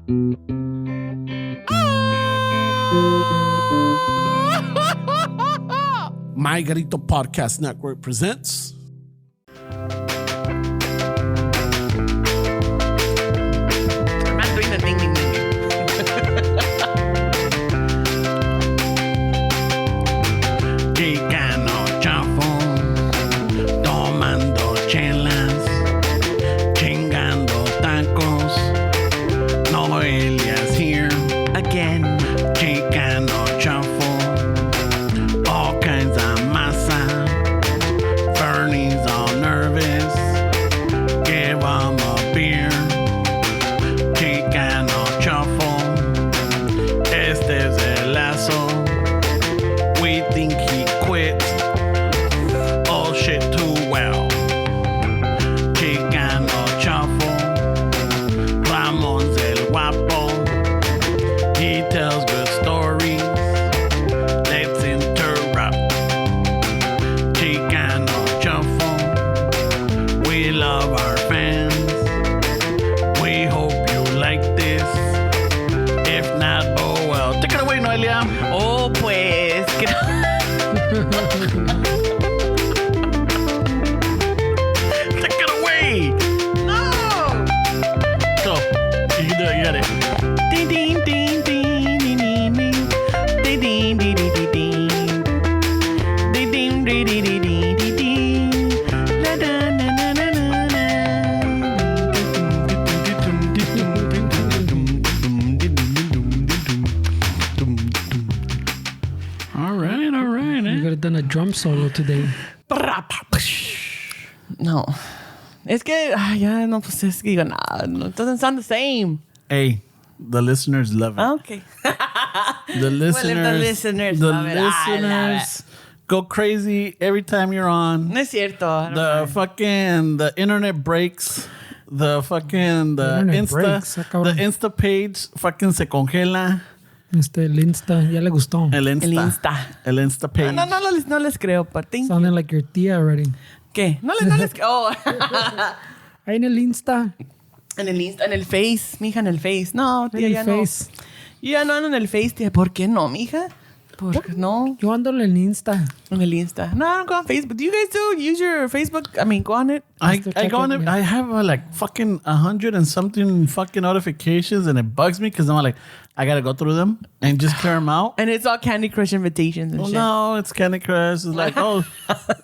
My Garito Podcast Network presents I'm not doing the ding ding ding. Chicano chafo, tomando chelas, chingando tacos. Noelia's here Again. Chicano chafo, all kinds of masa. Bernie's all nervous, give him a beer. Chicano chafo, este es el lazo. We think he quit. Oh shit too well. Chicano chafo, Ramon's el guapo. He tells good stories. Let's interrupt. Chicano chafo, we love our fans. We hope you like this. If not, oh well. Take it away, Noelia. Oh, pues. Take it away. No. Go. You can do it. You got it. Ding ding ding ding ding ding ding ding ding ding ding ding ding ding ding ding ding. La da na na na na All right. You could have done a drum solo today. No. Es que ya no, pues es que digo, no, it doesn't sound the same. Hey, the listeners love it. Okay. The listeners, Well, if the listeners the love it, I love listeners go crazy every time you're on. No es cierto. I don't The know. fucking the internet breaks. The fucking the internet Insta breaks, the cabrón. Insta page fucking se congela. El Insta, ya le gustó. El Insta. El Insta. El Insta page. No les creo, but thank you. Sounding like your tía already. ¿Qué? No les creo. Oh. Ahí en el Insta. En el Insta, en el Face, mija, en el Face. No, tía, En el ya Face. no. Yo ya no ando en el Face, tía. ¿Por qué no, mija? ¿Por qué no? Yo ando en el Insta. En el Insta. No, I don't go on Facebook. Do you guys do use your Facebook? I mean, go on it. I Still go on checking, it. yeah. I have like fucking 100 and something fucking notifications, and it bugs me because I'm like, I gotta go through them and just clear them out. And it's all Candy Crush invitations and Well, shit. no, it's Candy Crush. It's like, oh,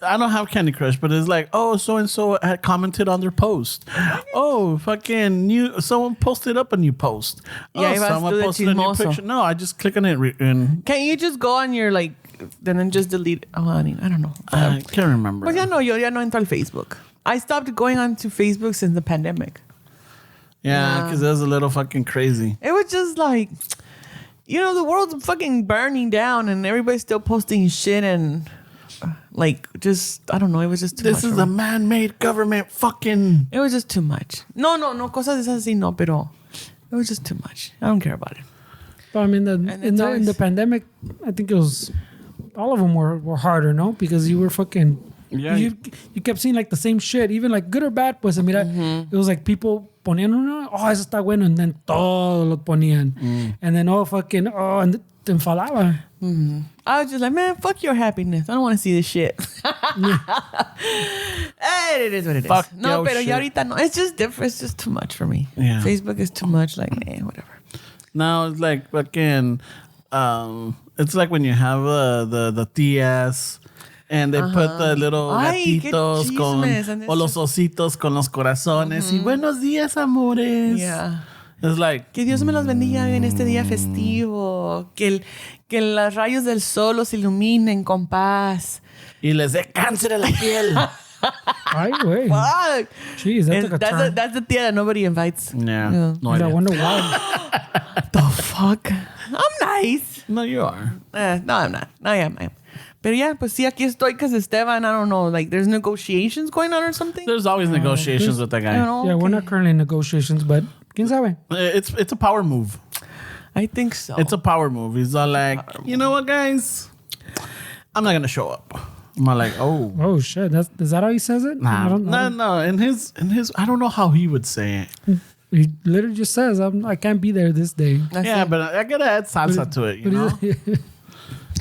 I don't have Candy Crush, but it's like, oh, so and so had commented on their post. Oh, fucking someone posted up a new post. Yeah, Oh, ibas someone tú de posted a new chismoso. picture. No, I just click on it and Can't you just go on your, like, and then just delete? Oh, I mean, I don't know. I can't remember. Pues ya no, yo ya no entro al Facebook. I stopped going on to Facebook since the pandemic. Yeah, because it was a little fucking crazy. It was just like, you know, the world's fucking burning down and everybody's still posting shit and like just, I don't know, it was just too much. This is for a me. man-made government fucking... It was just too much. No, cosas de esas así no, pero it was just too much. I don't care about it. But I mean, And in the it's- pandemic, I think it was, all of them were harder, no? Because you were fucking, Yeah. you kept seeing like the same shit, even like good or bad, pues mira, it was like people ponían uno, oh, eso está bueno, and then todo lo ponían. And then, oh, fucking, oh, and te enfadaba. I was just like, man, fuck your happiness. I don't want to see this shit. Hey, it is what it is. Fuck No, your pero shit. ya ahorita no. It's just different. It's just too much for me. Yeah. Facebook is too much. Like, whatever. Now it's like fucking... it's like when you have the tías... And they put the little Ay, qué gatitos con, chismes, and o los ositos con los corazones. Y buenos días, amores. Yeah. It's like, Que Dios me los bendiga en este día festivo. Que los rayos del sol los iluminen con paz. y les dé cáncer en la piel. Ay, güey. Fuck. Jeez, that took a turn. That's the tía that nobody invites. Yeah. Yeah. No I idea. wonder why. The fuck? I'm nice. No, you are. No, I'm not. I am. Pero yeah, pues sí, aquí estoy because Esteban, I don't know, like there's negotiations going on or something. There's always negotiations with that I don't guy. know. Yeah, we're not currently in negotiations, but quién sabe? It's a power move. I think so. It's a power move. He's all like, you know what, guys? I'm not gonna show up. I'm all like, oh. Oh shit, is that how he says it? I Nah, don't know. no. In his, I don't know how he would say it. He literally just says, I can't be there this day. That's Yeah, it. but I gotta add salsa to it, you know?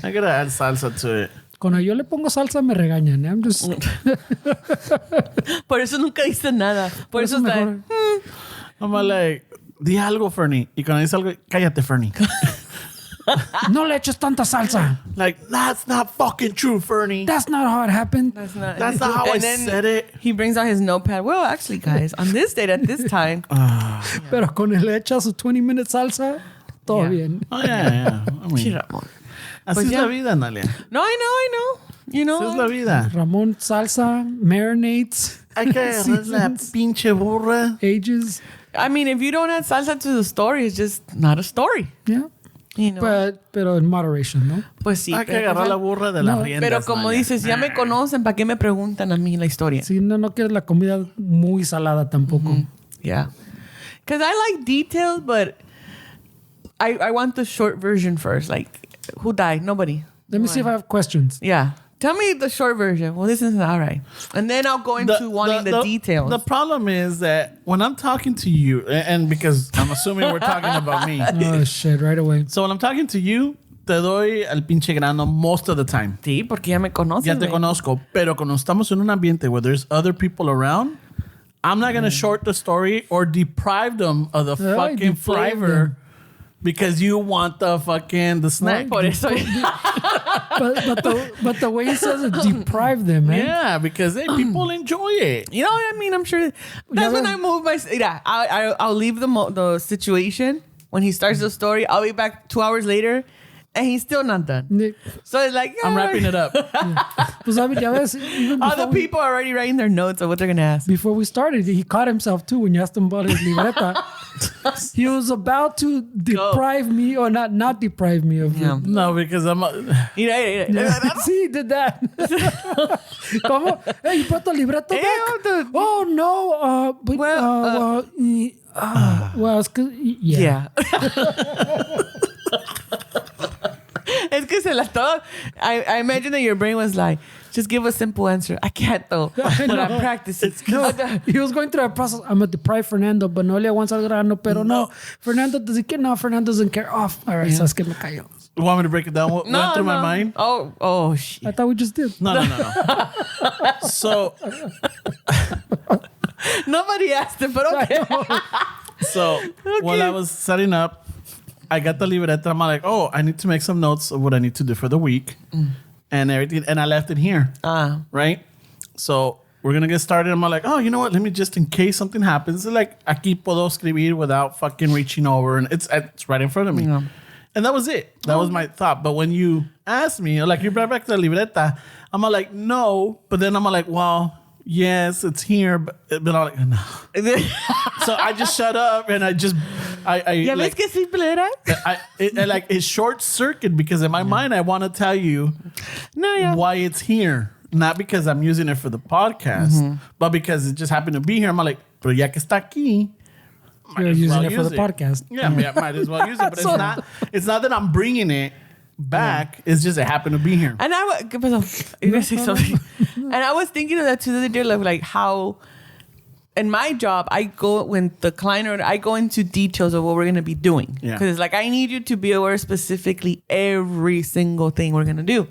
I gotta add salsa to it. Cuando yo le pongo salsa me regañan. I'm just... Por eso nunca dice nada. Por eso está... mejor. I'm like, di algo, Fernie. Y cuando dice algo, cállate, Fernie. No le eches tanta salsa. Like, that's not fucking true, Fernie. That's not how it happened. That's not how I And then said it. He brings out his notepad. Well, actually, guys, on this date at this time. Pero con el echa su 20-minute salsa, todo Yeah. bien. Oh, yeah. I mean, Sí, Ramón. así Pues es ya. la vida, Noelia. No, I know. You know. Así es la vida. Ramón salsa, marinades, Hay que agarrar la pinche burra. ages. I mean, if you don't add salsa to the story, it's just not a story. Yeah. You know. Pero en moderation, ¿no? Pues sí. Hay que agarrar la burra de las No, riendas. Pero como Noelia. dices, ya me conocen, ¿para qué me preguntan a mí la historia? Si no quieres la comida muy salada tampoco. Yeah. Because I like details, but I want the short version first. Like, who died? Nobody. Let me see if I have questions. Yeah. Tell me the short version. Well, this is all right. And then I'll go into wanting the details. The problem is that when I'm talking to you, and because I'm assuming we're talking about me. Oh, shit, right away. So when I'm talking to you, te doy al pinche grano most of the time. Sí, porque ya me conoces. Ya te güey. conozco. Pero cuando estamos en un ambiente where there's other people around, I'm not going to short the story or deprive them of the Yeah, fucking deprive flavor them. because you want the snack. Por eso. But the way he says it, deprive them, man. Yeah, because hey, people enjoy it. You know what I mean? I'm sure that's when I move my. Yeah, I'll leave the situation when he starts the story. I'll be back 2 hours later, and he's still not done. So it's like I'm wrapping it up. Pues, ya ves, even Other people are already writing their notes of what they're gonna ask. before we started, he caught himself too when you asked him about his libreta. He was about to deprive me, or not deprive me of Yeah. No, because I'm. See, he did that. ¿Cómo? Hey, you brought the libreto back? dude. Oh, no. But, well, it's 'cause- yeah. Es que se las todo. I imagine that your brain was like, just give a simple answer. I can't though, but I'm practicing. No, he was going through that process. I'm going to deprive Fernando, but Noelia wants al grano, pero no. Fernando doesn't care. No, Fernando doesn't care. Off. All right, so es que me callo. You want me to break it down? What went through my mind? Oh, shit. I thought we just did. No. So, Nobody asked it, but okay. While I was setting up, I got the libreta. I'm like, oh, I need to make some notes of what I need to do for the week and everything. And I left it here. Right? So we're going to get started. I'm like, oh, you know what? Let me just, in case something happens, like, aquí puedo escribir without fucking reaching over. And it's right in front of me. Yeah. And that was it. That was my thought. But when you asked me, like, you brought back the libreta, I'm like, no. But then I'm like, well, yes, it's here. But I'm like, no. So I just shut up and I ¿Ya ves like, que simple era? it short circuit because in my mind I want to tell you No, yeah. why it's here, not because I'm using it for the podcast, but because it just happened to be here. I'm like, pero ya que está aquí, might You're as using well it for use the podcast. Yeah, might as well use it. But it's not that I'm bringing it back. It's just it happened to be here. And ¿qué pasó? You gonna say something? And I was thinking of that too the other day, like how in my job, I go when the client or I go into details of what we're gonna be doing. Yeah. Because it's like I need you to be aware specifically every single thing we're gonna do.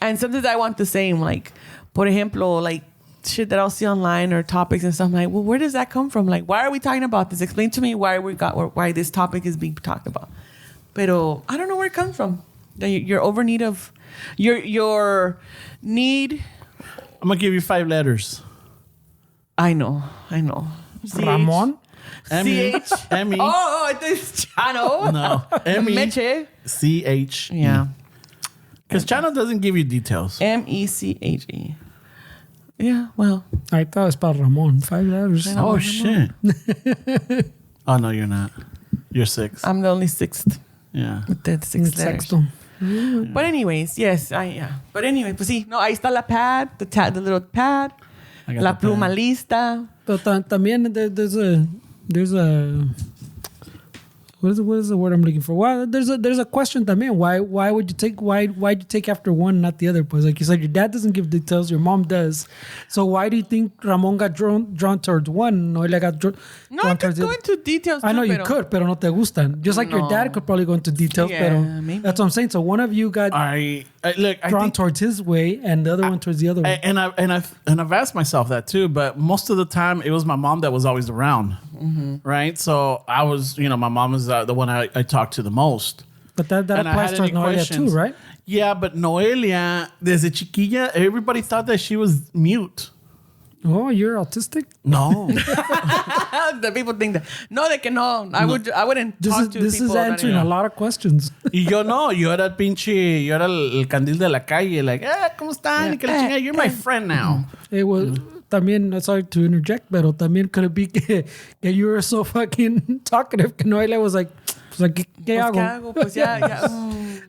And sometimes I want the same, like, por ejemplo, like shit that I'll see online or topics and stuff. I'm like, well, where does that come from? Like, why are we talking about this? Explain to me why this topic is being talked about. Pero I don't know where it comes from. Your over need of your need. I'm gonna give you 5 letters. I know. Ramon? CH. M-E. Oh, it's Chano. No. M-E. Meche. C-H. Yeah. Because Chano doesn't give you details. MECHE. Yeah, well. I thought it was para Ramon. 5 letters. Oh, shit. Oh, no, you're not. You're 6. I'm the only 6th. Yeah. With the 6 letters. Sexto. But anyways, yes, But anyway, pues sí. No, ahí está la pad, the little pad. I got La the pen. pluma lista. Pero también there's a What is the word I'm looking for? Well, there's a question también. Why would you take why'd you take after one, not the other? Pues like you said, your dad doesn't give details, your mom does. So why do you think Ramon got drawn towards one? Noelia got drawn I towards could go into details. I know too, you could, pero no te gustan. Just like your dad could probably go into details, pero maybe. that's what I'm saying. So one of you got drawn towards his way, and the other one towards the other way. And I've asked myself that too, but most of the time it was my mom that was always around, right? So I was, my mom is the one I talked to the most. But that applies to Noelia too, right? Yeah, but Noelia, desde chiquilla, everybody thought that she was mute. Oh, you're autistic? No. The people think that. No, they can no. I wouldn't talk to people. This is answering a lot of questions. Y yo no, yo era el candil de la calle, like, ¿cómo están? Y que la chingada, you're my friend now. It was también, sorry to interject, pero también could it be que you were so fucking talkative que Noelia was like, ¿qué hago? Pues ya.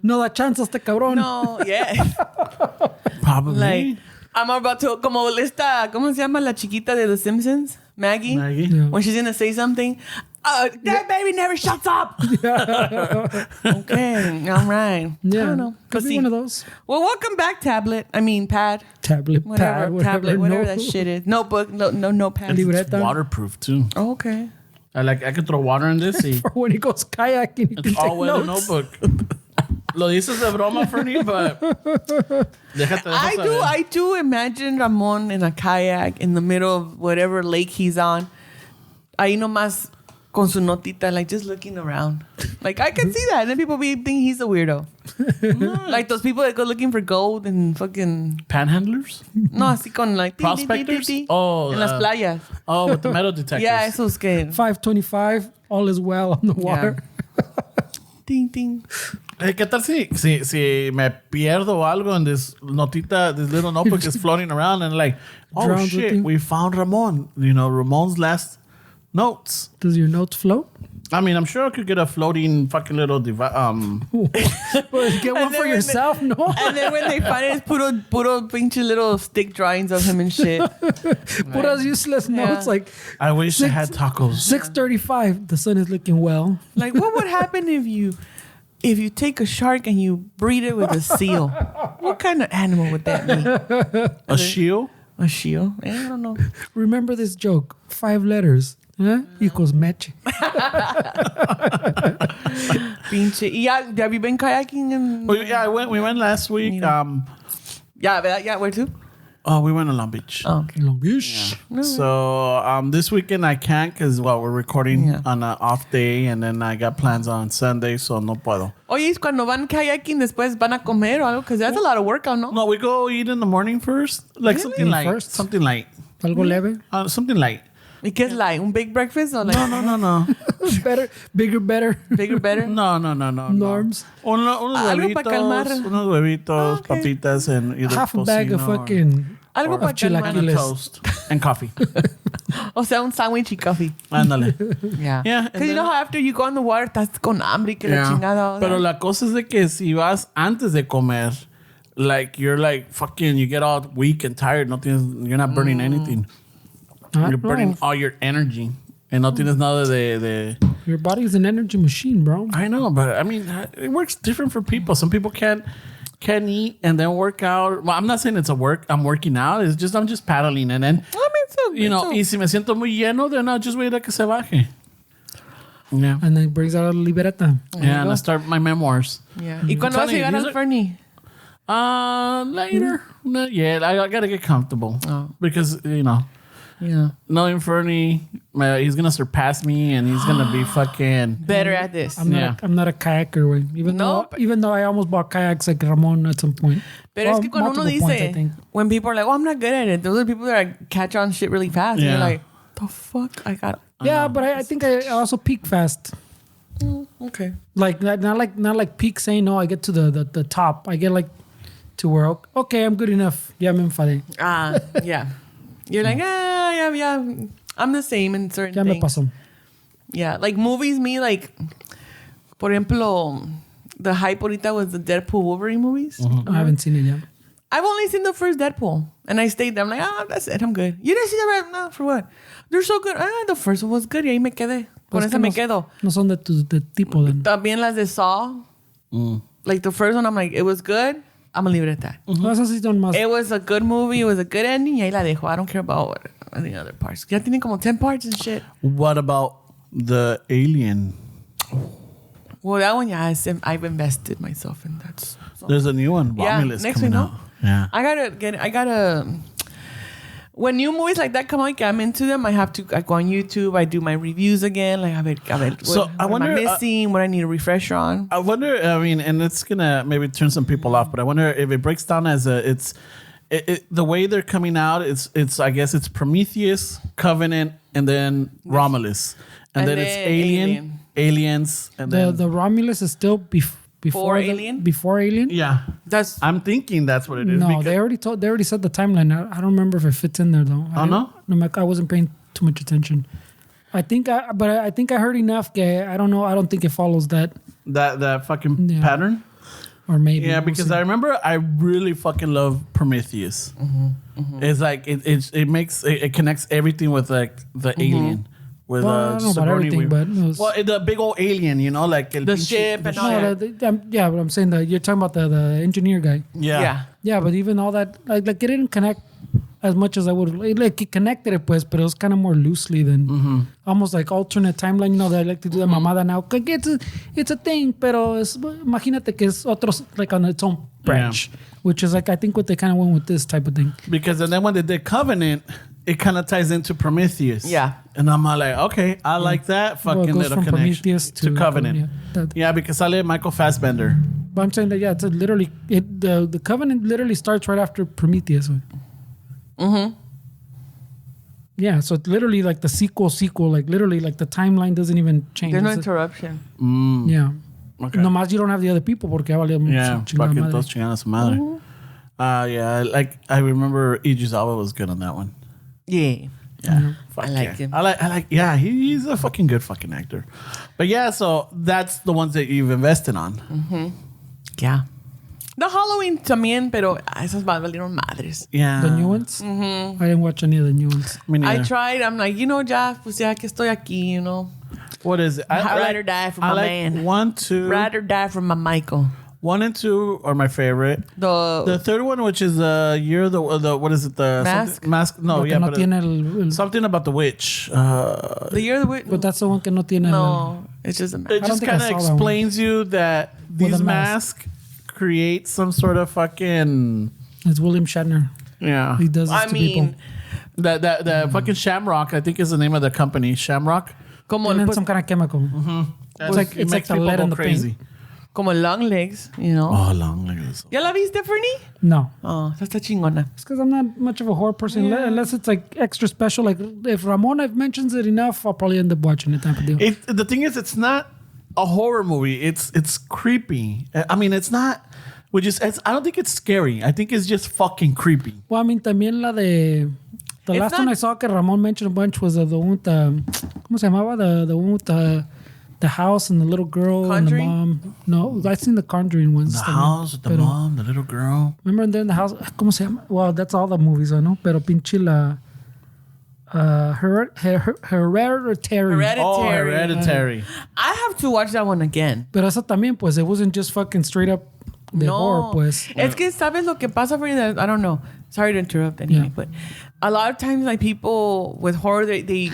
No da chance a este cabrón. No, yeah. Probably. Like, I'm about to, como esta, ¿cómo se llama la chiquita de The Simpsons? Maggie? Yeah. When she's going to say something, that baby never shuts up. Okay, all right. Yeah. I don't know. Could be one of those. Well, welcome back, pad, Tablet, whatever that shit is. Notebook, no notepad. It's waterproof too. Oh, okay. I could throw water in this. For when he goes kayaking, he can It's all take well in a notes. notebook. Lo dices de broma, Fernie, but I do imagine Ramon in a kayak in the middle of whatever lake he's on. Ahí nomás con su notita, like just looking around. Like I can see that. And then people think he's a weirdo. Like those people that go looking for gold and fucking panhandlers? No, así con like prospectors? Oh, en las playas. Oh, with the metal detectors. Yeah, eso es que 525, all is well on the water. Yeah. Ding ding. ¿Qué tal si me pierdo algo and this little notebook is floating around and like, oh Drowned shit, we found Ramon. Ramon's last notes. Does your notes float? I mean, I'm sure I could get a floating fucking little device. Well, get one for yourself, no? And then when they find it, it's puro pinche little stick drawings of him and shit. Puras useless notes like I wish I had tacos. 6:35. The sun is looking well. Like, what would happen if you take a shark and you breed it with a seal? What kind of animal would that be? A shield? A shield? I don't know. Remember this joke. 5 letters. Equals meche. Pinche. Yeah, have you been kayaking? Yeah, we went last week. Yeah, where to? Oh, we went to Long Beach. Oh, okay. Long Beach. Yeah. So this weekend I can't because we're recording on an off day, and then I got plans on Sunday, so no puedo. Oye, cuando van kayaking después van a comer o algo, because that's a lot of workout, no? No, we go eat in the morning first, like something light. First? Something light. Algo leve. Something light. ¿Y qué es like? ¿Un big breakfast o like? No. Better, bigger, better. Bigger, better? No. Norms. Unos Algo pa' calmar. Unos huevitos, papitas, and either Half a bag of tocino fucking Algo para and a chilaquiles. toast and coffee. O sea, un sándwich y coffee. Ándale. Yeah. Yeah, Because you know how after you go in the water, estás con hambre y que la chingada. Pero la cosa es de que si vas antes de comer, like you're like fucking, you get all weak and tired. You're not burning anything. You're burning all your energy. And no tienes nada de... Your body is an energy machine, bro. I know, but I mean, it works different for people. Some people can't eat and then work out. Well, I'm not saying it's I'm working out. It's just, I'm just paddling. And then, y si me siento muy lleno, then I'll just wait a que se baje. Yeah. And then brings out a libreta. Yeah, and I start my memoirs. Yeah. ¿Y cuándo vas a llegar al Fernie? Later. Not yet. I gotta get comfortable. Because, Yeah. knowing Fernie, he's gonna surpass me and he's gonna be fucking better at this. I'm not a kayaker, güey. Even though I almost bought kayaks like Ramon at some point. Pero es que cuando uno multiple points, I dice, think. when people are like, oh, I'm not good at it, those are people that catch on shit really fast. Yeah. And you're like, the fuck? Yeah, but I think I also peak fast. Okay. Like not like peak saying no, I get to the top. I get like to where okay, I'm good enough. Yeah, me enfadé. Yeah. You're like, yeah. I'm the same in certain Ya things. me pasó. Yeah, like movies, por ejemplo, the hype ahorita was the Deadpool Wolverine movies. I haven't seen it yet. I've only seen the first Deadpool. And I stayed there. I'm like, that's it. I'm good. You didn't see that? No, for what? They're so good. The first one was good. Y ahí me quedé. Con esa me quedo. No son de tu tipo. Then. También las de Saw. Like the first one, I'm like, it was good. I'm gonna leave it at that. No, esas sí son más. It was a good movie. It was a good ending. Y ahí la dejo. I don't care about any other parts. Ya tienen como 10 parts and shit. What about the Alien? Well, that one, yeah, I've invested myself in that. So. There's a new one. Yeah, Romulus next coming week, out. Yeah. I gotta. When new movies like that come out, I'm into them. I go on YouTube. I do my reviews again. Like, So I wonder, what am I missing? What I need a refresher on? I wonder. I mean, and it's gonna maybe turn some people off, but I wonder if it breaks down as the way they're coming out. It's I guess it's Prometheus, Covenant, and then Romulus, and then it's Aliens, and then the Romulus is still before Alien. Before Alien. Yeah, I'm thinking that's what it is. No, they already said the timeline. I don't remember if it fits in there though. No, I wasn't paying too much attention. I think I heard enough. I don't know. I don't think it follows that fucking pattern. Or maybe because I remember I really fucking love Prometheus. It's like it connects everything with like the alien. With I don't know about everything, but the big old alien, like the ship and all that. Yeah, but I'm saying that you're talking about the engineer guy. Yeah, but even all that, like it didn't connect as much as I would. Like it connected it, pues, but it was kind of more loosely than almost like alternate timeline. They like to do the mamada now. It's a thing, pero imagínate que es otros like on its own branch, which is like I think what they kind of went with this type of thing. Because then when they did Covenant, it kind of ties into Prometheus. Yeah. And I'm all like, okay, I like that fucking little connection. Prometheus to Covenant. Because I like Michael Fassbender. But I'm saying that, it's literally, the Covenant literally starts right after Prometheus. Yeah, so it's literally like the sequel, like literally like the timeline doesn't even change. There's no interruption. Yeah. Okay. Nomás you don't have the other people porque ya valía mucho fucking todos chingan a su madre. I remember Idris Elba was good on that one. Yeah. I like him. He's a fucking good fucking actor. But yeah, so that's the ones that you've invested on. Yeah. The Halloween también, pero esas más valieron madres. Yeah. The new ones? I didn't watch any of the new ones. I tried. I'm like, ya que estoy aquí, What is it? I'd rather die for my man. 1, 2. Rather die for my Michael. 1 and 2 are my favorite. The third one, which is Year the what is it? The Mask? Mask? No, Porque no tiene something about the witch. The Year of the Witch. But that's the one que no tiene. No, it's just a mask. It just kind of explains you that these masks create some sort of fucking. It's William Shatner. Yeah, he does this to people. The fucking Shamrock, I think, is the name of the company. Shamrock. And then some kind of chemical. It's like the lead in the paint. Como Long Legs, Oh, Long Legs. ¿Ya la viste, Fernie? No. Oh, esa está chingona. It's because I'm not much of a horror person, unless it's like extra special. Like if Ramona mentions it enough, I'll probably end up watching it type of deal. The thing is, it's not a horror movie. It's creepy. I mean, it's not. I don't think it's scary. I think it's just fucking creepy. Well, I mean, también la de. The last one I saw que Ramon mentioned a bunch was the one with the. ¿Cómo se llamaba? The one with the house and the little girl Conjuring? and the mom. No, I've seen the Conjuring ones. The house with the mom, the little girl. Remember they're in the house. ¿Cómo se llama? Well, that's all the movies I know. Pero pinche la. Hereditary. Oh, Hereditary. I have to watch that one again. Pero esa también, pues, it wasn't just fucking straight up the horror, pues. Es que sabes lo que pasa for you. I don't know. Sorry to interrupt anyway, but a lot of times, like people with horror, they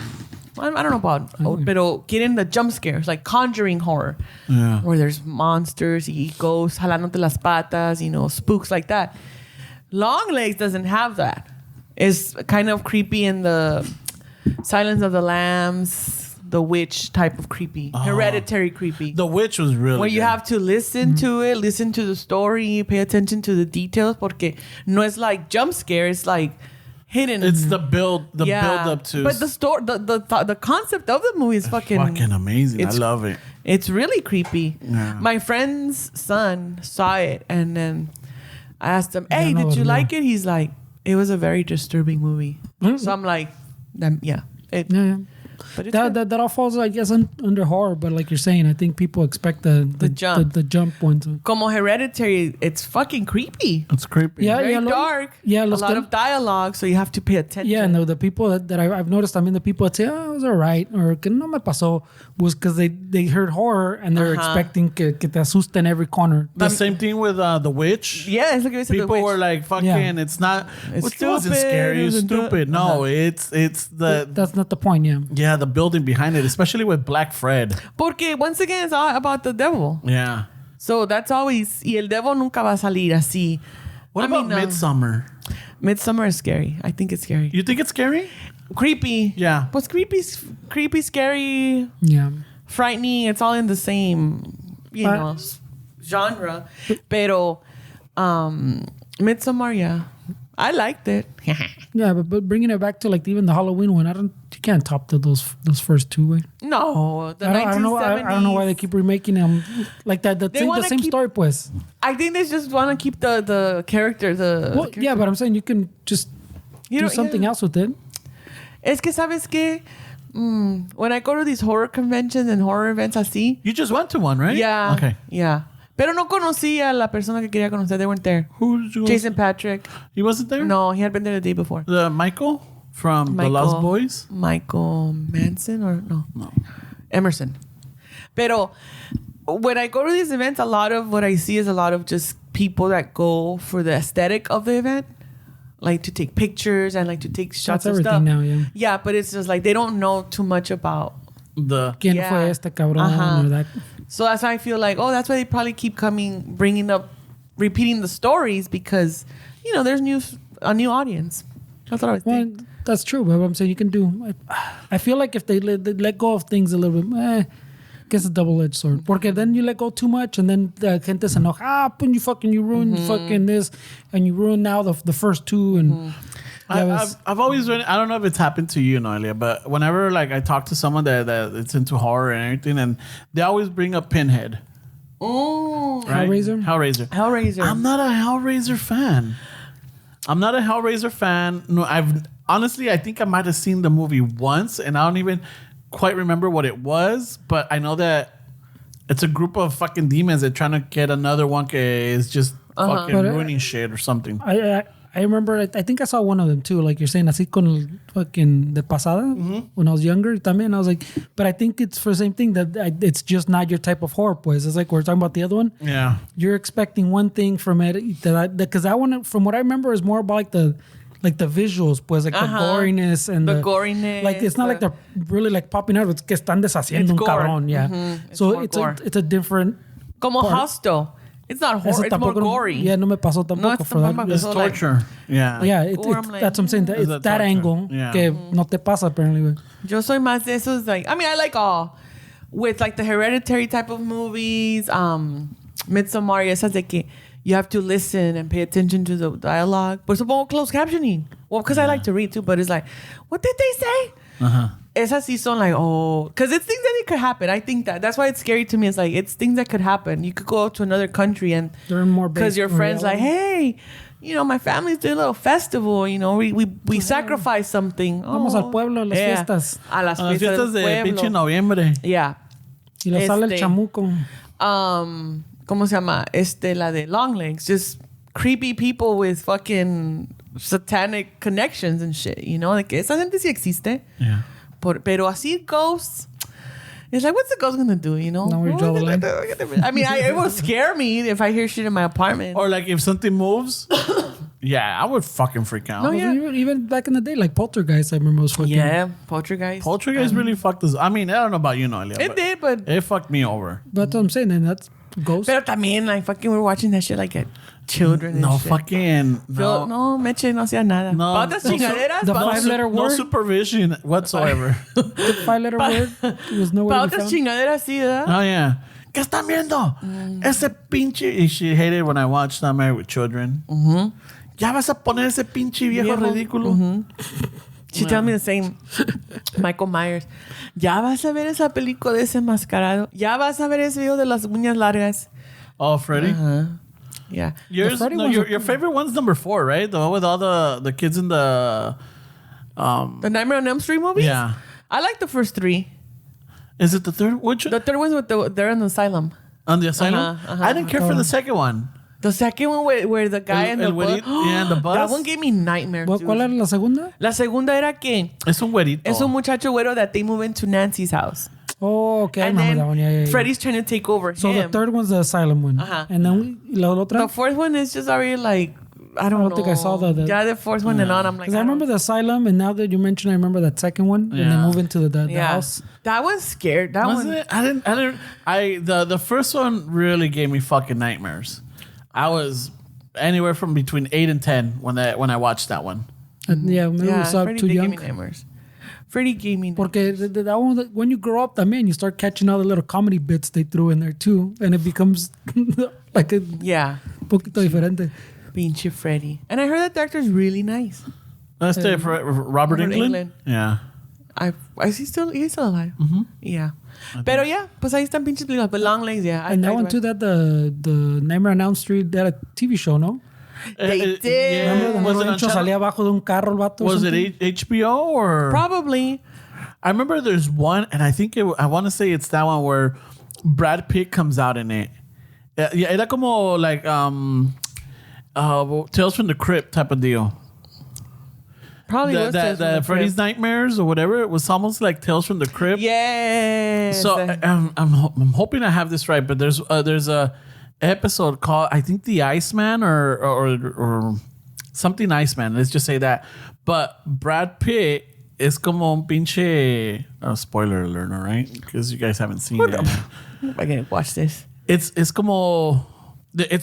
I don't know about, pero quieren the jump scares, like Conjuring horror, where there's monsters, y ghosts, jalándote las patas, spooks like that. Long Legs doesn't have that. It's kind of creepy in the Silence of the Lambs, the witch type of creepy, hereditary creepy. The witch was really where you good. have to listen to it, listen to the story, pay attention to the details, porque no es like jump scare, it's like hidden. It's the build up to. But the story, the concept of the movie is fucking amazing. I love it. It's really creepy. Yeah. My friend's son saw it, and then I asked him, "Hey, did you like it?" He's like, "It was a very disturbing movie." So I'm like, yeah. But it's that all falls, I guess, under horror. But like you're saying, I think people expect the jump. the jump one. Como Hereditary, it's fucking creepy. It's creepy. Yeah, Very dark. Yeah, a lot of dialogue, so you have to pay attention. Yeah, no, the people that I've noticed, I mean, the people that say, oh, it was all right, or que no me pasó, was because they heard horror and they're expecting que te asusta in every corner. The same thing with The Witch. Yeah, it's like you said, People were like, fucking, it's not, It's it wasn't scary, it's stupid. No, it's the, That's not the point, yeah. yeah, the building behind it, especially with Black Fred. Porque once again, it's all about the devil. Yeah. So that's always, y el devil nunca va a salir así. What about Midsummer? Midsummer is scary. I think it's scary. You think it's scary? Creepy. Yeah. But creepy, scary, Yeah. frightening. It's all in the same, genre. Pero Midsummer, yeah. I liked it. Yeah, but bringing it back to like even the Halloween one, you can't top those first two. Way. No, the I don't know. 1970s. I don't know why they keep remaking them like that. The same story, pues. I think they just want to keep the character. Yeah, but I'm saying you can just do something else with it. Es que sabes que when I go to these horror conventions and horror events así. You just went to one, right? Yeah. Okay. Yeah. Pero no conocí a la persona que quería conocer. They weren't there. Who did you Jason Patrick. He wasn't there? No, he had been there the day before. The Michael from The Lost Boys? Michael Manson or no? Emerson. Pero when I go to these events, a lot of what I see is a lot of just people that go for the aesthetic of the event. Like to take pictures and like to take shots That's of stuff. everything now, yeah. Yeah, but it's just like they don't know too much about The ¿Quién fue este cabrón? Or that. So that's why I feel like, that's why they probably keep repeating the stories because, there's a new audience. That's what I was thinking. That's true, but I'm saying you can do. I feel like if they let go of things a little bit, I guess it's a double-edged sword. Porque then you let go too much, and then the gente se enoja. You ruined fucking this, and you ruined now the first two, and. I've always been, I don't know if it's happened to you, Noelia, but whenever like I talk to someone that it's into horror and everything, and they always bring up Pinhead. Oh, right? Hellraiser. I'm not a Hellraiser fan. No, I think I might have seen the movie once, and I don't even quite remember what it was, but I know that it's a group of fucking demons that trying to get another one que is just fucking ruining shit or something. I remember, I think I saw one of them too, like you're saying, así con fucking de pasada, when I was younger también. I was like, but I think it's for the same thing that it's just not your type of horror, pues. It's like we're talking about the other one. Yeah. You're expecting one thing from it, because that one, from what I remember, is more about like the visuals, pues, like the goriness and the goriness. Like, it's not like they're really like popping out, it's que están deshaciendo un cabrón, yeah. Mm-hmm. So it's a different... Como Hostel. It's not horror. It's more gory. Yeah, no me pasó tampoco for that. It's torture. Yeah. Yeah, that's what I'm saying. It's that angle que no te pasa apparently. Yo soy más de esos like, I mean, I like all with like the Hereditary type of movies, Midsommar, esas de que you have to listen and pay attention to the dialogue. Por eso pongo closed captioning. Well, because I like to read too, but it's like, what did they say? Esas sí son like, because it's things that it could happen. I think that's why it's scary to me. It's like, it's things that could happen. You could go to another country and because your friend's like, hey, my family's doing a little festival. We sacrifice something. Vamos al pueblo a las fiestas. A las fiestas de pinche noviembre. Yeah. Y le sale el chamuco. ¿Cómo se llama? La de Long Legs. Just creepy people with fucking satanic connections and shit. Like, esa gente sí existe. Yeah. Pero así ghosts, it's like, what's the ghost gonna do? Now we draw the line. I mean, it will scare me if I hear shit in my apartment. Or like if something moves, yeah, I would fucking freak out. No, yeah. Even back in the day, like Poltergeist, I remember was fucking. Yeah, Poltergeist. Poltergeist really fucked us. I mean, I don't know about you, Noelia. It did, but it fucked me over. But that's what I'm saying, and that's ghost. Pero también, like, fucking, we're watching that shit like at children. No, and shit. fucking. No, Meche no hacía nada. No. Para otras chingaderas. The 5-letter word. No supervision whatsoever. The 5-letter word was nowhere Para to be otras found. chingaderas sí, ¿verdad? Oh, yeah. ¿Qué están viendo? Ese pinche... She hated when I watched I'm Married with Children. ¿Ya vas a poner ese pinche viejo ridículo? She tells me the same. Michael Myers. ¿Ya vas a ver esa película de ese enmascarado? ¿Ya vas a ver ese video de las uñas largas? Oh, Freddy? Yeah. Your favorite one's number 4, right? The one with all the kids in the... The Nightmare on Elm Street movies? Yeah. I like the first 3. Is it the third? Which? The third one's they're in the asylum. On the asylum? I didn't care for the second one. The second one where the guy in the bus. Yeah, the bus. That one gave me nightmares. ¿Cuál era la segunda? La segunda era que Es un güerito. es un muchacho güero that they move into Nancy's house. Oh, okay. I And remember then that one. Yeah. Freddy's trying to take over So him. the third one's the asylum one. And then la otra? The fourth one is just already like, I don't think I saw the Yeah, the fourth one and on. I'm like, Because I remember the asylum, and now that you mention, I remember that second one when they move into the house. That one's scared. That Was one. it? The first one really gave me fucking nightmares. I was anywhere from between 8 and 10 when I watched that one. And maybe we saw Freddy it too did young. give me nightmares. Freddy gave me nightmares. Porque that one, when you grow up, también you start catching all the little comedy bits they threw in there too, and it becomes like a poquito diferente. Pinche Freddy. And I heard that director's really nice. Let's say for Robert Englund. Yeah. Is he still alive? Mm-hmm. Yeah. Pero yeah, pues ahí están pinches películas. But Long Legs, yeah. And that one too, that the Nightmare on Elm Street, they had a TV show, no? They did. Remember the Was it on Rancho salía abajo de un carro el vato? Was it HBO or? Probably. I remember there's one, and I think I want to say it's that one where Brad Pitt comes out in it. Yeah, era como like Tales from the Crypt type of deal. Probably was Tales from the Freddy's Crypt. Nightmares or whatever. It was almost like Tales from the Crypt. Yes. So I'm hoping I have this right, but there's a episode called, I think, The Iceman or something Iceman. Let's just say that. But Brad Pitt is como un pinche spoiler alert, all right? Because you guys haven't seen it. I'm gonna watch this. It's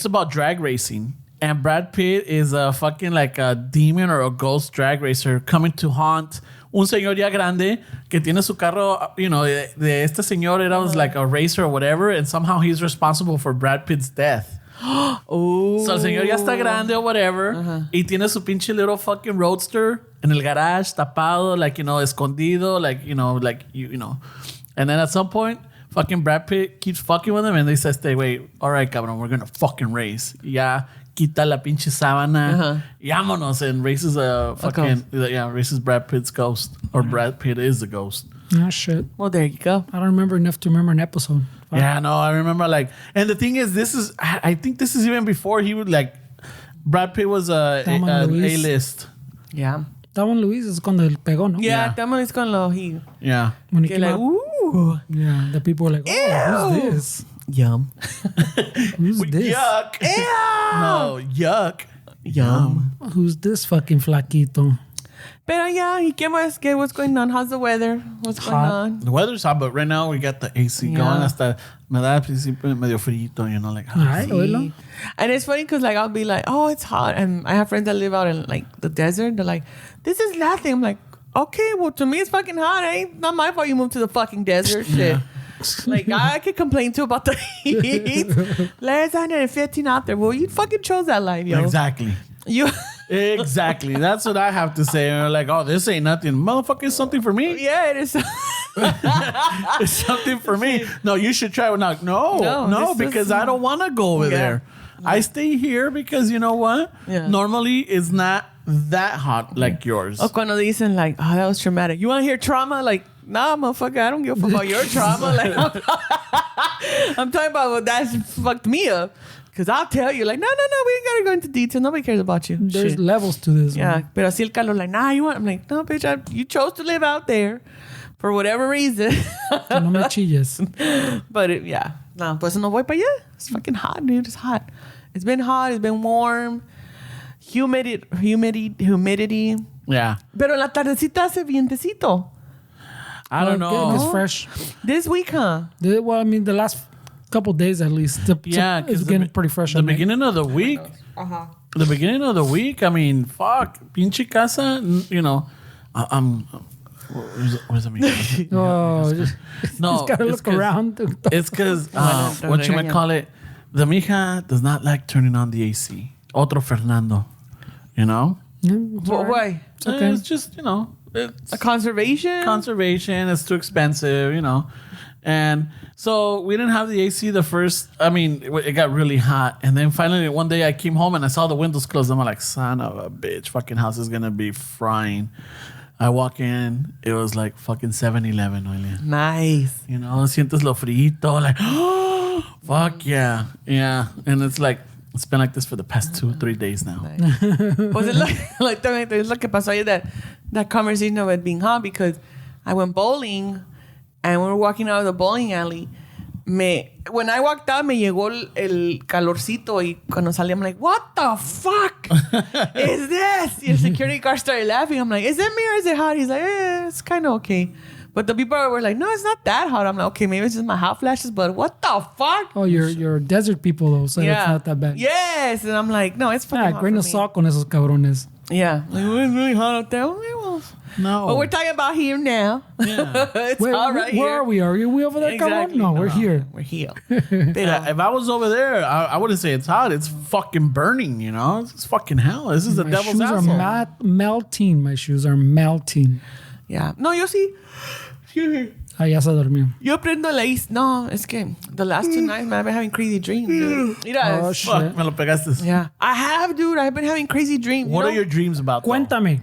about drag racing. And Brad Pitt is a fucking like a demon or a ghost drag racer coming to haunt un señor ya grande que tiene su carro, de este señor, it was like a racer or whatever, and somehow he's responsible for Brad Pitt's death. Oh. So el señor ya está grande or whatever, y tiene su pinche little fucking roadster en el garage, tapado, like, escondido, And then at some point, fucking Brad Pitt keeps fucking with him, and they says, wait, all right, cabrón, we're gonna fucking race. Ya quita la pinche sábana, y vámonos, and races races Brad Pitt's ghost, or Brad Pitt is the ghost. Ah, shit. Well, there you go. I don't remember enough to remember an episode. Yeah, no, I remember and the thing is, I think this is even before he would Brad Pitt was an A-list. Yeah. Juan Luis is cuando el pegó, no? Yeah, también con lo he. Yeah. When he Que came like, out. ooh. Yeah, the people were like, oh, who's this? Yum. Who's this? Yuck. Ew. No, yuck. Yum. Who's this fucking flaquito? Pero yeah, ¿y qué más? What's going on? How's the weather? What's going on? The weather's hot, but right now we got the AC going. Hasta me da al principio medio frito, Ay, oílo. And it's funny because I'll be like, oh, it's hot. And I have friends that live out in the desert. They're like, this is nothing. I'm like, okay, well, to me, it's fucking hot. It ain't not my fault you moved to the fucking desert. Shit. I could complain too about the heat. Last 115 out there. Well, you fucking chose that life, yo. Exactly. Exactly. That's what I have to say. And like, oh, this ain't nothing. Motherfucker, it's something for me. Yeah, it is. It's something for me. No, you should try it. No, because I don't want to go over there. I stay here because you know what? Yeah. Normally, it's not that hot like yours. O cuando dicen oh, that was traumatic. You want to hear trauma? Nah, motherfucker, I don't give a fuck about your trauma. I'm talking about what that's fucked me up. Because I'll tell you, no, we ain't got to go into detail. Nobody cares about you. There's levels to this. Yeah, Man. pero así el calor, nah, you want? I'm like, no, bitch, you chose to live out there for whatever reason. Que no me chilles. But no, pues no voy para allá. It's fucking hot, dude. It's hot. It's been hot. It's been warm. Humidity. Yeah. Pero la tardecita hace vientecito. I don't know. It's fresh. This week, huh? The last couple days at least. It's getting pretty fresh. The beginning of the week. The beginning of the week. I mean, fuck, pinche casa. Where's the mean? No, No, gotta look around. It's because what you might call it. The mija does not like turning on the AC. Otro Fernando, Why? It's okay. It's just it's A conservation? Conservation. It's too expensive, And so we didn't have the AC the first. I mean, it got really hot, and then finally one day I came home and I saw the windows closed. I'm like, son of a bitch, fucking house is gonna be frying. I walk in, it was like fucking 7-Eleven, Noelia. Nice. You know, sientes lo frito, like, oh, fuck yeah. Yeah. And it's like, it's been like this for the past 2-3 days now. Nice. Was it like lo que pasó ayer, that conversation about being hot, because I went bowling and we were walking out of the bowling alley. When I walked out, me llegó el calorcito, y cuando salí, I'm like, what the fuck is this? And the security guard started laughing. I'm like, is it me or is it hot? He's like, it's kind of okay. But the people were like, no, it's not that hot. I'm like, okay, maybe it's just my hot flashes, but what the fuck? Oh, you're desert people though, so it's not that bad. Yes, and I'm like, no, it's fucking hot grain of salt con esos cabrones. Yeah, like, it's really hot out there. No. But we're talking about here now. Yeah. It's hot right here. Where are we? Are we over there? Exactly. No, we're here. We're here. Yeah, if I was over there, I wouldn't say it's hot. It's fucking burning, you know? It's fucking hell. This is the devil's shoes asshole. are melting. My shoes are melting. Yeah. No, yo sí. Ya se durmió. Yo prendo la is. No, es que the last 2 nights, man, I've been having crazy dreams, dude. Mira, Oh, Fuck, shit. me lo pegaste. yeah. I have, dude. I've been having crazy dreams. What are your dreams about? though? Cuéntame.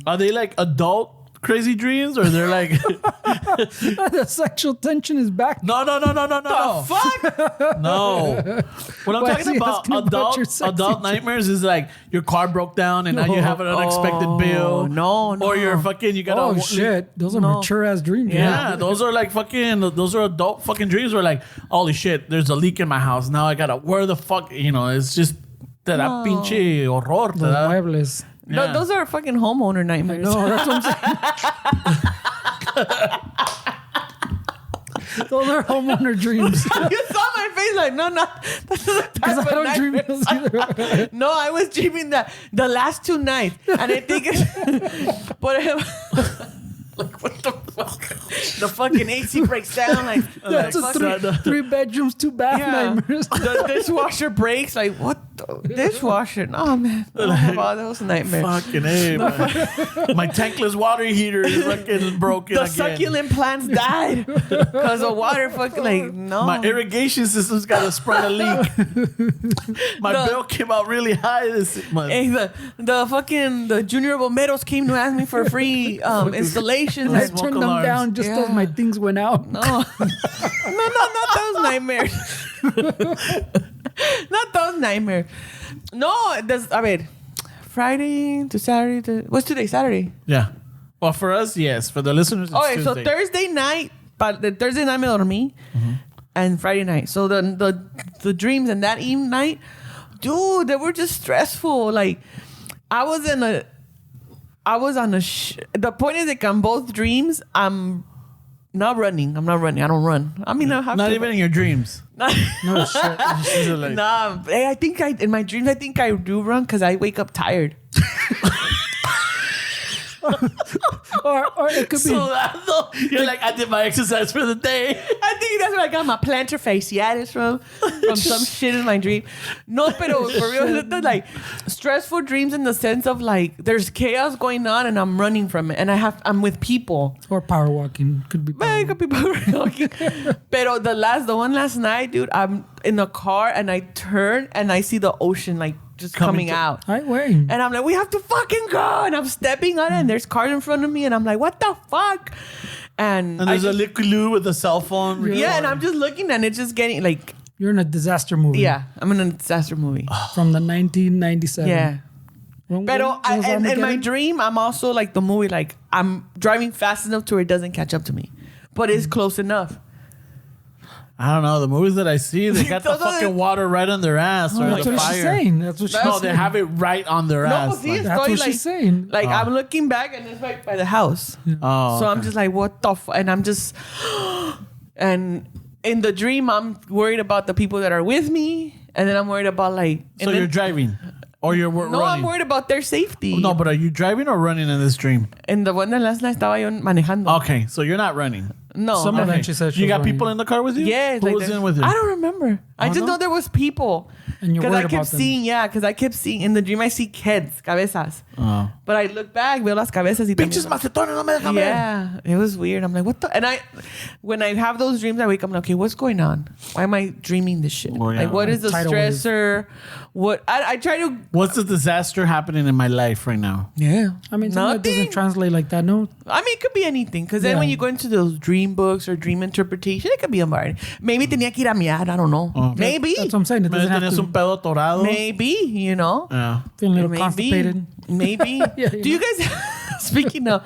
Are they like adult crazy dreams, or they're like The sexual tension is back. no. Fuck? No. What I'm Why is talking he about, asking about your sexy adult nightmares is like your car broke down and now you have an unexpected bill. No. Or you're fucking, you got Oh shit! Those are mature ass dreams. Yeah, those are like fucking, those are adult fucking dreams where like, holy shit, there's a leak in my house. Now I gotta, where the fuck, you know, it's just, te da pinche horror. Te Los da. muebles. Yeah. Those are fucking homeowner nightmares. No, that's what I'm saying. Those are homeowner dreams. You saw my face like, no, that's not the Because type I of don't dream nightmares. those either. No, I was dreaming that the last 2 nights. And I think it's... Por ejemplo... Like, what the fuck? The fucking AC breaks down. Like, That's like, a 3 bedrooms, 2 bath nightmares. The dishwasher breaks. Like, what the dishwasher? No, man. I don't have about those nightmares. Fucking A, man. My tankless water heater is fucking broken The again. succulent plants died because of water. Fucking like, no. My irrigation system's got a sprung a leak. My bill came out really high this month. Hey, the junior bomberos came to ask me for free installations. I Smoke turned them alarms. down just as my things went out. No, not those nightmares. Not those nightmares. No, I mean, Friday to Saturday. What's today? Saturday. Yeah. Well, for us, yes. For the listeners, it's Okay, so Tuesday. Thursday night, but the Thursday night me dormí, and Friday night. So the dreams and that evening night, dude, they were just stressful. Like I was on a. The point is that on both dreams, I'm not running. I'm not running. I don't run. I mean, I have Not to. even in your dreams. No shit. She's like, Nah, I think in my dreams, I think I do run because I wake up tired. Or it could be. you're like, I did my exercise for the day. I think that's where I got my plantar fasciitis from some shit in my dream. No, pero for real, it's like stressful dreams in the sense of like there's chaos going on and I'm running from it, and I'm with people. Or power walking. Could be power Man, people are talking. Pero the one last night, dude, I'm in the car and I turn and I see the ocean like just coming out. Right way. And I'm like, we have to fucking go. And I'm stepping on it and there's cars in front of me. And I'm like, what the fuck? And And there's a liquid loo with a cell phone. yeah, and I'm just looking and it's just getting like, You're in a disaster movie. yeah, I'm in a disaster movie. From the 1997. Yeah. When Pero was in my Armageddon? dream, I'm also like the movie, like I'm driving fast enough to where it doesn't catch up to me. But it's close enough. I don't know. The movies that I see, they got the Those are fucking water right on their ass or That's the what fire. she's saying. That's what she's No, saying. they have it right on their No, ass. see, like- That's what she's saying. Like I'm looking back and it's right by the house. oh, So I'm okay. just like, what the and I'm just and in the dream I'm worried about the people that are with me, and then I'm worried about like So you're driving, or you're no, running? I'm worried about their safety. No, but are you driving or running in this dream? And the one that last night estaba yo manejando. Okay, so you're not running. No. Some of them Okay. she said she You was got running. people in the car with you? Yes, Who like was there's- in with you? I don't remember. I just no? know there was people. And you're Because worried I about kept them. seeing, because I kept seeing, in the dream I see heads, cabezas. Oh. But I look back, veo las cabezas y Pinches también... macetones, no me dejan ver. Yeah, it was weird. I'm like, what the? And when I have those dreams, I wake up, I'm like, okay, what's going on? Why am I dreaming this shit? Oh, yeah. Like, what is the Tidal wave. stressor? What? I try to... What's the disaster happening in my life right now? Yeah. I mean, something that doesn't Nothing. translate like that, no? I mean, it could be anything. Because then Yeah. when you go into those dream books or dream interpretation, it could be a variety. Maybe tenía que ir a miar. I don't know. Maybe. That's what I'm saying. It doesn't have Tenías un to pedo atorado. Maybe, you know. Yeah. feel a little Maybe. constipated. Maybe. Yeah, Do you guys... Speaking of,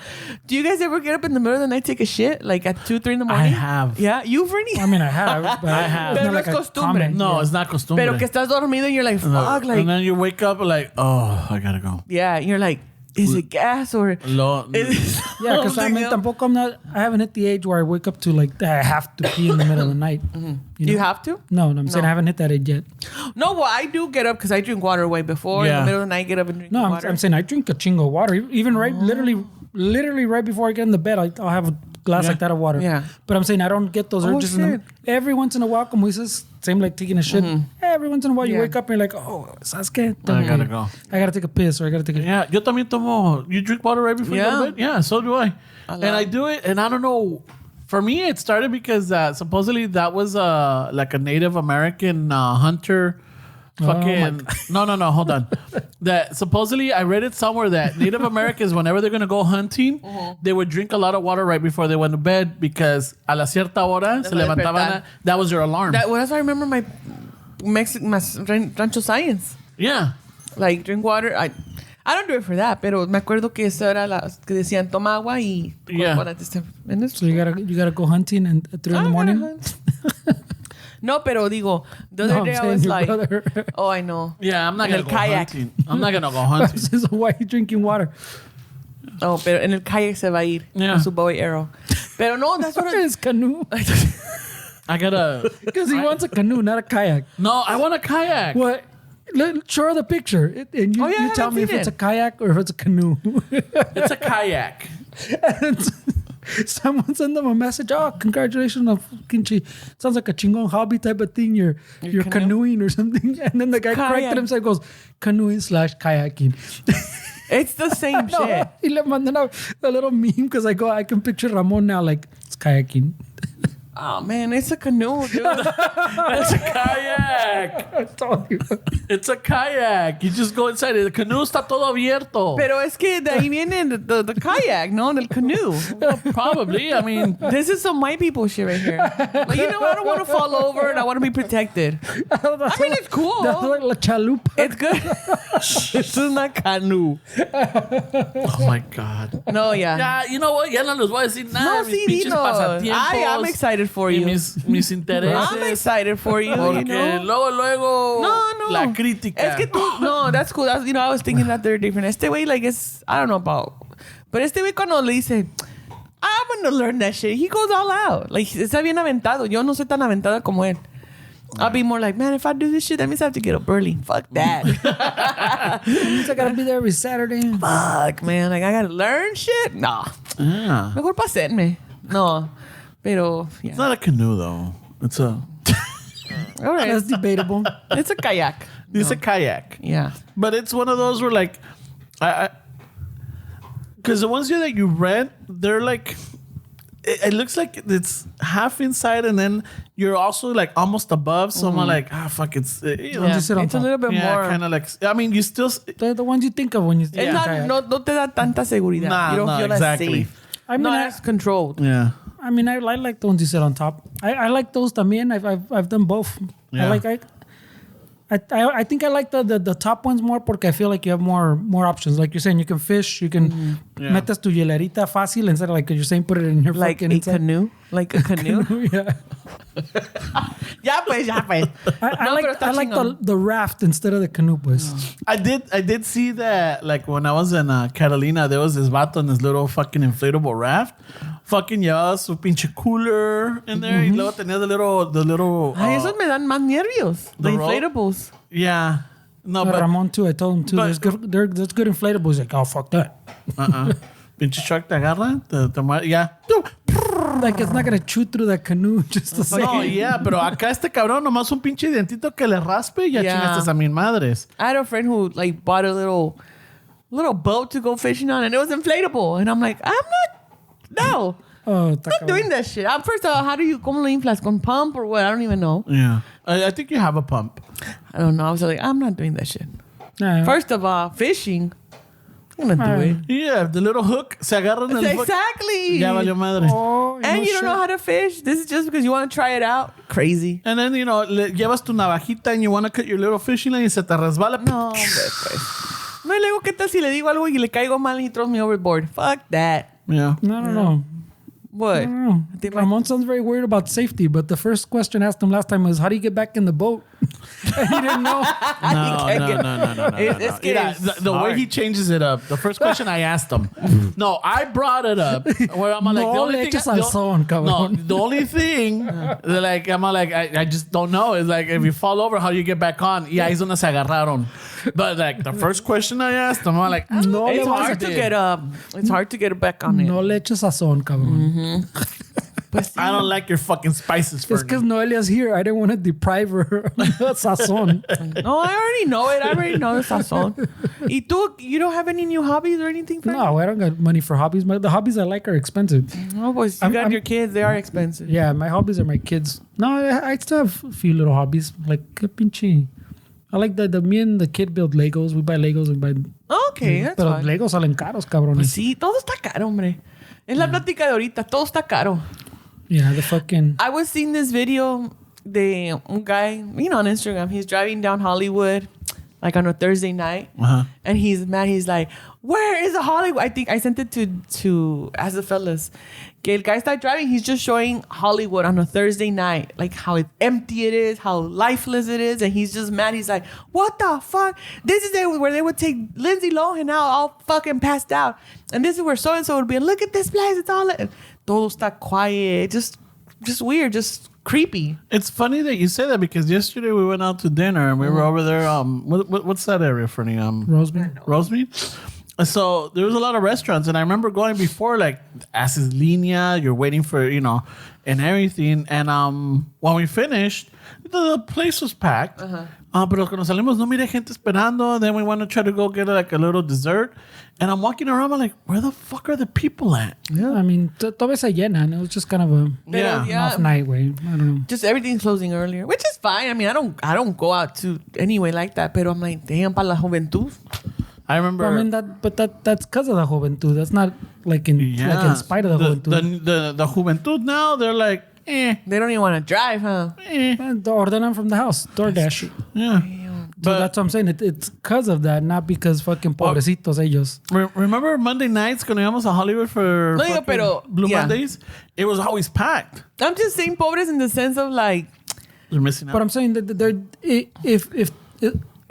do you guys ever get up in the middle of the night, take a shit? Like at 2, 3 in the morning? I have. Yeah? You, Fernie? I mean, I have. But I have. It's Pero not no like es a costumbre. common- No, yeah. it's not costumbre. Pero que estás dormido and you're like, fuck, like... And then you wake up like, oh, I gotta go. Yeah, you're like, is it gas or... Lo, is Yeah, because I mean, tampoco I haven't hit the age where I wake up to like, I have to pee in the middle of the night. You have to? No, I'm saying I haven't hit that age yet. No, well, I do get up because I drink water way before. In Yeah. the middle of the night, get up and drink No, water. I'm saying I drink a chingo of water. Even right, literally right before I get in the bed, I'll have a glass Yeah. like that of water. Yeah. But I'm saying I don't get those Oh, urges. shit. Every once in a while, como dices, same like taking a shit. Every once in a while, you Yeah. wake up and you're like, oh, ¿sabes qué? I gotta go. I gotta take a piss or I gotta take a Yeah, yo también tomo. You drink water right before you go Yeah. to bed? Yeah, so do I. And I do it, and I don't know. For me, it started because supposedly that was like a Native American hunter. Fucking no, hold on. That supposedly I read it somewhere that Native Americans, whenever they're gonna go hunting, they would drink a lot of water right before they went to bed because a la cierta hora se levantaban. That was their alarm. That's why I remember my Mexican Rancho Science. Yeah. Like, drink water. I don't do it for that, pero me acuerdo que eso era que decían toma agua y tu Yeah. cuerpo antes and it's So you gotta go hunting and at 3 in the morning. No, pero digo, the No, other I'm day I saying was your like, brother. oh, I know. Yeah, I'm not En gonna el go kayak. hunting. I'm not gonna go hunting. So why are you drinking water? Oh, pero en el kayak se va a ir Yeah. con su bow and arrow. Pero no, that's what It's canoe. I gotta. Because he wants a canoe, not a kayak. No, I want a kayak. What? Show the picture. And you, Oh, yeah, I you tell haven't me if seen it's it. a kayak or if it's a canoe. It's a kayak. And someone send them a message. Oh, congratulations on kimchi. Sounds like a chingon hobby type of thing. You're canoeing or something. And then the guy Kayak. corrected himself, goes canoeing/kayaking. It's the same shit. He le mandan a little meme because I can picture Ramon now like it's kayaking. Oh, man, it's a canoe, dude. It's a kayak. I told you. It's a kayak. You just go inside. El canoe está todo abierto. Pero es que de ahí viene the kayak, no? Del canoe. Probably. I mean, This is some white people shit right here. Like, you know, I don't want to fall over and I want to be protected. I mean, it's cool. That's like la chalupa. It's good. This is not canoe. oh my God. No, yeah. Ya, you know what? Ya no les voy a decir nada. No, mis sí, pinches dino. pasatiempos. I'm excited for y you. mis intereses. I'm excited for you, Porque you know? luego, No. la crítica. Es que tú, no, that's cool. That's, you know, I was thinking that they're different. Este güey, like, it's, I don't know about, but este güey cuando le dice, I'm gonna learn that shit, he goes all out. Like, está bien aventado. Yo no soy tan aventada como él. I'll be more like, man, if I do this shit, that means I have to get up early. Fuck that. I gotta be there every Saturday. Fuck, man. Like, I gotta learn shit? Nah. Ah. Mejor pa' hacerme. No. Pero, yeah. It's not a canoe, though. It's a... All right. That's debatable. It's a kayak. It's a kayak. Yeah. But it's one of those where, like... Because the ones here that you rent, they're like... It looks like it's half inside and then you're also like almost above. So I'm like, fuck, it's... you know, Yeah. You sit on It's a top. little bit more. kind of like... I mean, you still... The ones you think of when you It's think not, kayak. no te da tanta seguridad. Nah, you don't nah, feel exactly. as safe. I mean, No, I- it's controlled. Yeah. I mean, I like the ones you sit on top. I like those también. I've done both. Yeah. I think I like the top ones more porque I feel like you have more options. Like you're saying, you can fish, you can Yeah. metes tu hielerita fácil instead of like you're saying put it in your Like fucking a inside. canoe. Like a canoe. Yeah. Ya pues. I No, pero like está I like chingón. the raft instead of the canoe, pues. I did see that, like, when I was in Catalina, there was this vato in this little fucking inflatable raft. Fucking llevaba su pinche cooler in there. Y luego tenía the little... Ay, esos me dan más nervios. The the rope? inflatables. Yeah. No, but... Ramon too. I told him too. but- There's good inflatables. He's like, oh fuck that. Pinche shark te agarra. Te muere. Yeah. Like it's not gonna chew through that canoe just to say. No, yeah, pero acá este cabrón nomás un pinche dientito que le raspe y ya chingaste a mis madres. I had a friend who like bought a little boat to go fishing on, and it was inflatable. And I'm like, no. Oh, I'm not doing that shit. First of all, how do you, ¿cómo lo inflas? ¿Con pump or what? I don't even know. Yeah. I think you have a pump. I don't know. I was like, I'm not doing that shit. Yeah. First of all, fishing, I'm gonna do it. Yeah, the little hook, se agarran el hook. Exactly. Ya valió madre. Oh, And you don't know how to fish. This is just because you want to try it out. Crazy. And then, le llevas tu navajita and you want to cut your little fishing line y se te resbala. No, hombre, pues. No, y luego, ¿qué tal si le digo algo y le caigo mal y he throws me overboard? Fuck that. Yeah. No. What? I don't know. Ramon sounds very worried about safety, but the first question asked him last time was, how do you get back in the boat? And he didn't know. No. It's Yeah, the way he changes it up. The first question I asked him. No, I brought it up. Where I'm like, No le eches al son, cabrón. the only thing, I just don't know. Is like, if you fall over, how do you get back on? Y ahí es donde se agarraron. But like, the first question I asked him, I'm like, No It's le hard to get up. It's hard to get back on it. No le eches sazón, cabrón. I don't like your fucking spices, It's Fernie. because Noelia's here. I didn't want to deprive her of sazón. No, I already know it. I already know the sazón. ¿Y tú, you don't have any new hobbies or anything? Frank? No, I don't got money for hobbies. The hobbies I like are expensive. No, boys. You got your kids. They are expensive. Yeah, my hobbies are my kids. No, I still have a few little hobbies. Like, pinche. I like the me and the kid build Legos. We buy Legos. We buy... Okay, that's Pero fine. Legos salen caros, cabrones. Pues sí, todo está caro, hombre. Es la plática de ahorita. Todo está caro. Yeah, the fucking... I was seeing this video de un guy, on Instagram. He's driving down Hollywood, like on a Thursday night. Uh-huh. And he's mad. He's like, where is the Hollywood? I think I sent it to as the fellas. Que el guy started driving. He's just showing Hollywood on a Thursday night. Like how empty it is, how lifeless it is. And he's just mad. He's like, what the fuck? This is where they would take Lindsay Lohan out all fucking passed out. And this is where so-and-so would be. And look at this place. It's all... Todo está quiet. Just weird. Just creepy. It's funny that you say that because yesterday we went out to dinner and we were over there. What's that area, Fernie? Rosemead. So there was a lot of restaurants, and I remember going before, like Haces Línea. You're waiting for and everything. And when we finished, the place was packed. Pero cuando salimos, no mire gente esperando. Then we want to try to go get like a little dessert. And I'm walking around, I'm like, where the fuck are the people at? Yeah, I mean, todavía se llena, and it was just kind of an off night way. I don't know. Just everything's closing earlier, which is fine. I mean, I don't go out to anyway like that. Pero I'm like, damn, para la juventud. I remember. I mean, that's because of the juventud. That's not like in spite of the juventud. The juventud now, they're like, They don't even want to drive, huh? They ordenan from the house, DoorDash. Yeah. So that's what I'm saying. It's because of that, not because fucking pobrecitos ellos. Remember Monday nights cuando íbamos a Hollywood for Blue Mondays? It was always packed. I'm just saying pobres in the sense of like... They're missing out. But I'm saying that they're... If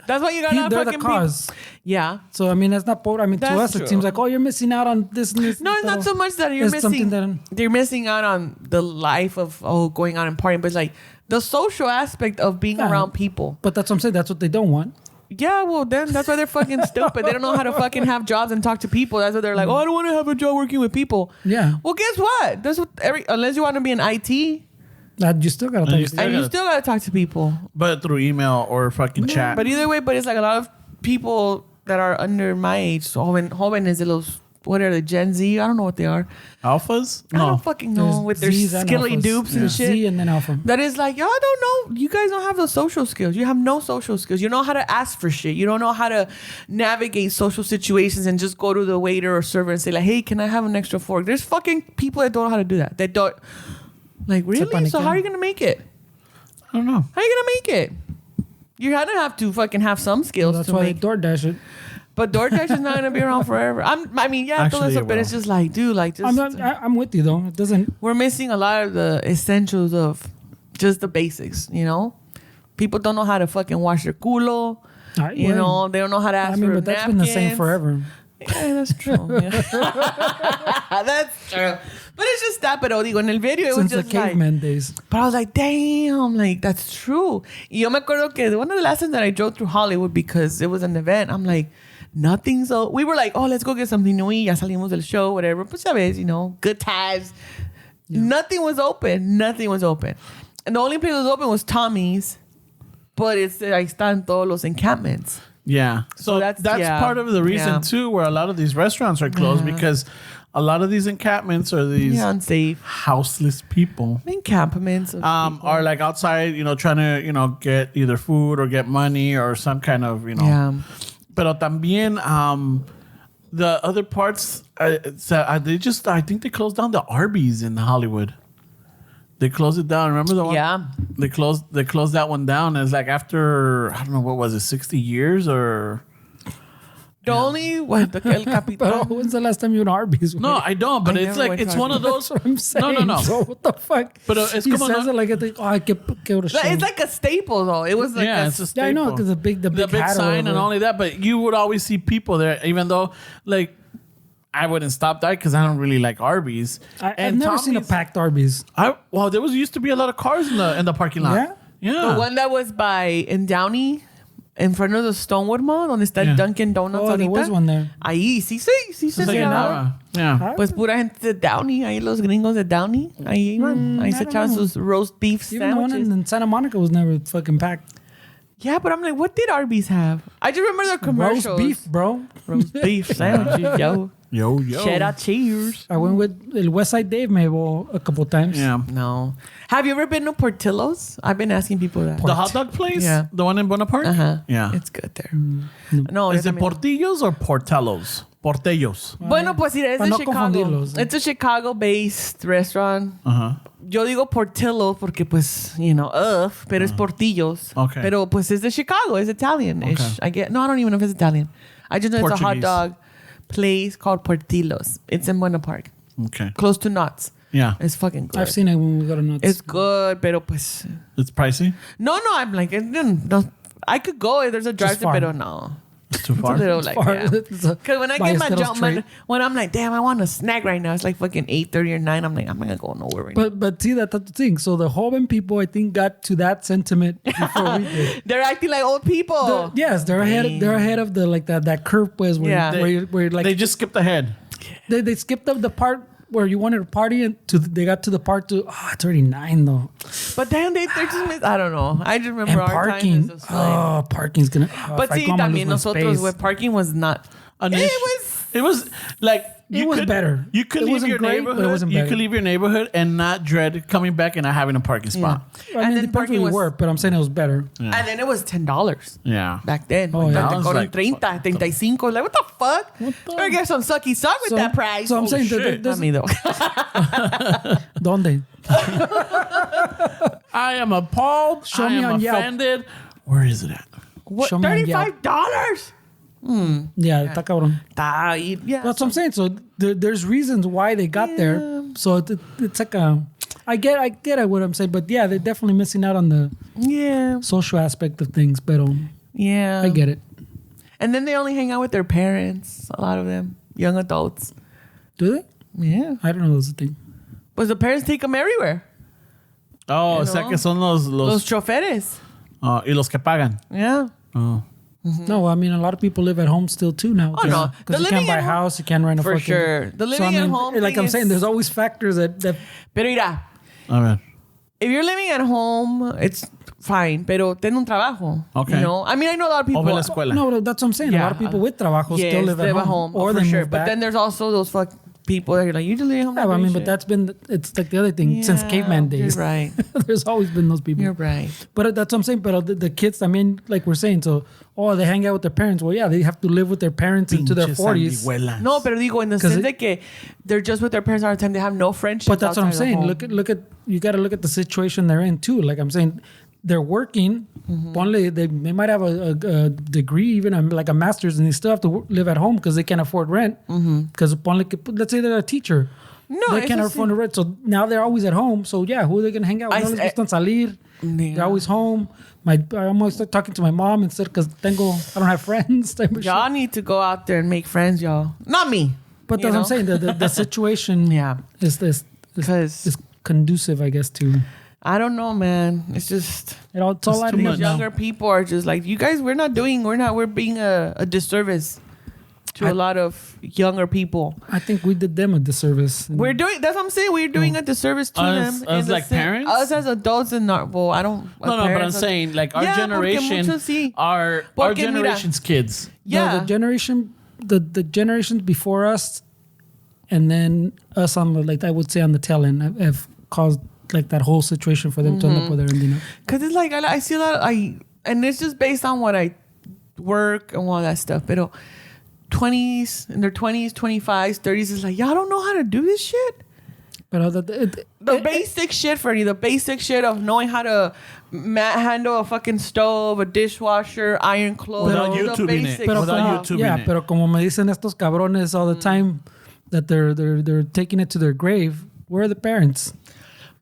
that's why you got they're fucking the cause. people. Yeah. So, I mean, that's not pobre. I mean, That's to us, true. it seems like, oh, you're missing out on this and this. No, it's not so much that you're It's missing. something You're missing out on the life of going out and partying, but it's like the social aspect of being around people. But that's what I'm saying. That's what they don't want. Yeah, well, then that's why they're fucking stupid. They don't know how to fucking have jobs and talk to people. That's why they're like, oh, I don't want to have a job working with people. Yeah. Well, guess what? That's what unless you want to be in IT, You still got to And talk you to still and you gotta- still gotta talk to people. But through email or fucking chat. But either way, it's like a lot of people that are under my age. So jóvenes de los, what are they, Gen Z? I don't know what they are. Alphas? I don't fucking know There's with their Zs and skilly alphas. dupes and shit. Z and then alpha. That is like, y'all don't know. You guys don't have the social skills. You have no social skills. You don't know how to ask for shit. You don't know how to navigate social situations and just go to the waiter or server and say like, hey, can I have an extra fork? There's fucking people that don't know how to do that. That don't. Like, really? So how are you going to make it? I don't know. How are you going to make it? You're going to have to fucking have some skills That's to why make they DoorDash it. But DoorDash is not going to be around forever. I mean, yeah, Actually, todo eso, but it's just like, dude, like, just... I'm with you, though. It doesn't... We're missing a lot of the essentials of just the basics, you know? People don't know how to fucking wash their culo. You know, they don't know how to ask for but that's been the same napkins. forever. Yeah, that's true. Yeah. That's true. But it's just that, pero digo, en el video, it was Since the just like... caveman days. But I was like, damn, like, that's true. Y yo me acuerdo que one of the last times that I drove through Hollywood because it was an event, I'm like, nothing's... We were like, oh, let's go get something new. Ya salimos del show, whatever. Pues, sabes, you know, good times. Yeah. Nothing was open. And the only place that was open was Tommy's. But it's ahí están todos los encampments. Yeah. So that's part of the reason too, where a lot of these restaurants are closed because a lot of these encampments are these unsafe, houseless people. Encampments are like outside, trying to, get either food or get money or some kind of, Yeah. Pero también, the other parts, I think they closed down the Arby's in Hollywood. They closed it down. Remember the one? Yeah. They closed that one down. It's like after, I don't know, what was it, 60 years or... The only el Capitán. When's the last time you went to Arby's? No, I don't. But it's like it's one of those. That's what I'm saying. No. So what the fuck? But it's he says it like it's like a staple though. It was like it's a staple. Yeah, I know because the big sign and only that. But you would always see people there, even though like I wouldn't stop that because I don't really like Arby's. I've never seen a packed Arby's. There used to be a lot of cars in the parking lot. Yeah. The one that was in Downey. In front of the Stonewood Mall, donde está el Dunkin' Donuts ahorita. There was one there. Ahí, sí se llenaba. Yeah. Pues pura gente de Downey, ahí los gringos de Downey. Ahí iban. Ahí se echaban sus roast beef sandwiches. Even the one in Santa Monica was never fucking packed. Yeah, but I'm like, what did Arby's have? I just remember their commercials. Roast beef, bro. Roast beef sandwiches, yo. Yo. Cheddar cheers. I went with El West Side Dave maybe a couple times. Yeah. No. Have you ever been to Portillo's? I've been asking people that. The hot dog place? Yeah. The one in Bonaparte? Uh-huh. Yeah. It's good there. No. Is it Portillos or Portellos? Portellos. Bueno, pues mira, es de no Chicago. confundirlos. It's a Chicago-based restaurant. Uh-huh. Yo digo Portillo porque pues, pero es Portillos. Okay. Pero pues es de Chicago. It's Italian-ish. Okay. I don't even know if it's Italian. I just know it's a hot Portuguese. dog place called Portillos. It's in Buena Park. Okay. Close to Knott's. Yeah. It's fucking good. I've seen it when we go to Nuts. It's good, pero pues... It's pricey? No, I'm like, no, I could go if there's a drive-thru, far. pero no. It's too far? It's a little like, far. yeah. Because when I get my jump, when I'm like, damn, I want a snack right now. It's like fucking 8:30 or 9. I'm like, I'm not going to go nowhere right now. But see, that's the thing. So the Joven people, I think, got to that sentiment before we did. They're acting like old people. Yes, they're ahead. They're ahead of the like that curve, pues, where you're like they just skipped ahead. They skipped up the part where you wanted to party and they got to the part it's already 9 though. But then they're just missed. I don't know. I just remember And our parking. time. Oh, parking's gonna. but see, también nosotros with parking was not. It was like it was better. You could leave your neighborhood. You could leave your neighborhood and not dread coming back and not having a parking spot. I mean, it depends where you were, but I'm saying it was better. Yeah. And then it was $10. Yeah. Back then. Oh, yeah. Like, like 30, 35. Like, what the fuck? Better get some sucky suck with that price. So I'm saying not me though. ¿Dónde? I am appalled. Show I me am on Yelp. offended. Where is it at? What? Show me on Yelp. $35? Yeah, está cabrón. Yeah. That's what I'm saying. So there's reasons why they got there. So it's like I get what I'm saying, but yeah, they're definitely missing out on the social aspect of things. But I get it. And then they only hang out with their parents. A lot of them, young adults. Do they? Yeah. I don't know. That's the thing. But the parents take them everywhere. Oh, o sea que son los choferes. Y los que pagan. Yeah. Oh. Mm-hmm. No, I mean a lot of people live at home still too now. Oh no, because you can't buy a house, you can't rent a for fucking. sure. The living at home. Like I'm saying, there's always factors that. Pero mira, A ver. if you're living at home, it's fine. Pero ten un trabajo. Okay. You know, I mean, I know a lot of people. O ve la escuela. No, but that's what I'm saying. A lot of people with trabajo still live at home, or for they sure. move But back. then there's also those people that are like, you just live at home. Yeah, I mean, but that's been it's like the other thing since caveman days. You're right. There's always been those people. You're right. But that's what I'm saying. But the kids, I mean, like we're saying, so they hang out with their parents. Well, yeah, they have to live with their parents into their 40s. No, pero digo in the sense that que they're just with their parents all the time. They have no friendships. But that's what I'm saying. Look at you got to look at the situation they're in too. Like I'm saying, they're working. Ponle, they might have a degree, even like a master's, and they still have to live at home because they can't afford rent. Because let's say they're a teacher. No, they can't afford rent. So now they're always at home. So yeah, who are they going to hang out with? No les gustan salir. They're always home. I'm always talking to my mom instead because I don't have friends. Y'all need to go out there and make friends, y'all. Not me. But that's what I'm saying. The situation is conducive, I guess, to... I don't know, man. It's just it's all these younger people are just like, you guys, we're being a disservice to a lot of younger people. I think we did them a disservice. That's what I'm saying. We're doing a disservice to them. Us like parents? Us as adults and not, well, I don't. No, but I'm saying like our generation, our generation's kids. Yeah. No, the generations before us, and then us on the, like, I would say on the tail end have caused like that whole situation for them to end up where they're ending up. Because it's like, I see a lot and it's just based on what I work and all that stuff. But 20s, in their 20s, 25s, 30s, is like, y'all don't know how to do this shit. But the basic shit, Fernie, the basic shit of knowing how to handle a fucking stove, a dishwasher, iron clothes. Without YouTubing it. Pero como me dicen estos cabrones all the time that they're taking it to their grave, where are the parents?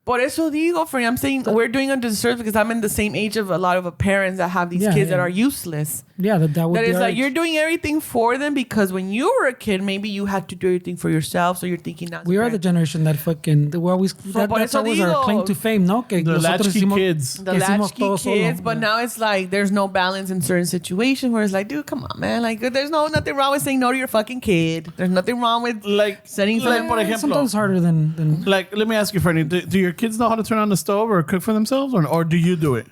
Por eso digo, Fernie, I'm saying we're doing a disservice because I'm in the same age of a lot of parents that have these kids that are useless. Yeah, that would be. That is like age. You're doing everything for them because when you were a kid, maybe you had to do everything for yourself. So you're thinking now. We are the generation that fucking that's always our claim to fame, no? Que the latchkey kids. The latchkey kids, but now it's like there's no balance in certain situations where it's like, dude, come on, man. Like there's nothing wrong with saying no to your fucking kid. There's nothing wrong with like setting like, por ejemplo, sometimes harder than like. Let me ask you, Fernie, do your kids know how to turn on the stove or cook for themselves, or do you do it?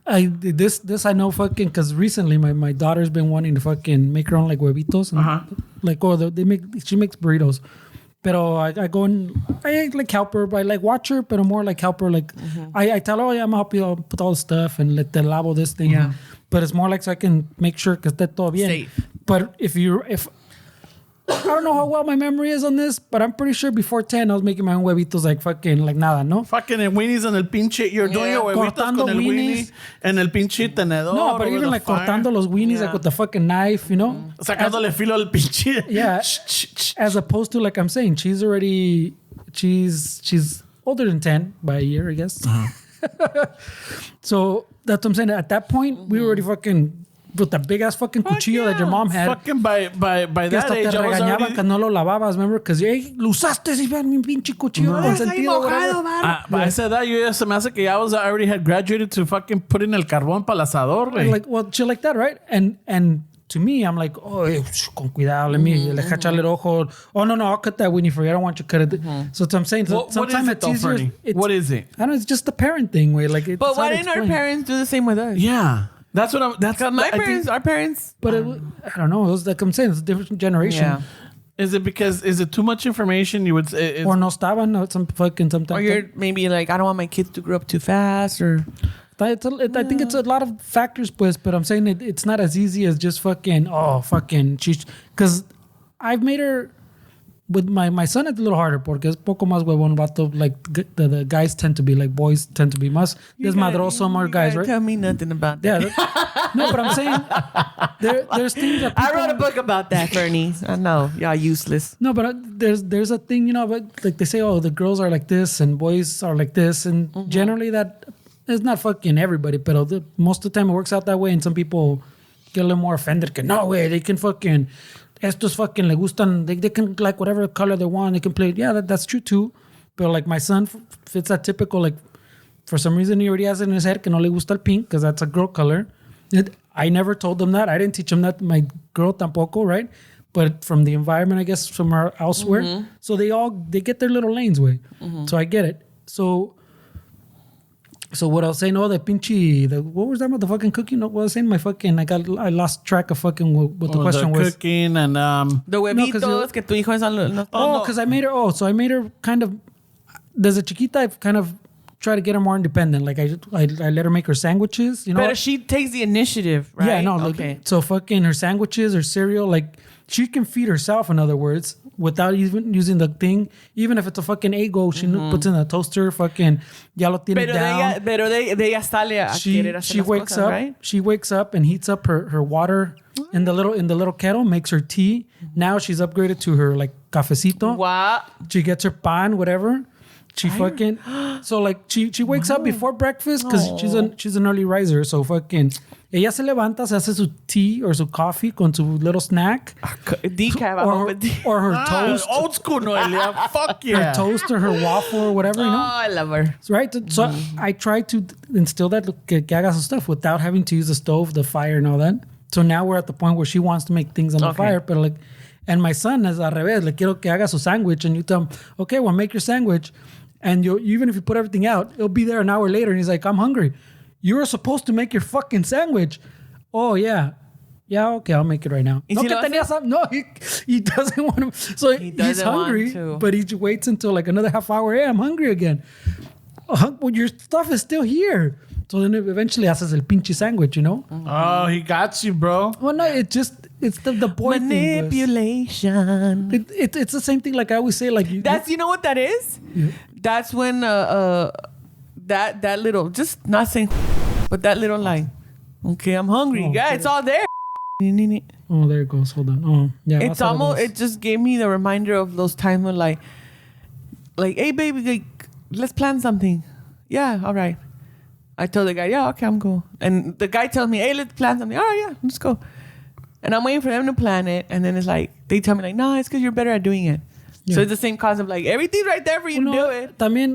This I know fucking because recently my daughter's been wanting to fucking make her own like huevitos and like she makes burritos. Pero I go and I like help her, but I like watch her, but more like help her. Like I tell her, I'm gonna help you put all the stuff and let the lavo this thing. Yeah. But it's more like so I can make sure que esté todo bien. Safe. But if I don't know how well my memory is on this, but I'm pretty sure before 10 I was making my own huevitos like fucking like nada, ¿no? Fucking el weenies en el pinche. You're doing your huevitos cortando con el weenies. weenie en el pinche tenedor. No, but even like cortando los weenies like with the fucking knife, you know? Sacándole filo al pinche. Yeah. As opposed to like I'm saying, she's older than 10 by a year, I guess. So that's what I'm saying. At that point, we were already fucking with the big ass fucking cuchillo that your mom had. Fucking by that age, te regañaban que no lo lavabas, remember? Because lo usaste si ven mi pinche cuchillo consentido. I said that you se me hace que I already had graduated to fucking put in el carbón para el asador. Like, well, shit like that, right? And to me, I'm like, oh, con cuidado, let me echarle el ojo. Oh, no, I'll cut that weenie for you. I don't want you to cut it. So I'm saying, sometimes it's easier. What is it? I don't know, it's just the parent thing. Where, like, but why didn't our parents do the same with us? Yeah. That's our parents. But I don't know. It's like I'm saying, it's a different generation. Yeah. Is it too much information? You would say, or no estaban, no, sometimes. Or you're maybe like, I don't want my kids to grow up too fast, or. I think it's a lot of factors, pues, but I'm saying it's not as easy as just fucking because I've made her. With my son, it's a little harder porque es poco más huevón, vato. Like the guys tend to be like boys tend to be más desmadroso, more guys, right? Tell me nothing about that. Yeah, no, but I'm saying there's things that I wrote a book about that, Fernie. I know y'all useless. No, but there's a thing, but like they say, oh, the girls are like this and boys are like this, and generally that is not fucking everybody, but most of the time it works out that way, and some people get a little more offended. No way, they can fucking. Estos fucking le gustan, they can like whatever color they want, they can play. Yeah, that's true too. But like my son fits that typical, like for some reason he already has it in his head que no le gusta el pink because that's a girl color. I never told them that. I didn't teach him that. My girl tampoco, right? But from the environment, I guess, somewhere elsewhere. So they get their little lanes way. So I get it. So what I was saying, what was that about the fucking cooking? What I was saying, I lost track of fucking what the question was. Cooking and the huevitos que tu hijo es because I made her. So I made her kind of. Desde chiquita, I've kind of tried to get her more independent. Like I let her make her sandwiches. But she takes the initiative, right? Yeah, no. Okay. So fucking her sandwiches, her cereal, like she can feed herself. In other words. Without even using the thing, even if it's a fucking Eggo, she puts in the toaster, fucking ya lo tiene down. Pero de ella sale a querer hacer las wakes cosas, up, right? She wakes up and heats up her water in the little kettle, makes her tea. Now she's upgraded to her like cafecito. What? She gets her pan, whatever. She fucking so like she wakes up before breakfast because she's an early riser. So fucking ella se levanta, se hace su tea or su coffee con su little snack. Decaf or her toast. Old school Noelia. Fuck yeah. Her toast or her waffle or whatever, Oh, I love her. Right? So I try to instill that que haga su stuff without having to use the stove, the fire and all that. So now we're at the point where she wants to make things on the Okay. fire, but like, and my son is al revés. Le quiero que haga su sandwich, and you tell him, okay, well, make your sandwich, and you even if you put everything out, it'll be there an hour later, and he's like, I'm hungry. You were supposed to make your fucking sandwich. Oh yeah. Yeah, okay, I'll make it right now. ¿Y si lo No, he doesn't want to. So he's doesn't want hungry, to. but he waits until like another half hour. Hey, I'm hungry again. Well, your stuff is still here. So then eventually haces el pinche sandwich, you know? Oh, he got you, bro. Well, no, it's the boy thing. Manipulation. It's the same thing like I always say, like... You know what that is? Yeah. That's when that little, just not saying, but that little line. Okay, I'm hungry. Oh, Yeah, okay. it's all there. Oh, there it goes. Hold on. Oh, yeah. It's almost, it just gave me the reminder of those times when like, hey baby, like, let's plan something. Yeah, all right. I told the guy, yeah, okay, I'm cool. And the guy tells me, hey, let's plan something. All right, yeah, let's go. And I'm waiting for them to plan it. And then it's like, they tell me like, no, it's because you're better at doing it. Yeah. So it's the same concept, like everything's right there for you to do it. También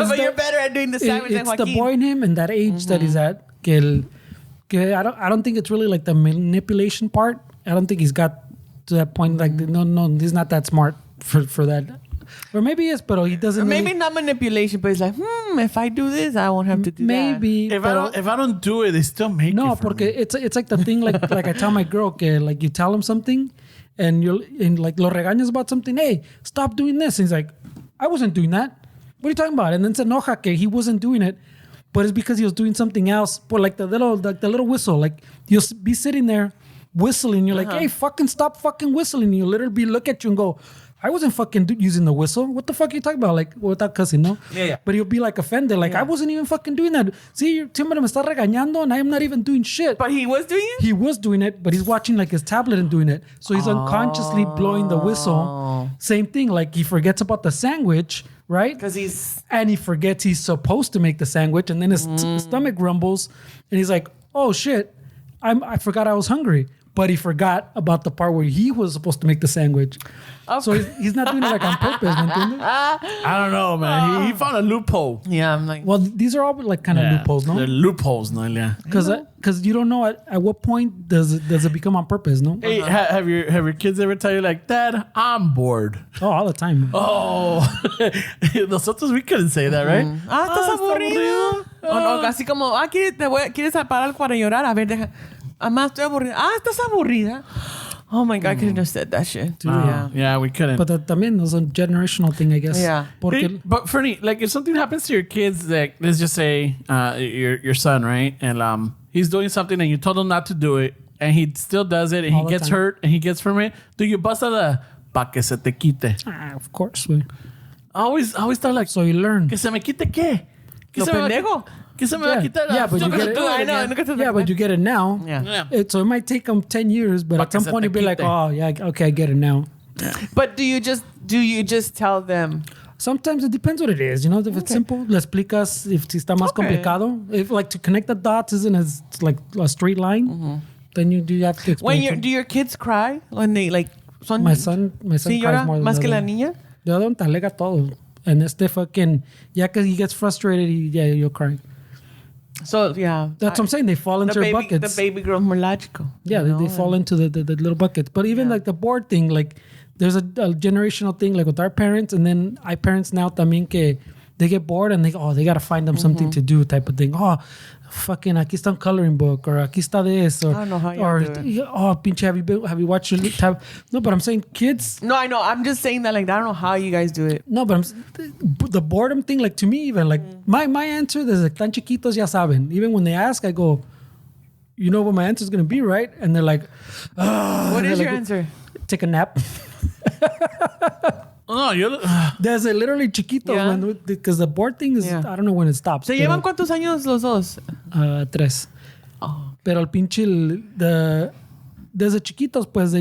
But you're better at doing the sandwich than it's Joaquin. the boy in him and that age that he's at. Que I don't think it's really like the manipulation part. I don't think he's got to that point. Like, no, he's not that smart for that. Or maybe he is, but he doesn't. Or maybe really, not manipulation, but it's like, if I do this, I won't have to do maybe. If I don't do it, they still make No, it for porque me. it's like the thing like I tell my girl que like you tell him something and like lo regañas about something. Hey, stop doing this. And he's like, I wasn't doing that. What are you talking about? And then se enoja que he wasn't doing it, but it's because he was doing something else. But like the little whistle, like you'll be sitting there whistling. You're like, hey, fucking stop fucking whistling. You literally look at you and go, I wasn't fucking using the whistle. What the fuck are you talking about? Like, without cussing, no? Yeah. But he'll be like offended. Like, I wasn't even fucking doing that. See, Timber me está regañando and I am not even doing shit. But he was doing it? He was doing it, but he's watching like his tablet and doing it. So he's unconsciously blowing the whistle. Same thing. Like, he forgets about the sandwich, right? Because And he forgets he's supposed to make the sandwich. And then his stomach rumbles. And he's like, oh shit, I forgot I was hungry. But he forgot about the part where he was supposed to make the sandwich. So he's not doing it like on purpose. ¿Me entiendes? I don't know, man. He found a loophole. Yeah, I'm like, Well, these are all like kind of loopholes, no? They're loopholes, Noelia. Because you don't know at what point does it become on purpose, no? Hey, have your kids ever tell you like, Dad, I'm bored? Oh, all the time. Oh, nosotros we couldn't say that, right? ¿estás aburrido? O no, casi como, ¿quieres parar para llorar? A ver, deja. Estoy aburrida. ¿Estás aburrida? Oh my God, I couldn't have said that shit. Yeah, we couldn't. But también es a generational thing, I guess. Yeah. Porque, But Fernie, like if something happens to your kids, like let's just say your son, right? And he's doing something and you told him not to do it, and he still does it, and All he the gets time. hurt, and he gets from it. Do you bust out a pa que se te quite? of course. We, Always start like, so you learn. que se me quite qué? Que Lo se me va- pendejo. Que se me va a quitar. Yeah, but Yo you que get se it- do I it know. again. Yeah, but you get it now. Yeah. Yeah. So it might take them 10 years, but at que some se point te you'll be like, quite. oh, yeah, okay, I get it now. But do you just tell them? Sometimes it depends what it is. You know, if it's simple, le explicas. If si está más Okay. complicado, if like to connect the dots isn't as like a straight line, then you do have to explain. When do your kids cry when they like? Son, My son sí cries llora more than más the que la other. niña. The other one te alega todo. And fucking, yeah, because he gets frustrated, you'll cry. So yeah, That's what I'm saying. They fall into the buckets. The baby girl's more logical. Yeah, you know? they fall into the little buckets. But even like the board thing, like there's a generational thing, like with our parents, and then I parents now también que they get bored and they gotta find them something to do type of thing. Oh, fucking aquí está un coloring book, or aquí está this, or I don't know how you or do it. oh, pinche, have you watched your type? No, but I'm saying kids. No, I know. I'm just saying that like I don't know how you guys do it. No, but the boredom thing, like to me, even like my answer, there's like tan chiquitos ya saben. Even when they ask, I go, you know what my answer is gonna be, right? And they're like, What is your like, answer? take a nap. No, you're. There's a literally chiquitos Yeah. because the board thing is Yeah. I don't know when it stops. ¿Se llevan cuántos años los dos? 3. Oh. Pero el pinche there's a chiquitos pues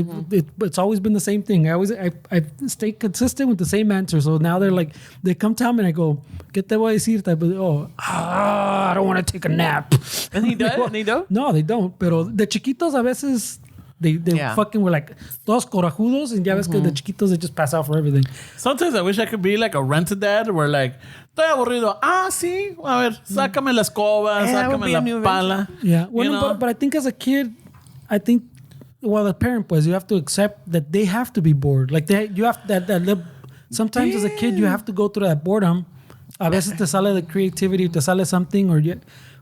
it's always been the same thing. I stay consistent with the same answer. So now they're like they come to me and I go, ¿Qué te voy a decir? Type of, I don't want to take a nap. And he does? And they don't? No, they don't. Pero de chiquitos a veces they fucking were like todos corajudos, and ya ves que the chiquitos they just pass out for everything. Sometimes I wish I could be like a rented dad where like, estoy aburrido. Sí. A ver, sácame la escoba, that would sácame be a new la pala. Yeah. Well, You no, know? but I think as a kid, I think, well, the parent, pues, you have to accept that they have to be bored. Like, you have that little, sometimes as a kid, you have to go through that boredom. A veces te sale the creativity, te sale something,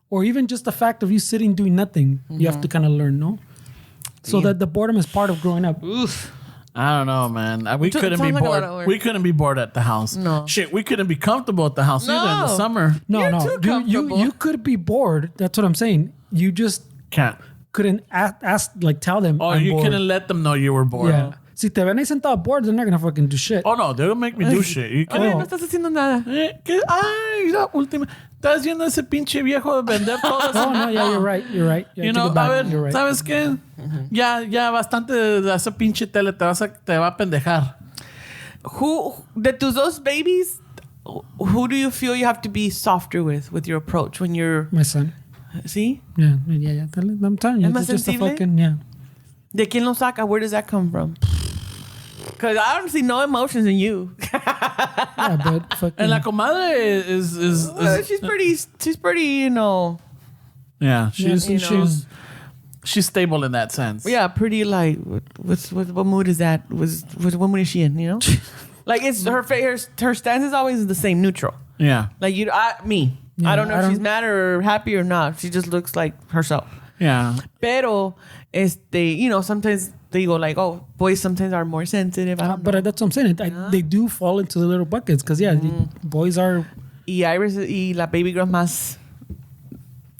or even just the fact of you sitting doing nothing, you have to kind of learn, no? So that the boredom is part of growing up. Oof. I don't know, man. We couldn't be bored. We couldn't be bored at the house. No. Shit, we couldn't be comfortable at the house either in the summer. No. You could be bored. That's what I'm saying. You just couldn't tell them. Oh, you couldn't let them know you were bored. Yeah. Si te ven ahí sentado bored, they're not gonna fucking do shit. Oh no, they'll make me do shit. You no estás haciendo nada. Ay, la última. Estás viendo ese pinche viejo vender todo eso. Oh no, yeah, you're right. You're right. You know, a ver, you're right. ¿Sabes qué? Ya bastante de ese pinche tele te va a pendejar. De tus dos babies, who do you feel you have to be softer with your approach when you're... My son. ¿Sí? Yeah. I'm telling you, it's just a fucking, yeah. ¿De quién lo saca? Where does that come from? Because I don't see no emotions in you. Yeah, but fucking... And la comadre is she's pretty, you know... Yeah, she's stable in that sense. Yeah, pretty like, what mood is that? What mood is she in, you know? Like, it's her stance is always the same, neutral. Yeah. Like, me. Yeah, I don't know if she's mad or happy or not. She just looks like herself. Yeah. Pero, you know, sometimes they go like, oh, boys sometimes are more sensitive. But that's what I'm saying. They do fall into the little buckets because, boys are... Y la baby girl más...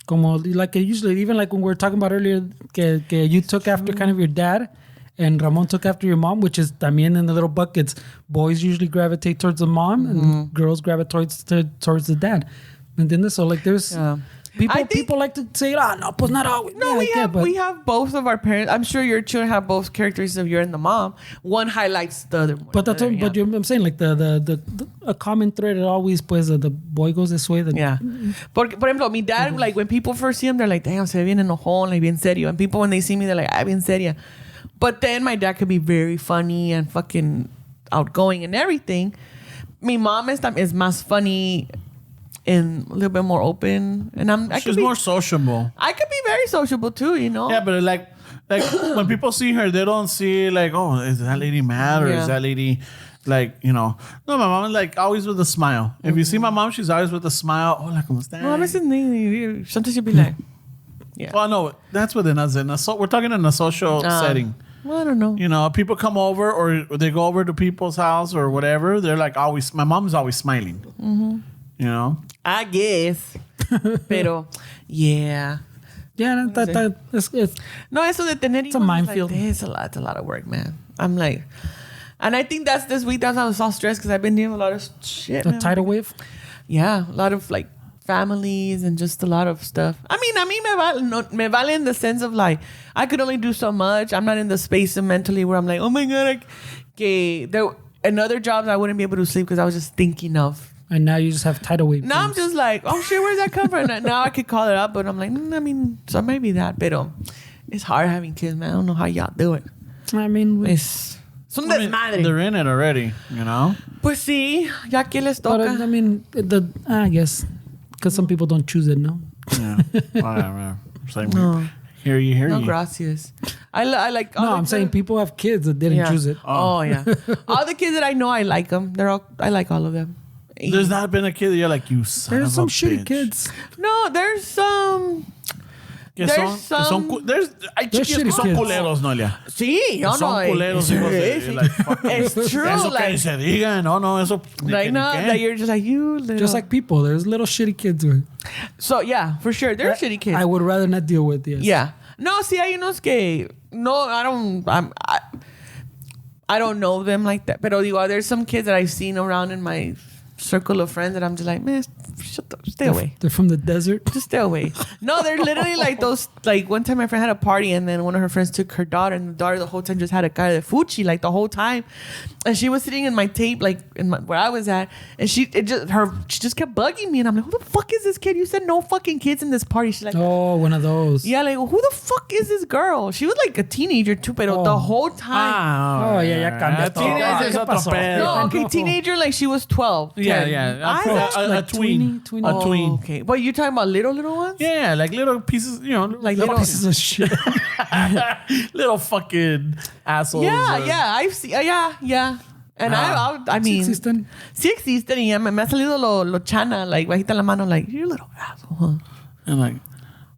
Como, like, usually, even like when we were talking about earlier, que you took after kind of your dad and Ramon took after your mom, which is también in the little buckets. Boys usually gravitate towards the mom and girls gravitate towards the dad. ¿Me entiendes? So, like, there's... People like to say, no, pues not always. No, we have both of our parents. I'm sure your children have both characteristics of you and the mom. One highlights the other more. But I'm saying, like, a common thread always, pues, the boy goes this way. Yeah. Por ejemplo, mi dad, like, when people first see him, they're like, damn, se ve bien enojón, like, bien serio. And people, when they see me, they're like, bien seria. But then my dad could be very funny and fucking outgoing and everything. Mi mom is más funny and a little bit more open, and she's more sociable. I could be very sociable too, you know. Yeah, but like when people see her, they don't see like, oh, is that lady mad or is that lady like, you know? No, my mom is like always with a smile. If you see my mom, she's always with a smile. Hola, ¿cómo estás? No, a veces sometimes she'll be like, yeah. Well, no, that's within us. We're talking in a social setting. Well, I don't know. You know, people come over or they go over to people's house or whatever. They're like always. My mom's always smiling. Mm-hmm. You know. I guess. Pero, yeah. Yeah, it's no, eso de tener it's a minefield. Like, it's a lot of work, man. I'm like, and I think that's this week. That's why I was so stressed because I've been dealing with a lot of shit. A tidal wave. Yeah, a lot of like families and just a lot of stuff. I mean, me vale in the sense of like I could only do so much. I'm not in the space mentally where I'm like, oh my god, in other jobs I wouldn't be able to sleep because I was just thinking of. And now you just have tidal wave. Now I'm just like, oh shit, where's that come from? Now I could call it up, but I'm like, I mean, so maybe that, pero it's hard having kids, man. I don't know how y'all do it. I mean, it's son desmadre. They're in it already, you know? Pues sí, ya que les toca. But I mean, I guess, because some people don't choose it, no? Yeah, whatever. No. Hear you. No, gracias. I like. No, I'm saying people have kids that didn't choose it. Oh yeah. All the kids that I know, I like them. I like all of them. There's not been a kid that you're like, you son There's of some a shitty bitch. kids. No, there's some. Hay chiquillos que son culeros, Noelia. Sí, yo son no. Culeros, It's true. Eso like, que se diga, no, eso. Like, no, that you're just like, you little. Just like people, there's little shitty kids. So, yeah, for sure. There's shitty kids. I would rather not deal with, yes. Yeah. No, sí, hay unos que. No, I don't know them like that. Pero digo, there's some kids that I've seen around in my circle of friends that I'm just like, man, stay away. They're from the desert. Just stay away. No, they're literally like those. Like one time, my friend had a party, and then one of her friends took her daughter, and the daughter the whole time just had a cara de fuchi like the whole time, and she was sitting in my tape, like where I was at, and she just kept bugging me, and I'm like, who the fuck is this kid? You said no fucking kids in this party. She's like, oh, one of those. Yeah, like who the fuck is this girl? She was like a teenager too, but the whole time. Oh yeah, cambia todo. Teenager es otro pedo. No, okay, teenager like she was 12. A tween. A tween. Okay. But you're talking about little ones? Yeah, like little pieces, like little pieces of shit. Little fucking assholes. Yeah. I've seen. Yeah. And I mean, existen. Sí existen. Y me ha salido lo chana, like, bajita la mano, like, you're a little asshole, huh? And like,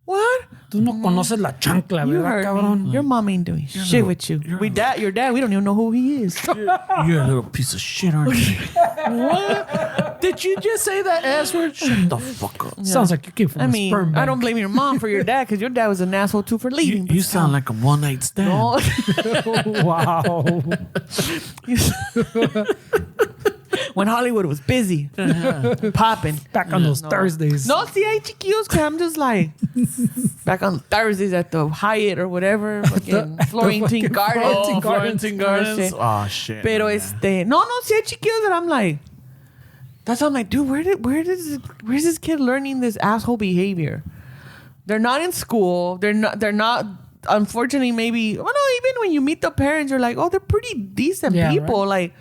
what? Tú no conoces la chancla, You ¿verdad, heard cabrón? me. Your mom ain't doing shit with you. Your dad, we don't even know who he is. you're a little piece of shit, aren't you? What? Did you just say that ass word? Shut the fuck up. Sounds like you came from a sperm bank. I don't blame your mom for your dad, because your dad was an asshole too for leaving. You sound like a one-night stand. No. Wow. When Hollywood was busy, popping. Back on those Thursdays. No, see, hay chiquillos que I'm just like, back on Thursdays at the Hyatt or whatever, fucking Florentine Gardens. Florentine Gardens. Oh, shit. Pero no, see, hay chiquillos that I'm like, that's why I'm like, dude, where's this kid learning this asshole behavior? They're not in school. They're not. Unfortunately, maybe. Well, no, even when you meet the parents, you're like, oh, they're pretty decent people. Right. Like,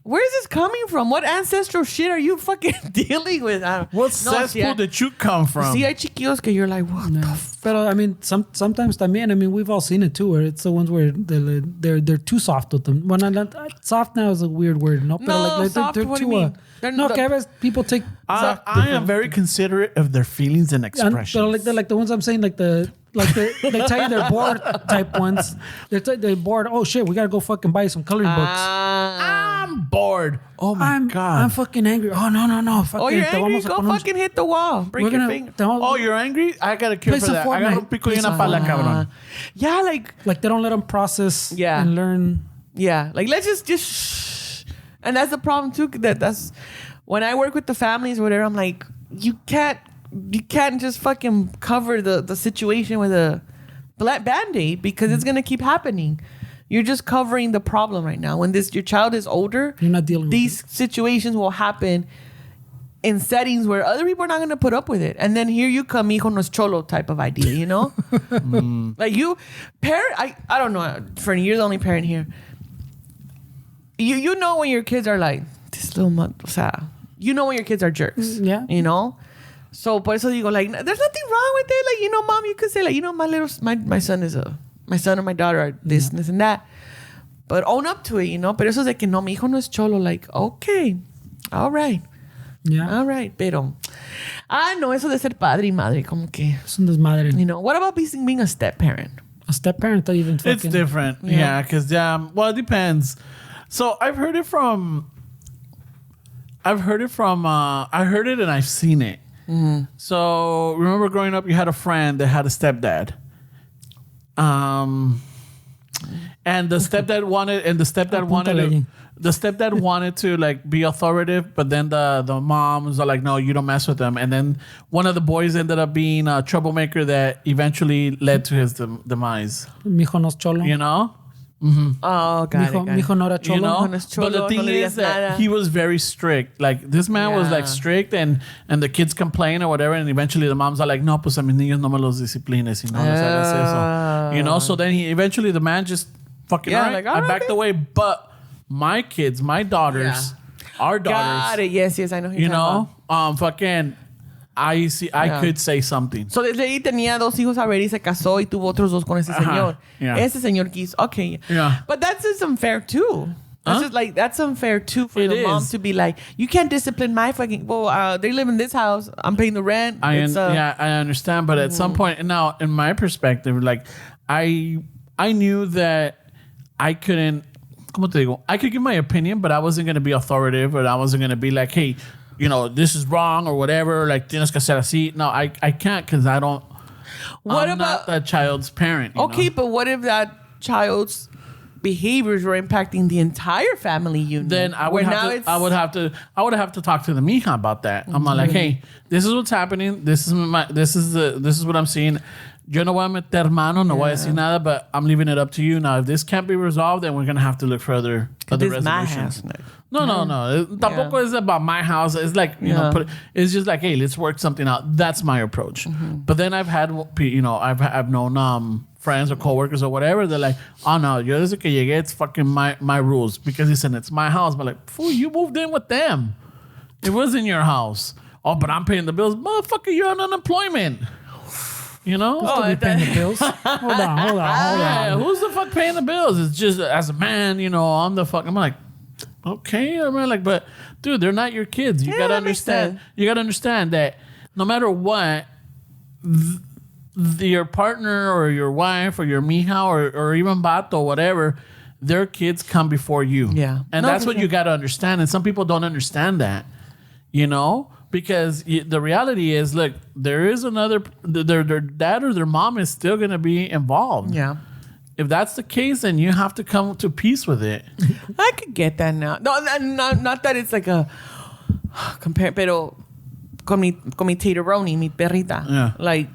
where's this coming from? What ancestral shit are you fucking dealing with? What cesspool did you come from? See, hay chiquillos que you're like, what the fuck? But I mean, sometimes también, I mean, we've all seen it too, where it's the ones where they're too soft with them. Well, not soft now is a weird word, no? But like soft, they're what too. do you mean? People take. I am very considerate of their feelings and expressions. But like the ones I'm saying, like they tell you they're bored type ones. They're bored. Oh shit, we gotta go fucking buy some coloring books. I'm bored. Oh my god, I'm fucking angry. Oh no. Oh, you're angry? Go fucking hit the wall. Break your finger. Oh, you're angry? I got a cure for that. I got un pico y una pala, cabrón. Yeah, like they don't let them process and learn. Yeah, like let's just shh. And that's the problem too. That's when I work with the families or whatever. I'm like, you can't just fucking cover the situation with a band-aid because it's gonna keep happening. You're just covering the problem right now. When your child is older, you're not dealing with these situations will happen in settings where other people are not gonna put up with it. And then here you come, hijo no es cholo type of idea, you know? Like you parent, I don't know, you're the only parent here. You know when your kids are like, this little o sea, you know when your kids are jerks. Yeah. You know? So por eso digo, like, there's nothing wrong with it. Like, mom, you could say, like, my son or my daughter are this and that. But own up to it, Pero eso de que no, mi hijo no es cholo. Like, okay. All right. Yeah. All right. Pero, no, eso de ser padre y madre, como que. Es un desmadre. What about being a step parent? A step parent, even fucking. It's different. Yeah, because, well, it depends. So I heard it and I've seen it. Mm-hmm. So remember growing up, you had a friend that had a stepdad. And the stepdad wanted to like be authoritative, but then the moms are like, no, you don't mess with them. And then one of the boys ended up being a troublemaker that eventually led to his demise. Mijo no es cholo. Mm-hmm. Oh, got it. Mijo no era cholo. But the thing is that he was very strict. Like this man was like strict, and the kids complain or whatever, and eventually the moms are like, no, pues a mis niños no me los disciplines, no les hagas eso. So then eventually the man just fucking I backed away. But my kids, my daughters, our daughters, got it. Yes, I know. Who you're fucking. I could say something. So desde ahí tenía 2 hijos a ver y se casó y tuvo otros 2 con ese señor. Yeah. Ese señor quiso. Okay. Yeah. But that's just unfair too. That's just like, that's unfair too for the mom to be like, you can't discipline my fucking. Well, they live in this house. I'm paying the rent. I understand, but at some point now, in my perspective, like I knew that I couldn't. ¿Cómo te digo? I could give my opinion, but I wasn't going to be authoritative, or I wasn't going to be like, hey, this is wrong or whatever. Like, tienes que hacer así. No, I can't because I don't. I'm not that child's parent. Okay, but what if that child's behaviors were impacting the entire family unit? Then I would have to talk to the mija about that. I'm like, hey, this is what's happening. This is what I'm seeing. Yo no voy a meter mano, no voy a decir nada, but I'm leaving it up to you. Now, if this can't be resolved, then we're going to have to look for other resolutions. No. Tampoco is about my house. It's like, it's just like, hey, let's work something out. That's my approach. Mm-hmm. But then I've had, I've known friends or coworkers or whatever. They're like, oh no, yo desde que llegué, it's fucking my rules. Because he said, it's my house. But like, fool, you moved in with them. It was in your house. Oh, but I'm paying the bills. Motherfucker, you're on unemployment. You know? Still be paying the bills. Hold on. Yeah, who's the fuck paying the bills? It's just, as a man, you know, I'm the fuck. I'm like, okay. I'm like, but dude, they're not your kids. You gotta understand. You gotta understand that no matter what, your partner or your wife or your mija or even vato, whatever, their kids come before you. Yeah. And that's what you gotta understand. And some people don't understand that, you know? Because the reality is, look, there is another, their dad or their mom is still going to be involved. Yeah. If that's the case, then you have to come to peace with it. I could get that now. No, not that it's like a compare, pero con mi tateroni, mi perrita. Yeah. Like,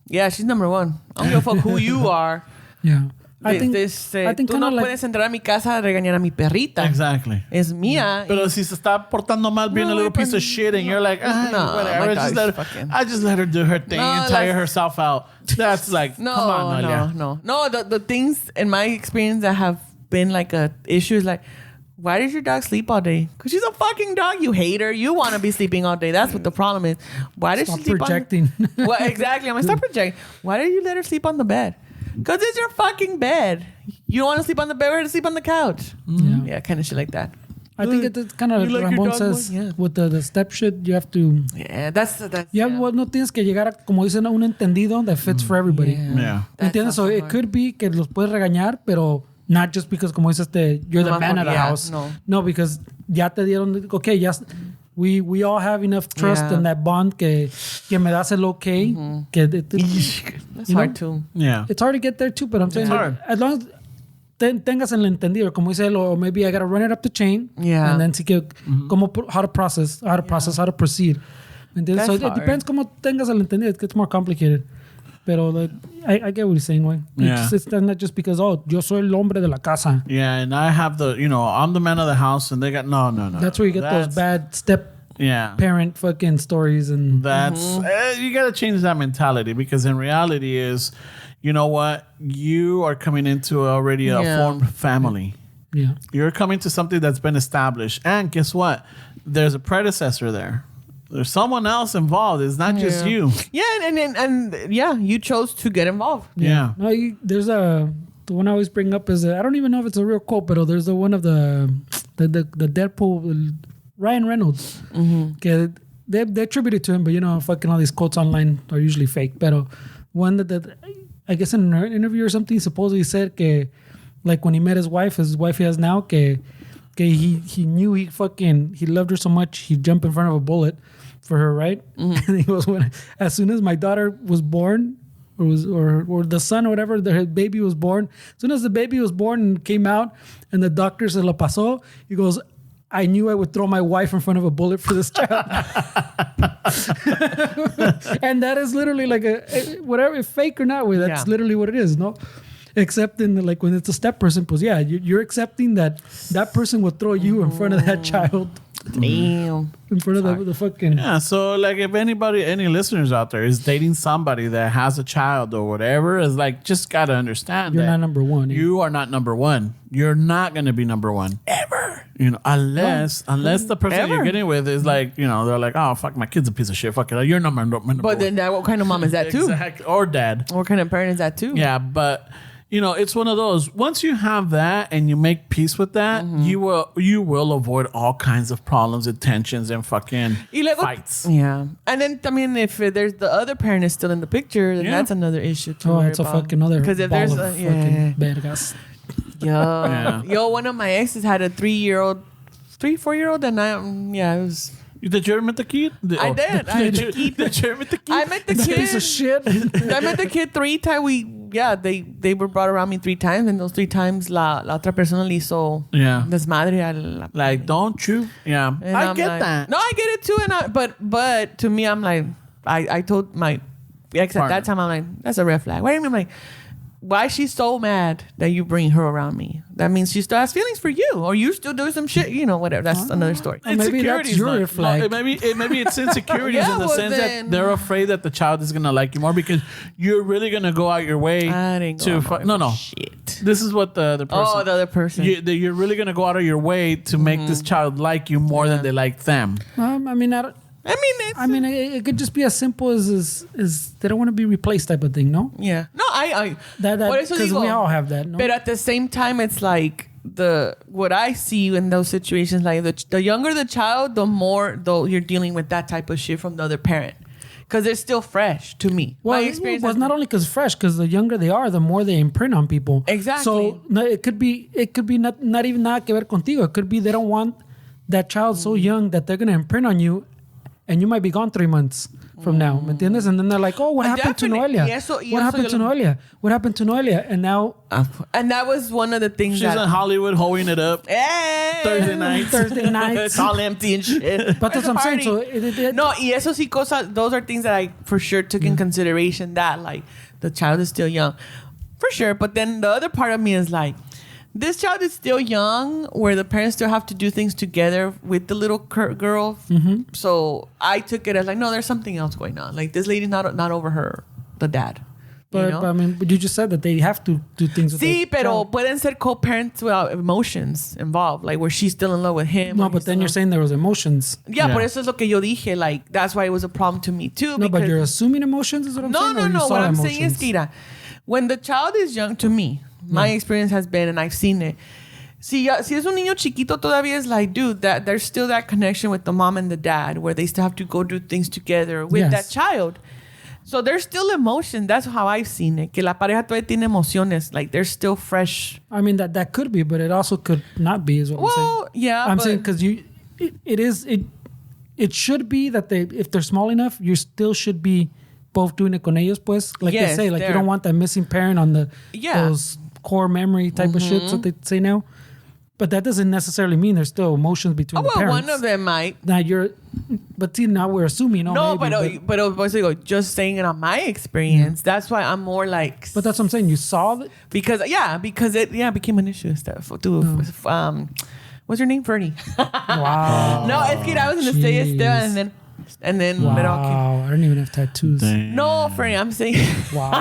yeah, she's number one. I don't give a fuck who you are. Yeah. I think tú no puedes entrar a mi casa a regañar a mi perrita. Exactly. Es mía. Pero si se está portando mal, being a little piece of shit, and you're like, whatever, I just let her do her thing and tire herself out. That's like, come on, Noelia. No, the things in my experience that have been like a issue is like, why does your dog sleep all day? Because she's a fucking dog. You hate her. You want to be sleeping all day. That's what the problem is. Why does she sleep projecting. Well, exactly. I'm going to stop projecting. Why did you let her sleep on the bed? Because it's your fucking bed. You don't want to sleep on the bed. We're going to sleep on the couch. Yeah, kind of shit like that. I think it's kind of like Ramon says, with the step shit, you have to... Yeah, that's well, no tienes que llegar a, como dicen, a un entendido that fits for everybody. Yeah. ¿Entiendes? So it could be que los puedes regañar, pero not just because, como dices, you're the man of the house. No, because ya te dieron... Okay, ya... We all have enough trust in that bond que me das el okay. That's hard too. Yeah. It's hard to get there too, but I'm saying hard. As long as tengas el entendido, como dice él, or maybe I gotta run it up the chain. Yeah. And then see how to process, how to proceed. So it depends como tengas el entendido. It gets more complicated. Pero I get what you're saying, güey. Yeah. It's not just because, yo soy el hombre de la casa. Yeah, and I have I'm the man of the house, and they got, no. That's where you get those bad parent fucking stories. And that's, you got to change that mentality, because in reality is, you know what? You are coming into already a formed family. Yeah. You're coming to something that's been established. And guess what? There's a predecessor there. There's someone else involved. It's not just you. Yeah, and you chose to get involved. Yeah. No, there's the one I always bring up is I don't even know if it's a real quote, but there's the one of the Deadpool, Ryan Reynolds. Okay, they attribute it to him, but fucking all these quotes online are usually fake. But one that I guess in an interview or something, he supposedly said que, like when he met his wife he has now, que he knew he loved her so much he'd jump in front of a bullet for her, right? And he goes, as soon as my daughter was born, or the son or whatever, the baby was born, as soon as the baby was born and came out and the doctor se lo pasó, he goes, I knew I would throw my wife in front of a bullet for this child. And that is literally like whatever, fake or not, that's literally what it is, no? Except in when it's a step person, pues you're accepting that person will throw you in front of that child. Damn. In front of the fucking... Yeah, so if any listeners out there is dating somebody that has a child or whatever, is just got to understand you're not number one. You are not number one. You're not going to be number one. Ever. Unless the person you're getting with is they're like, oh, fuck, my kid's a piece of shit. Fuck it. You're number one. But then what kind of mom is that too? Exactly. Or dad. What kind of parent is that too? Yeah, but... it's one of those. Once you have that and you make peace with that, you will avoid all kinds of problems and tensions and fucking fights. Yeah, and then if there's the other parent is still in the picture, then that's another issue too. Oh, it's a fucking other. Because if there's fucking bad guys. Yo, one of my exes had a 4-year-old, and it was. Did you ever meet the kid? I did. Did you ever meet the kid? I met the kid. Piece of shit. I met the kid 3 times. They were brought around me 3 times, and those 3 times la otra persona le hizo desmadre a la. Don't you? Yeah, and I get that. No, I get it too, but to me, I'm like, I told my ex at that time, I'm like, that's a red flag. What do you mean? I'm like, why she's so mad that you bring her around me? That means she still has feelings for you, or you still do some shit. You know, whatever. That's another story. Maybe that's your flag. Maybe it's insecurities in the sense that they're afraid that the child is gonna like you more because you're really gonna go out your way no. Shit. This is what the person. Oh, the other person. You're really gonna go out of your way to make this child like you more than they like them. I mean, it could just be as simple as they don't want to be replaced type of thing, no? Yeah. No, I because we all have that, no? But at the same time, it's like what I see in those situations, like the younger the child, the more though you're dealing with that type of shit from the other parent. Because it's still fresh to me. Well, it's not only because fresh, because the younger they are, the more they imprint on people. Exactly. So it could be not even nada que ver contigo. It could be they don't want that child so young that they're gonna imprint on you. And you might be gone 3 months from now, ¿me entiendes? And then they're like, oh, what happened to Noelia? What happened to Noelia? What happened to Noelia? And now... and that was one of the things she's in Hollywood hoeing it up. Hey! Thursday nights. It's all empty and shit. But that's what I'm saying. So no, y eso sí cosas, those are things that I for sure took in consideration that like the child is still young. For sure. But then the other part of me is like, this child is still young where the parents still have to do things together with the little girl. Mm-hmm. So I took it as like, no, there's something else going on. Like this lady's not over the dad. But, you know? but you just said that they have to do things with Sí, pero child. pueden ser co-parents without emotions involved. Like where she's still in love with him. No, but then you're saying there was emotions. Yeah, por eso es lo que yo dije. Like, that's why it was a problem to me too. No, but you're assuming emotions is what I'm saying? No. What I'm saying is, Kira, when the child is young, to me, my experience has been, and I've seen it. Si es un niño chiquito todavía is like, dude, that there's still that connection with the mom and the dad where they still have to go do things together with that child. So there's still emotion. That's how I've seen it. Que la pareja todavía tiene emociones. Like they're still fresh. I mean, that could be, but it also could not be, is what I'm saying. Well, yeah. I'm saying because it should be that if they're small enough, you still should be both doing it con ellos, pues. Like they say, like you don't want that missing parent on those core memory type of shit that they say now. But that doesn't necessarily mean there's still emotions between the parents. One of them might. But see, now we're assuming. No, but just saying it on my experience. That's why I'm more like. But that's what I'm saying. You saw that because it became an issue and stuff. What's her name? Fernie. Wow. No, it's good. I was gonna say it still, and then wow. I don't even have tattoos. Damn. No, Fernie, I'm saying. Wow.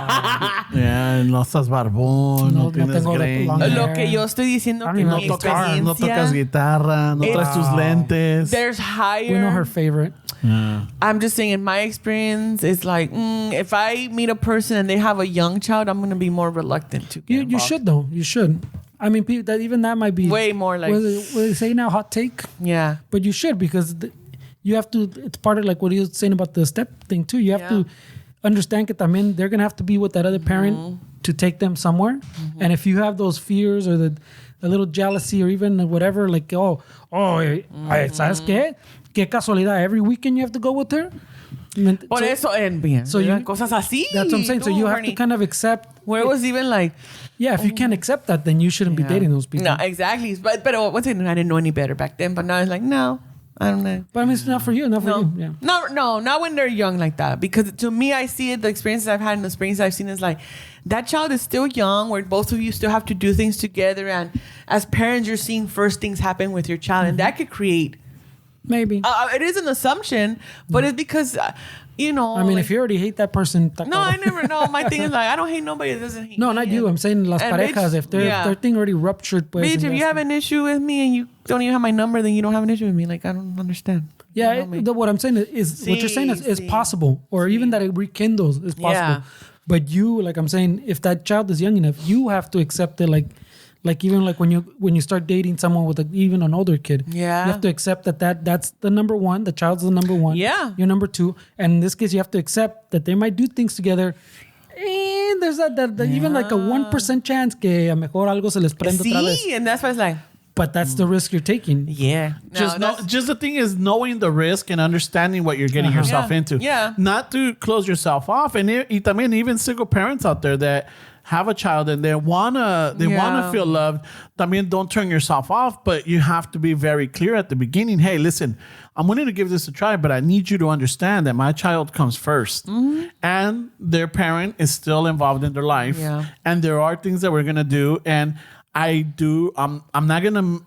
Yeah, no estás barbón, no tienes greña. Lo que yo estoy diciendo que no tocas guitarra, no traes tus lentes. There's higher. We know her favorite. Yeah. I'm just saying, in my experience, it's like if I meet a person and they have a young child, I'm gonna be more reluctant to. You should though. You should. I mean, that might be way more like. What they say now, hot take. Yeah. But you should because. You have to, it's part of like what he was saying about the step thing too. You have to understand that they're going to have to be with that other parent to take them somewhere. Mm-hmm. And if you have those fears or the little jealousy or even whatever, like, ¿sabes qué? Qué casualidad. Every weekend you have to go with her. Por eso, cosas así. That's what I'm saying. So you have to kind of accept. Where it was even like. Yeah, if you can't accept that, then you shouldn't be dating those people. No, exactly. But once again, I didn't know any better back then. But now it's like, no. I don't know. But I mean, it's not for you. Not for you. Yeah. No, not when they're young like that. Because to me, I see it, the experiences I've had and the experiences I've seen is like, that child is still young where both of you still have to do things together. And as parents, you're seeing first things happen with your child. And that could create... Maybe. It is an assumption, but it's because... I mean, if you already hate that person... No, I never know. My thing is like, I don't hate nobody that doesn't hate me. No, not you. I'm saying las parejas. If their thing already ruptured... Pues, bitch, if you have an issue with me and you don't even have my number, then you don't have an issue with me. Like, I don't understand. Yeah, what I'm saying is what you're saying is possible. Or even that it rekindles is possible. Yeah. But you, like I'm saying, if that child is young enough, you have to accept it like even like when you start dating someone with even an older kid, you have to accept that's the number one. The child's the number one. Yeah, you're number two, and in this case, you have to accept that they might do things together. And there's even like a 1% chance que a mejor algo se les prende otra vez. And that's why it's like. But that's the risk you're taking. Yeah. Just the thing is knowing the risk and understanding what you're getting yourself into. Yeah. Not to close yourself off. And también even single parents out there that have a child and they wanna feel loved, también don't turn yourself off, but you have to be very clear at the beginning. Hey, listen, I'm willing to give this a try, but I need you to understand that my child comes first. And their parent is still involved in their life. Yeah. And there are things that we're gonna do. And I'm not gonna,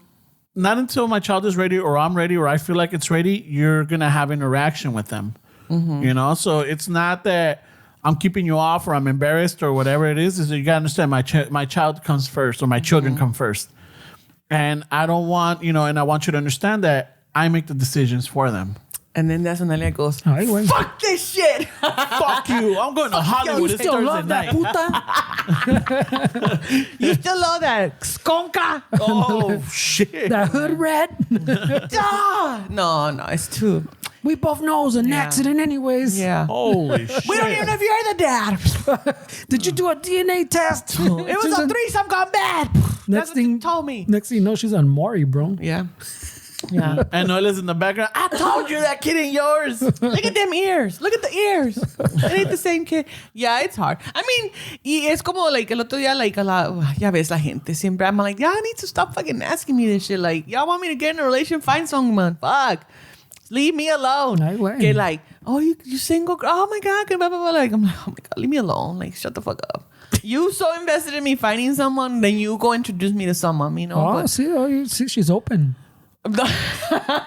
not until my child is ready or I'm ready or I feel like it's ready, you're gonna have interaction with them. You know, so it's not that I'm keeping you off or I'm embarrassed or whatever it is that you gotta understand my child comes first or my children come first. And I don't want, and I want you to understand that I make the decisions for them. And then that's when Noelia goes, Ay, güey. fuck this shit. Fuck you. I'm going to Hollywood. It's Still Thursday love that night. puta. You still love that skonka? Oh, shit. That hood rat. No, it's too. We both know it was an Yeah. accident anyways. Yeah. Holy shit. We don't even know if you're the dad. Did you do a DNA test? It was a threesome gone bad. That's what you told me. Next thing you know, she's on Maury, bro. Yeah. Yeah. And Noelia's in the background. I told you that kid ain't yours. Look at them ears. Look at the ears. It ain't the same kid. Yeah, it's hard. I mean, y es como, like, el otro día, like, ya ves la gente. Siempre I'm like, y'all need to stop fucking asking me this shit. Like, y'all want me to get in a relation? Find someone. Fuck. Leave me alone. Ay, güey. Que like, oh, you single? Oh my God. Blah, blah, blah. Like, I'm like, oh my God, leave me alone. Like, shut the fuck up. You so invested in me finding someone, then you go introduce me to someone, you know? Oh, But- you see, she's open.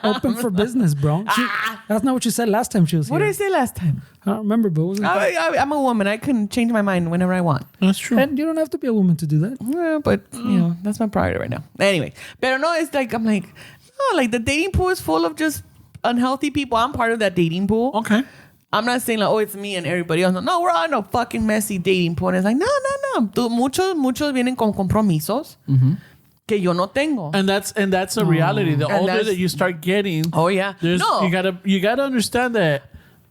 Open for business, bro. That's not what you said last time she was here. What did I say last time? I don't remember, but it wasn't that. I'm a woman. I can change my mind whenever I want. That's true. And you don't have to be a woman to do that. Yeah, but, that's my priority right now. Anyway. Pero no, it's like, I'm like, oh, like the dating pool is full of just unhealthy people. I'm part of that dating pool. Okay. I'm not saying like, oh, it's me and everybody else. No, we're all in a fucking messy dating pool. And it's like, no. Muchos vienen con compromisos que yo no tengo. And that's a reality. The And older that's- that you start getting, Oh, yeah. No. you gotta understand that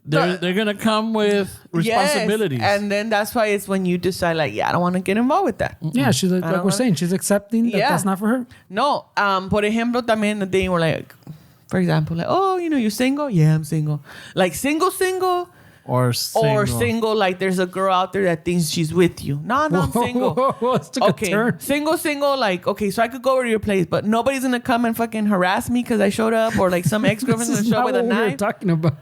they're gonna come with responsibilities. Yes. And then that's why it's when you decide like, yeah, I don't want to get involved with that. Yeah, she's like we're saying, she's accepting that Yeah. that's not for her. No, por ejemplo, también the dating we're like, for example, like, oh, you single? Yeah, I'm single. Like single, or single, like there's a girl out there that thinks she's with you. No, I'm single. Whoa, it took a Okay, turn. single, like, okay, so I could go over to your place, but nobody's gonna come and fucking harass me because I showed up, or like some ex-girlfriend's This gonna is show up not with a what we were knife. talking about.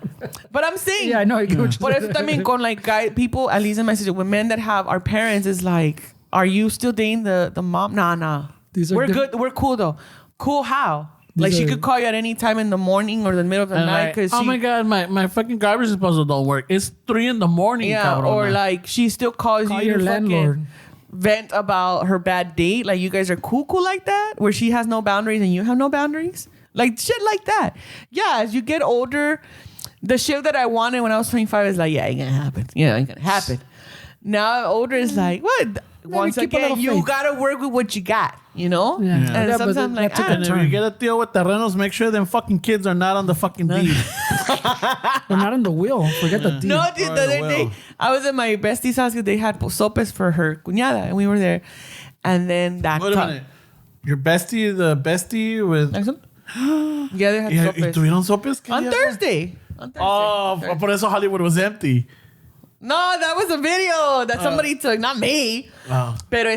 But I'm saying, Yeah, I know. I get what por you're eso saying. también con like people, at least in my situation, with men that have our parents, is like, are you still dating the mom? Nah. These are We're diff- good. We're cool though. Cool how? Like These she are- could call you at any time in the morning or the middle of the And night like, because oh my God, my fucking garbage disposal don't work. It's 3 a.m. yeah, cabrona. or like she still calls Call you your to fucking landlord. vent about her bad date. Like you guys are cool like that, where she has no boundaries and you have no boundaries. Like shit like that. Yeah, as you get older, the shit that I wanted when I was 25 is like, yeah, ain't gonna happen. Yeah, ain't gonna happen. Now older is like, what? Once keep a again, little you faith. gotta work with what you got, you know? Yeah. And Yeah, but sometimes that like, took a ah, And if turn. you get a deal with terrenos, make sure them fucking kids are not on the fucking deed. We're not on the wheel. Forget the deal. no, dude, the Or other will. day I was at my bestie's house because they had sopes for her cuñada, and we were there. And then that Wait a minute. Your bestie, the bestie with... yeah, they had Yeah, sopes. ¿y tuvieron sopes? ¿Qué On día? Thursday. Oh, por eso Hollywood was empty. No, that was a video that somebody took, not me. Oh. Pero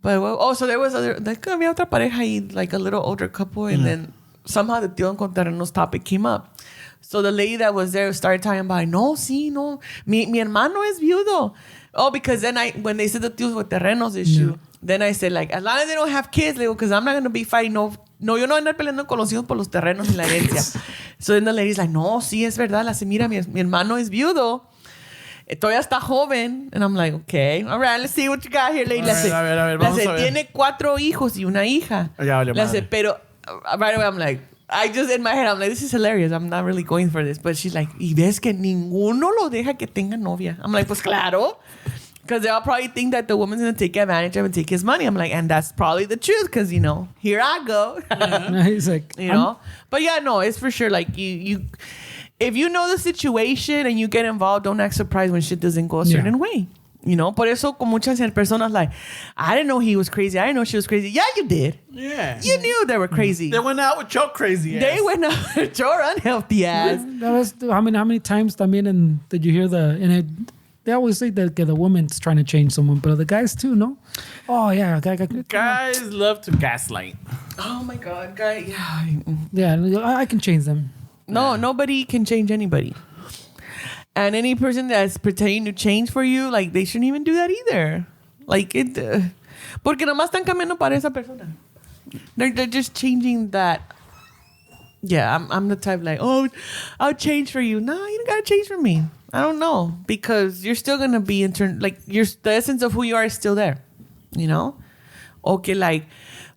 but well, so there was había otra pareja y like a little older couple, and then somehow the tío con terrenos topic came up. So the lady that was there started talking about, no, mi hermano es viudo. Oh, because then when they said the tíos with terrenos issue, then I said like, as long as they don't have kids, because I'm not going to be fighting, no, yo no voy a andar peleando con los hijos por los terrenos y la herencia. So then the lady's like, no, sí, es verdad, mira, mi hermano es viudo. Todavía está joven. And I'm like, okay, all right, let's see what you got here, lady. A ver, vamos a ver. Tiene 4 hijos y una hija. Ya vale Le hace, madre. pero right away I'm like, I just in my head I'm like, this is hilarious. I'm not really going for this. But she's like, y ves que ninguno lo deja que tenga novia. I'm like, pues claro. Because they'll probably think that the woman's going to take advantage of and take his money. I'm like, and that's probably the truth. Because, here I go. He's like, But yeah, no, it's for sure. Like you if you know the situation and you get involved, don't act surprised when shit doesn't go a certain way. Por eso con muchas personas like, I didn't know he was crazy. I didn't know she was crazy. Yeah, you did. Yeah. You knew they were crazy. They went out with your crazy ass. They went out with your unhealthy ass. That was how many times también did you hear they always say that the woman's trying to change someone, but the guys too, no? Oh yeah, Guys love to gaslight. Oh my God, guy. Yeah, I can change them. No, nobody can change anybody. And any person that's pretending to change for you, like, they shouldn't even do that either. Like, porque nomás están cambiando para esa persona. They're just changing that. Yeah, I'm the type like, oh, I'll change for you. No, you don't gotta change for me. I don't know, because you're still gonna be the essence of who you are is still there, you know. Okay, like,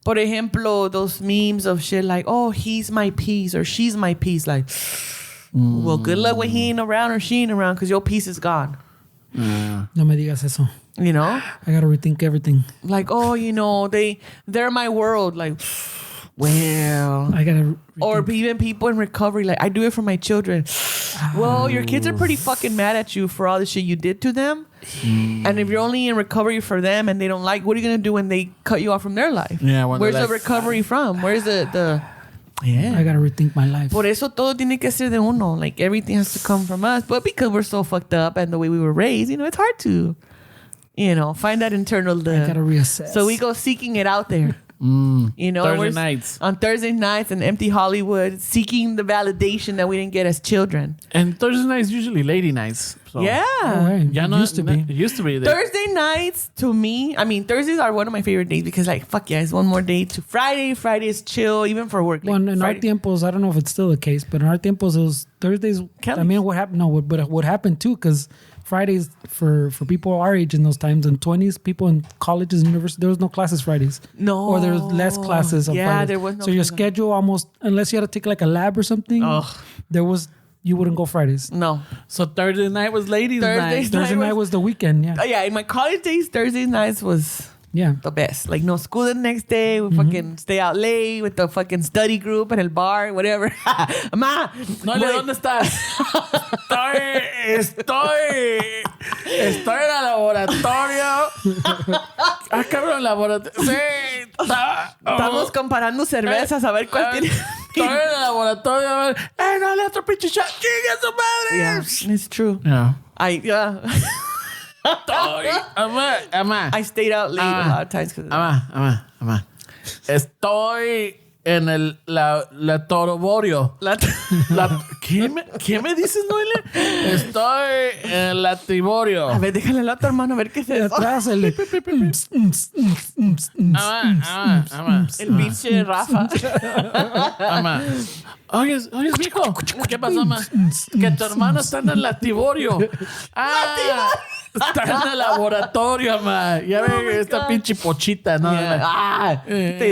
por ejemplo, those memes of shit like, oh, he's my piece or she's my piece. Like, well, good luck when he ain't around or she ain't around, because your piece is gone. No me digas eso. You know, I gotta rethink everything. like, oh, you know, they're my world. Like, well, I gotta. or even people in recovery, like, I do it for my children. Well, your kids are pretty fucking mad at you for all the shit you did to them. And if you're only in recovery for them and they don't like, what are you gonna do when they cut you off from their life? Yeah, where's the recovery from? Where's the yeah? I gotta rethink my life. Por eso todo tiene que ser de uno. Like, everything has to come from us. But because we're so fucked up and the way we were raised, you know, it's hard to, you know, find that internal. I gotta reassess. So we go seeking it out there. You know, Thursday nights. On Thursday nights in empty Hollywood, seeking the validation that we didn't get as children. And Thursday nights usually lady nights. So. Yeah. Oh, right. Yeah, It used to be. It used to be. Thursday nights, to me, I mean, Thursdays are one of my favorite days because, like, fuck yeah, it's one more day to Friday. Friday is chill, even for work. Like, Well, in our Friday. tiempos, I don't know if it's still the case, but in our tiempos, it was Thursdays. Kelly's. I mean, what happened? No, but what happened too? Because Fridays for people our age in those times, in 20s, people in colleges and universities, there was no classes Fridays. No. Or there was less classes on Yeah, Fridays. there was no So your class on- schedule almost, unless you had to take like a lab or something, you wouldn't go Fridays. No. So Thursday night was ladies' night. Thursday night was the weekend, yeah. Yeah, in my college days, Thursday nights was Yeah. the best. Like, no school the next day. We fucking stay out late with the fucking study group en el bar, whatever. Ma, Noelia, ¿dónde estás? Estoy en el laboratorio. Cabrón, laboratorio. Sí, estamos comparando cervezas a ver cuál tiene. Estoy en el laboratorio. A ver. No, le otro pinche shot. ¡Chinga su madre! Yeah, it's true. Yeah. Ama. I stayed out late a lot of times. Ama. Estoy en el laboratorio. ¿Qué me dices, Noelia? Estoy en el laboratorio. A ver, déjale al otro hermano a ver qué es eso. Atrás el... Ama. El pinche Rafa. Ama. Oye, mijo. ¿Qué pasó, ama? Que tu hermano está en el laboratorio. Está en el laboratorio, ama. Ya ve esta pinche pochita, ¿no? Yeah.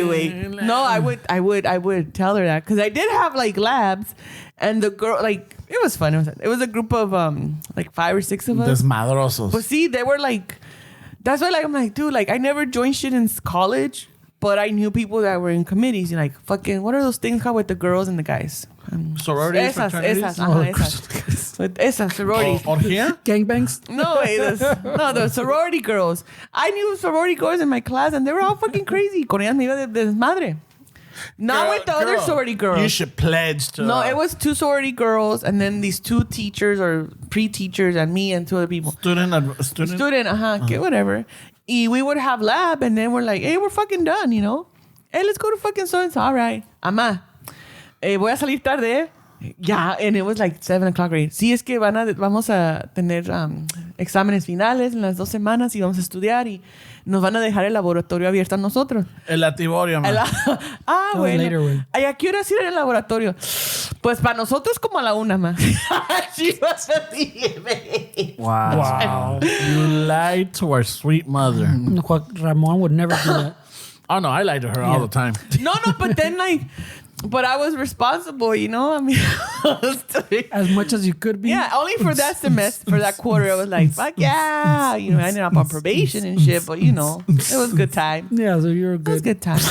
Wait. No, I would tell her that because I did have like labs, and the girl, like, it was fun. It was a group of like 5 or 6 of us. Desmadrosos. But see, they were like, that's why, like, I'm like, dude, like, I never joined shit in college, but I knew people that were in committees. And like, fucking, what are those things called with the girls and the guys? Sororities, fraternities? Esas sororities. Or here? Gangbangs? No, the sorority girls. I knew sorority girls in my class, and they were all fucking crazy. Con ellas me iba de desmadre. Not with the other sorority girls. You should pledge to. No, it was 2 sorority girls, and then these 2 teachers or pre-teachers, and me and 2 other people. Student. Okay, whatever. Y we would have lab, and then we're like, hey, we're fucking done, you know? Hey, let's go to fucking so-and-so. All right. Ama, voy a salir tarde. Yeah, and it was like 7 o'clock, right? Sí, es que vamos a tener exámenes finales en las 2 semanas y vamos a estudiar y nos van a dejar el laboratorio abierto a nosotros. El laboratorio, man. Bueno. Later, güey. Ay, ¿a qué hora ir en el laboratorio? Pues para nosotros como a la 1 más. She was a DMA. Wow. You lied to our sweet mother. Ramon would never do that. Oh, no, I lied to her all the time. No, but then like... But I was responsible, you know? I mean... As much as you could be. Yeah, only for that semester, for that quarter, I was like, fuck yeah. You know, I ended up on probation and shit, but you know, it was a good time. Yeah, so you're It was good. good time.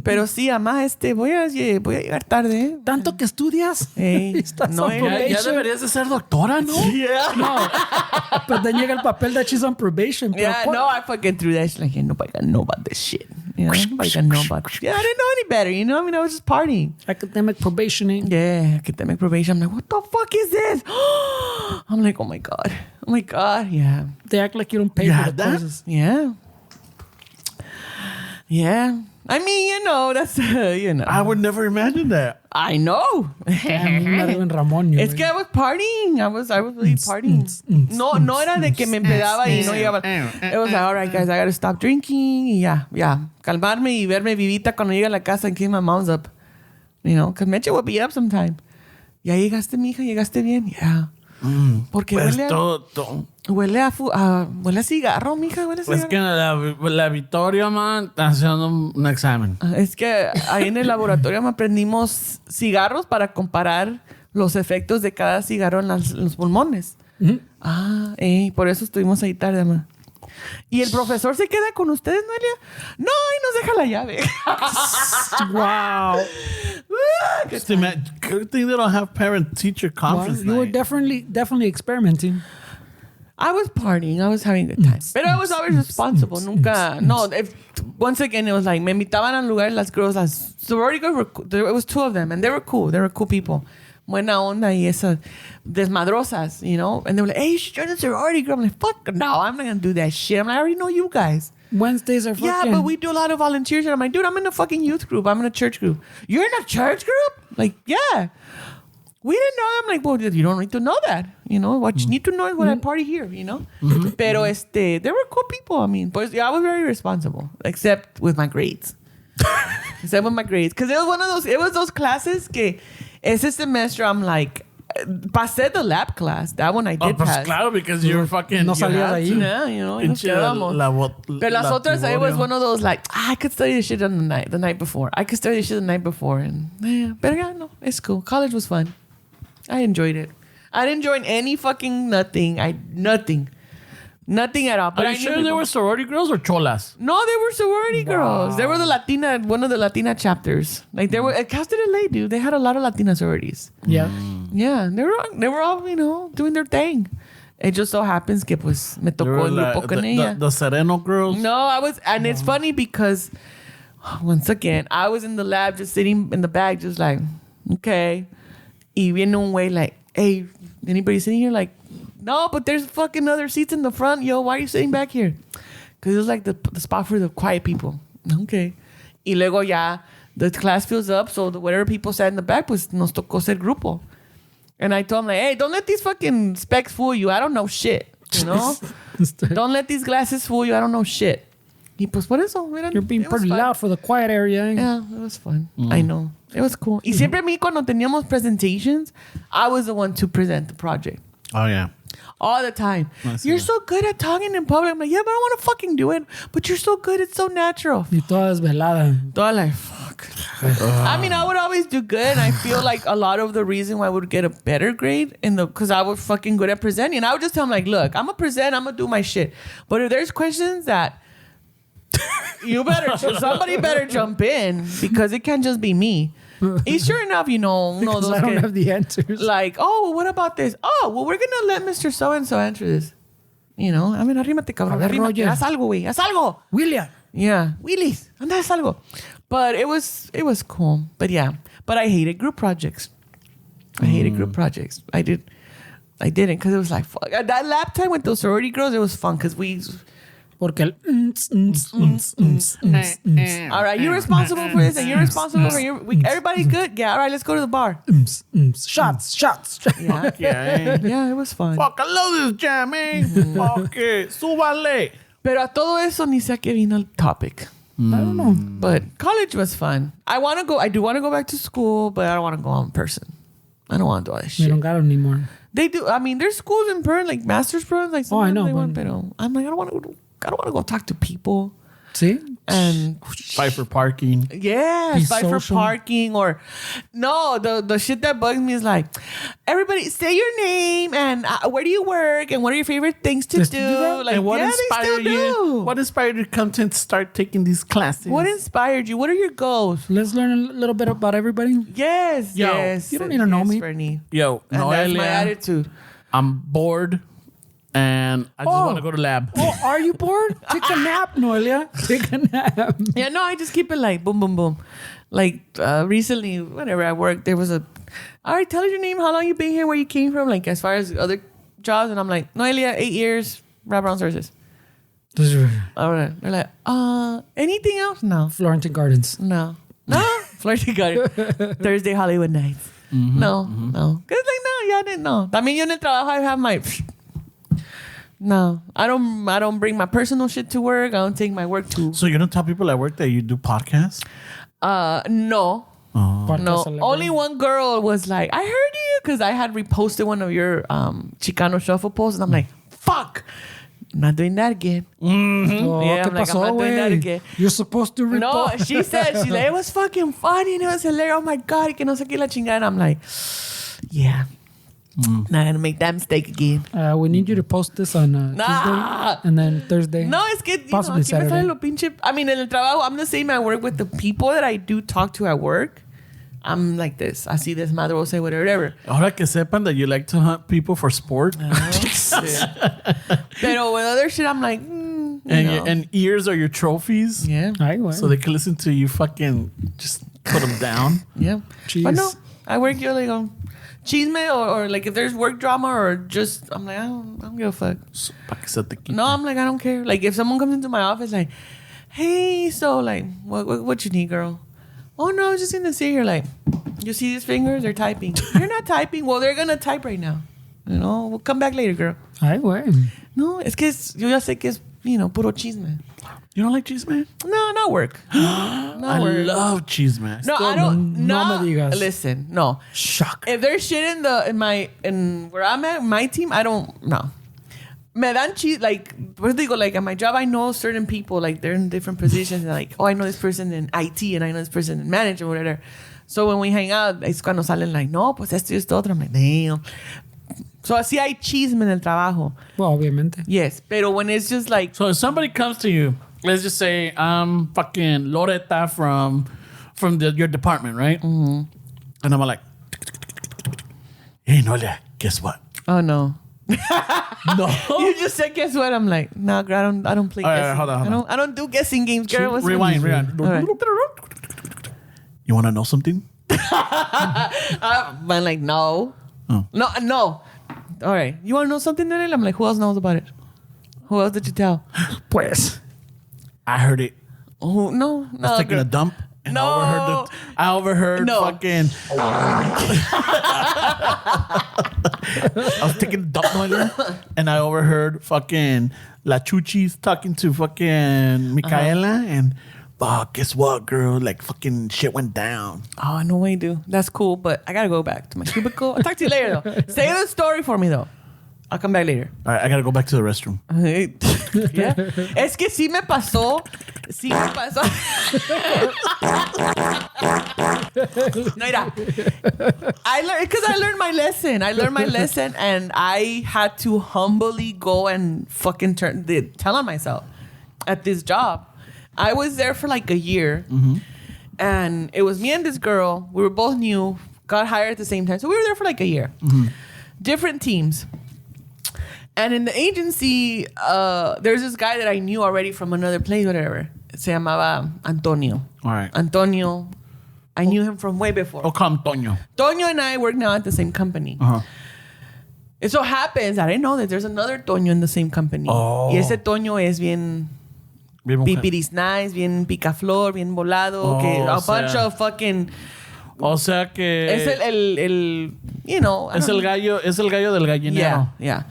Pero sí, además, voy a llegar tarde. ¿Tanto que estudias? Estás no, on ya probation. Ya deberías de ser doctora, ¿no? Yeah. No. But then llega el papel that she's on probation. Pero Yeah, no, I fucking threw that shit. Like, nobody got to know about this shit. You know, nobody got to know about this. Yeah, I didn't know any better, you know? I mean, I was just partying. Academic probationing. Yeah, academic probation. I'm like, what the fuck is this? I'm like, oh my God. Oh my God, yeah. They act like you don't pay for the courses. Yeah. Yeah. I mean, that's, I would never imagine that. I know. Not even Ramon. Es que I was partying. I was really partying. No era de que me empedaba y no llegaba. It was like, all right, guys, I gotta stop drinking. Y ya. Calmarme y verme vivita cuando llegue a la casa and keep my mom's up. Because Meche would be up sometime. Ya llegaste, mija, llegaste bien. Yeah. Porque Pues huele a cigarro, mija, huele a cigarro. Pues que la Victoria, man, está haciendo un examen. Es que ahí en el laboratorio me aprendimos cigarros para comparar los efectos de cada cigarro en los pulmones. Por eso estuvimos ahí tarde, ma. ¿Y el profesor se queda con ustedes, Noelia? No, y nos deja la llave. Wow. Good thing they don't have parent-teacher conference You were night. definitely experimenting. I was partying. I was having a good time. But I was always responsible. Nunca. No, once again, it was like, me invitaban a lugares las girls, las sorority girls, it was 2 of them, and they were cool. They were cool people. Buena onda y esas desmadrosas, And they were like, hey, you should join the sorority girl. I'm like, fuck, no, I'm not going to do that shit. I'm like, I already know you guys. Wednesdays are fucking... Yeah, but we do a lot of volunteers. And I'm like, dude, I'm in a fucking youth group. I'm in a church group. You're in a church group? Like, yeah. We didn't know. I'm like, well, you don't need to know that. What you need to know is when I party here, Pero they were cool people. I mean, but I was very responsible, except with my grades. Because it was those classes que ese semester I'm like, pasé the lab class. That one I did pass. Claro, because you're fucking... No salías de ahí. Yeah, nos quedamos. Pero las otras, it was one of those like, I could study this shit on the night before. I could study this shit the night before. And but yeah, no, it's cool. College was fun. I enjoyed it. I didn't join any fucking nothing. Nothing at all. But Are you sure they were sorority girls or cholas? No, they were sorority girls. They were one of the Latina chapters. Like they were at Cal State LA, dude. They had a lot of Latina sororities. Yeah. Yeah, they were all, doing their thing. It just so happens que pues me tocó el grupo con ella. The Sereno girls? No, and it's funny because once again, I was in the lab just sitting in the back just like, okay. Y viene un way like, hey, anybody sitting here? Like, no, but there's fucking other seats in the front. Yo, why are you sitting back here? Because it was like the spot for the quiet people. Okay. Y luego ya, the class fills up, so whatever people sat in the back, pues nos tocó ser grupo. And I told him, like, hey, don't let these fucking specs fool you. I don't know shit. Don't let these glasses fool you. I don't know shit. Y pues por eso. You're being pretty loud for the quiet area. Yeah, it was fun. I know. It was cool. Y siempre a mí cuando teníamos presentations, I was the one to present the project. Oh, yeah. All the time. You're so good at talking in public. I'm like, yeah, but I don't want to fucking do it. But you're so good. It's so natural. Y toda desvelada. Toda like, fuck. I mean, I would always do good. And I feel like a lot of the reason why I would get a better grade because I was fucking good at presenting. And I would just tell them like, look, I'm going to present. I'm going to do my shit. But if there's questions that somebody better jump in because it can't just be me. And sure enough, Because I don't have the answers. Like, oh, well, what about this? Oh, well, we're gonna let Mr. So-and-so answer this. I mean, arrímate, cabrón. Arrímate. Haz algo, güey. Haz algo. William. Yeah. Willis. Anda, haz algo. But it was cool. But yeah. But I hated group projects. I didn't because it was like, fuck. That lab time with those sorority girls, it was fun because we... Porque el... All right, you're responsible for this and you're responsible for everybody's good? Yeah, all right, let's go to the bar. Shots. Yeah. Yeah, it was fun. Fuck, I love this jam, man. Okay, súbale. Pero a todo eso ni sé a qué vino el topic. I don't know. But college was fun. I do want to go back to school, but I don't want to go in person. I don't want to do all that shit. They don't got it anymore. They do. I mean, there's schools in person, like master's programs. Like I know. Pero I'm like, I don't want to go talk to people. See? And fight for parking. Yeah, fight for parking or no. The shit that bugs me is like, everybody say your name and where do you work and what are your favorite things to do? Like, and what inspired you? Do. What inspired you to come to start taking these classes? What inspired you? What are your goals? Let's learn a little bit about everybody. Yes. You don't need to know me. Bernie. Yo, and Noelia, that's my attitude. I'm bored. And I just want to go to lab. Oh, are you bored? Take a nap, Noelia. Take a nap. Yeah, no, I just keep it like boom, boom, boom. Like recently, whenever I worked, there was all right, tell us your name, how long you been here, where you came from, like as far as other jobs, and I'm like, Noelia, 8 years, wraparound services. All right. They're like, anything else? No. Florentine Gardens. No. Flirty Garden. Thursday Hollywood Nights. No. Cause like, no, yeah, I didn't know. I mean, yo en el trabajo, I have my... No, I don't bring my personal shit to work. I don't take my work to... So you don't tell people at work that you do podcasts? No. Podcast No. celebrity. Only one girl was like, I heard you, because I had reposted one of your Chicano shuffle posts, and I'm like, fuck. I'm not doing that again. Oh, Yeah, ¿qué I'm like, pasó, I'm not doing that güey? again. You're supposed to No, report. she said, it was fucking funny and it was hilarious. Oh my God, y que no sé qué la chingada. And I'm like, yeah, not gonna make that mistake again. We need you to post this on Nah. Tuesday and then Thursday. No, es que, you Possibly know, aquí me Saturday. sale lo pinche. I mean, en el trabajo, I'm the same at work with the people that I do talk to at work. I'm like this. Así desmadrosa, whatever. Ahora que sepan that you like to hunt people for sport. Pero with other shit, I'm like, And ears are your trophies. yeah. Ay, güey. So they can listen to you fucking just put them down. Yeah. Jeez. But no, I work yo like on chisme or like if there's work drama or just, I'm like, I don't give a fuck. So, pa' que se te quite. No, I'm like, I don't care. Like if someone comes into my office like, hey, so like, what you need, girl? Oh no, I was just gonna sit here like, you see these fingers? They're typing. You're not typing. Well, they're gonna type right now. You know, we'll come back later, girl. Ay, güey. No, es que yo ya sé que es, puro chisme. You don't like cheese, man? No, not work. Not I work. love cheese, man. No, I don't. no me digas. Listen, no. Shock. If there's shit in where I'm at, my team, I don't. No. Me dan cheese, like, what do they go? Like, at my job, I know certain people, like, they're in different positions. And like, oh, I know this person in IT and I know this person in management or whatever. So when we hang out, es cuando salen like, no, pues esto y esto otro. I'm like, damn. So así hay chisme en el trabajo. Well, obviamente. Yes. Pero when it's just like, So if somebody comes to you, let's just say I'm fucking Loretta from your department, right? Mm-hmm. And I'm like, hey, Noelia, guess what? oh no. No. You just said guess what? I'm like, nah, girl, I don't play All right, guessing. hold on. I don't do guessing games, girl. What's Rewind. All right. You want to know something? I'm like, no. Oh. No. All right. You want to know something, Daniel? I'm like, who else knows about it? Who else did you tell? Pues, I heard it. Oh, no. I was taking girl. a dump. And No. I overheard No. fucking. I was taking a dump, Noelia, and I overheard fucking La Chuchi's talking to fucking Micaela, and guess what, girl? Like fucking shit went down. Oh, no way, dude. That's cool, but I got to go back to my cubicle. I'll talk to you later, though. Say the story for me, though. I'll come back later. All right, I gotta go back to the restroom. Yeah. Es que sí me pasó. Sí me pasó. No, mira. I learned my lesson. I learned my lesson and I had to humbly go and fucking tell on myself at this job. I was there for like a year and it was me and this girl. We were both new, got hired at the same time. So we were there for like a year. Different teams. And in the agency, there's this guy that I knew already from another place, whatever. Se llamaba Antonio. All right. Antonio, I knew him from way before. Oh, come, Toño. Toño and I work now at the same company. Uh-huh. It so happens that I know that there's another Toño in the same company. Oh. Y ese Toño es bien pipiris nice, bien picaflor, bien volado. Que a bunch of fucking... O sea que... Es el you know... Es el gallo del gallinero. Yeah.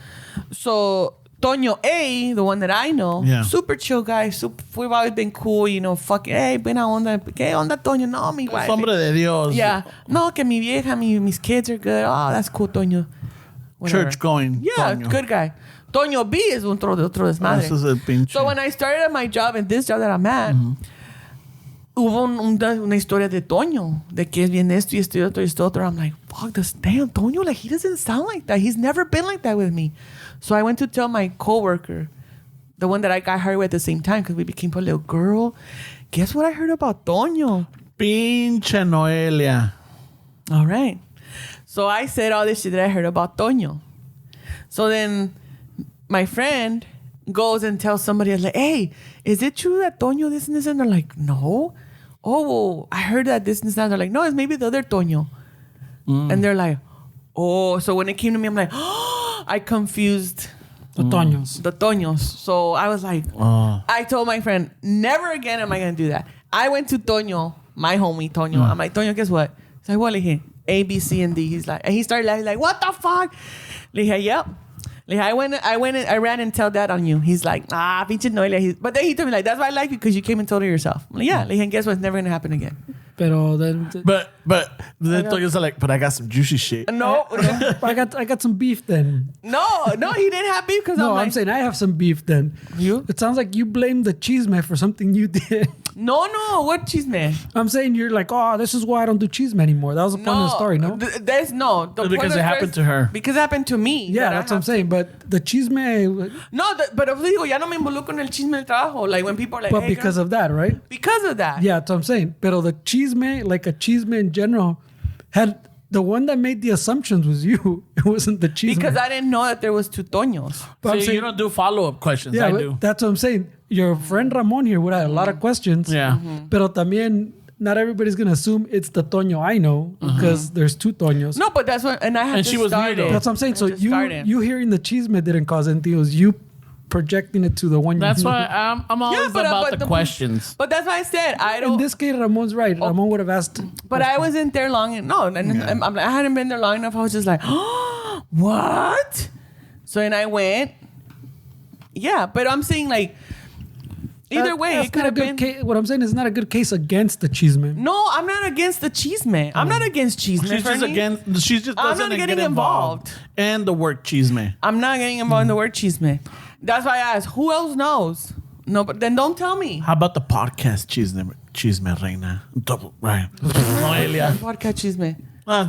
So Toño A, the one that I know, super chill guy. We've always been cool, you know. Fucking, hey, buena onda. ¿Qué onda, Toño? No, mi wife. Hombre de Dios. Yeah. No, que mi vieja, mis kids are good. Oh, that's cool, Toño. Whatever. Church going. Yeah, Toño. good guy. Toño B is otro desmadre. Eso es el pinche. So when I started at my job, and this job that I'm at, hubo una historia de Toño, de que es bien esto y esto y otro y esto otro. I'm like, fuck, damn, Toño, like, he doesn't sound like that. He's never been like that with me. So I went to tell my coworker, the one that I got hired with at the same time, because we became a little girl. Guess what I heard about Toño? Pinche Noelia. All right. So I said all this shit that I heard about Toño. So then my friend goes and tells somebody, like, hey, is it true that Toño this and this? And they're like, no. Oh, well, I heard that this and that. They're like, no, it's maybe the other Toño. And they're like, oh. So when it came to me, I'm like, oh, I confused The Toños. the Toños. So I was like, I told my friend, never again am I going to do that. I went to Toño, my homie Toño. I'm like, Toño, guess what? He's like, what? Le dije, A, B, C, and D. He's like, and he started laughing, like, what the fuck? Le dije, yep. Le dije, I ran and tell that on you. He's like, pinche Noelia. But then he told me, like, that's why I like you, because you came and told her yourself. I'm like, yeah. Le dije, and guess what? It's never going to happen again. Pero then, But then Toyo's like, but I got some juicy shit. No, I got some beef then. no, he didn't have beef because I'm saying I have some beef then. You? It sounds like you blame the Chisme for something you did. No, what chisme? I'm saying you're like, oh, this is why I don't do Chisme anymore. That was the point of the story, no? There's no. The Because point it happened to her. Because it happened to me. Yeah, that's what I'm saying. But the Chisme, No, but os digo, ya no me involucro en el chisme del trabajo. Like when people are like, but hey, because girl. of that, right? Because of that. Yeah, that's what I'm saying. Pero the Chisme, like a Chisme in general, had the one that made the assumptions was you. It wasn't the Chisme. Because I didn't know that there was two Toños. But I'm So saying- you don't do follow-up questions. yeah, I but do. that's what I'm saying. Your friend Ramon here would have a lot of questions. Yeah. Pero también, not everybody's going to assume it's the Toño I know because there's two Toños. No, but that's what, and I had And to she was start new, though. it. That's what I'm saying. I So had to start it. you hearing the Chisme didn't cause anything. It was you projecting it to the one That's you knew. why I'm always about the questions. But that's why I said I In don't. this case, Ramon's right. Ramon would have asked. But I wasn't there long. I hadn't been there long enough. I was just like, oh, what? So then I went. Yeah, but I'm saying like, either way, That's it could not a have good been. case. What I'm saying is not a good case against the Chisme. No, I'm not against the chisme. I'm not against chisme. She's just Fernie. against. She just I'm doesn't not get getting involved. And the word chisme. I'm not getting involved in the word chisme. That's why I asked, who else knows? No, but then don't tell me. How about the podcast chisme reina? Double right. Noelia. Podcast chisme.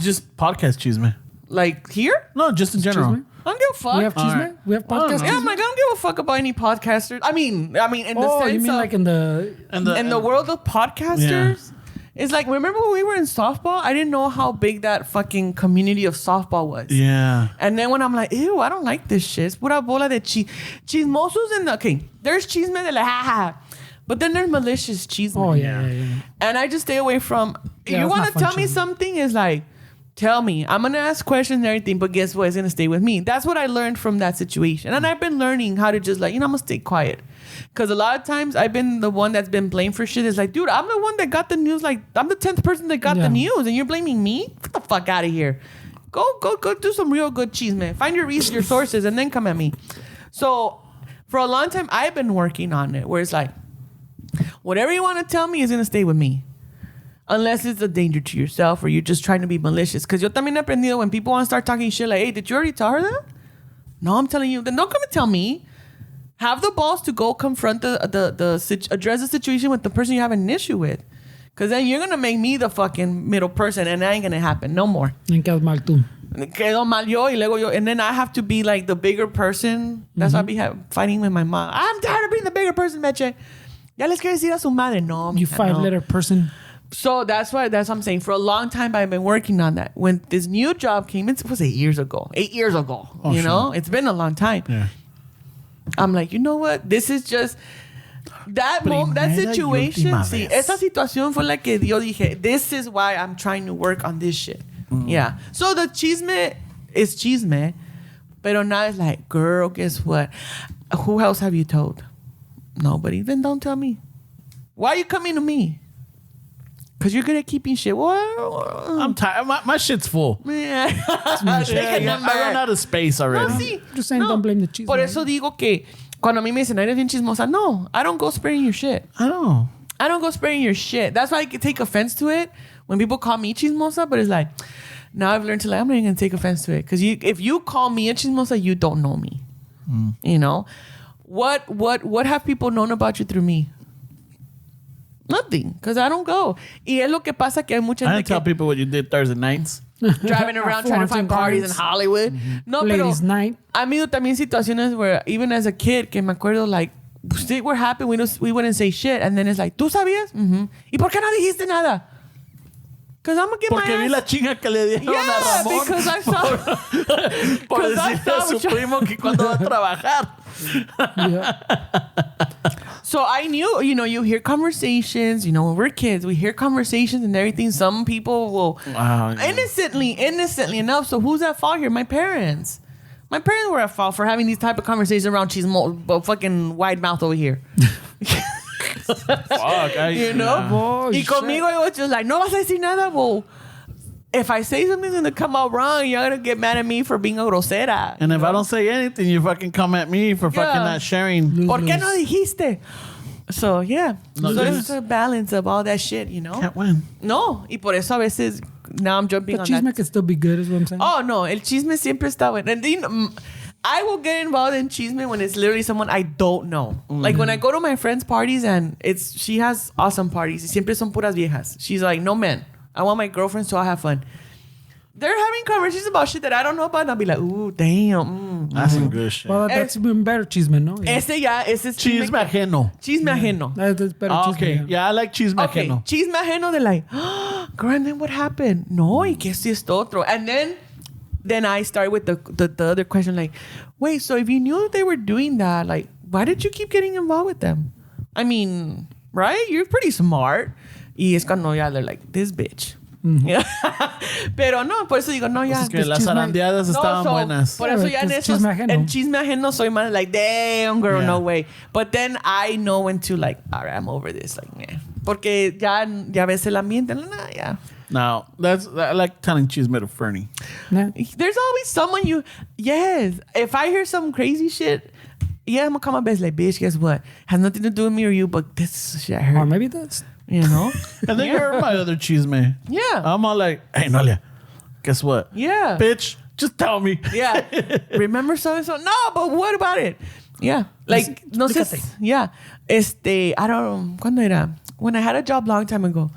Just podcast chisme. Like here? No, just in general. Chisme? I don't give a fuck. We have Chisme? right. We have podcast Yeah, I'm Chisme? like, I don't give a fuck about any podcasters. I mean, in the Oh, sense you mean of, like in the... in the world of podcasters, it's like, remember when we were in softball? I didn't know how big that fucking community of softball was. Yeah. And then when I'm like, ew, I don't like this shit. Es pura bola de chismosos in the... Okay, there's chisme de la ha. But then there's malicious chisme. Oh, yeah. And I just stay away from... Yeah, you it's want not to fun tell me chisme. something? Is like, tell me. I'm going to ask questions and everything, but guess what? It's going to stay with me. That's what I learned from that situation. And I've been learning how to just like, I'm going to stay quiet. Because a lot of times I've been the one that's been blamed for shit. It's like, dude, I'm the one that got the news. Like, I'm the 10th person that got Yeah. the news and you're blaming me? Get the fuck out of here. Go do some real good chisme. Find your reasons, your sources, and then come at me. So for a long time, I've been working on it where it's like, whatever you want to tell me is going to stay with me. Unless it's a danger to yourself or you're just trying to be malicious. Because yo también he aprendido when people want to start talking shit like, hey, did you already tell her that? No, I'm telling you. Then don't come and tell me. Have the balls to go confront address the situation with the person you have an issue with. Because then you're going to make me the fucking middle person and that ain't going to happen. No more. En quedas mal tú. Quedo mal yo y luego yo. And then I have to be like the bigger person. That's why I be fighting with my mom. I'm tired of being the bigger person, Meche. Ya les quiero decir a su madre. No, You mija, no. 5-letter person. So that's what I'm saying. For a long time, I've been working on that. When this new job came, it was 8 years ago. 8 years ago. Oh, you sure. know? It's been a long time. Yeah. I'm like, you know what? This is just... That Primera y situation, última sí, vez. esa situación fue la que yo dije, this is why I'm trying to work on this shit. Yeah. So the chisme is chisme, pero now it's like, girl, guess what? Who else have you told? Nobody. Then don't tell me. Why are you coming to me? Because you're good at keeping shit. Well, I'm tired. My shit's full. yeah. I run out of space already. No, sí. Just saying, don't blame the chisme. Por eso digo que cuando a mí me dicen, eres bien chismosa. No, I don't go spraying your shit. I know. I don't go spraying your shit. That's why I can take offense to it when people call me chismosa. But it's like, now I've learned to like, I'm not even going to take offense to it. Because if you call me a chismosa, you don't know me. You know? What have people known about you through me? Nothing. Because I don't go. Y es lo que pasa que hay mucha I gente didn't tell que people what you did Thursday nights. driving around trying to find parties in Hollywood. No, pero Ladies' night. ha habido también situaciones where even as a kid que me acuerdo like shit were happening, we wouldn't say shit, and then it's like, ¿tú sabías? ¿Y por qué no dijiste nada? Because I'm gonna get Porque my vi ass. la chinga que le dieron a Yeah, Ramón because I saw. por 'cause I decirle a saw su primo que cuando va a trabajar. Yeah. So I knew, you hear conversations. When we're kids, we hear conversations and everything. Some people will Wow, yeah. innocently enough. So who's at fault here? My parents. My parents were at fault for having these type of conversations around fucking wide mouth over here. Fuck, you know? Oh, y shit. conmigo it was just like, no vas a decir nada, well, if I say something's gonna come out wrong, you're gonna get mad at me for being a grosera. And if I don't say anything, you fucking come at me for fucking not sharing. ¿Por qué no dijiste? So, yeah. No, so there's- it's a balance of all that shit, you know? Can't win. No. Y por eso a veces, now I'm jumping The on chisme that. can still be good, is what I'm saying. Oh, no. El chisme siempre está bueno. And you know, I will get involved in chisme when it's literally someone I don't know. Like when I go to my friend's parties and she has awesome parties. Y siempre son puras viejas. She's like, no man. I want my girlfriends to all have fun. They're having conversations about shit that I don't know about, and I'll be like, ooh, damn. That's some good shit. Well, that's even better chisme, no? Yeah. Ese es Chisme ajeno. Chisme ajeno. That's better chisme. Okay, yeah, I like chisme Okay, ajeno. chisme ajeno, they're like, oh, girl, and then what happened? No, y que si esto otro. And then I start with the other question, like, wait, so if you knew they were doing that, like, why did you keep getting involved with them? I mean, right? You're pretty smart. Y es cuando ya they're like, this bitch. Pero no, por eso digo, no, ya. Es que las zarandeadas estaban buenas. Por eso ya en It's esos, chisme ajeno. en chisme ajeno soy más like, damn, girl, Yeah. no way. But then I know when to like, all right, I'm over this. Like, man. Porque ya ves el ambiente. Nah, yeah. Now, I like telling chisme to Fernie. Yeah. There's always someone yes. If I hear some crazy shit, yeah, I'm gonna call my best like, bitch, guess what? Has nothing to do with me or you, but this shit I heard. Or maybe that's... You know? And then you're my other chisme. Yeah. I'm all like, hey, Noelia, guess what? Yeah. Bitch, just tell me. Yeah. Remember so and so? No, but what about it? Yeah. Like, no sé. Yeah. I don't know. ¿Cuándo era? When I had a job long time ago.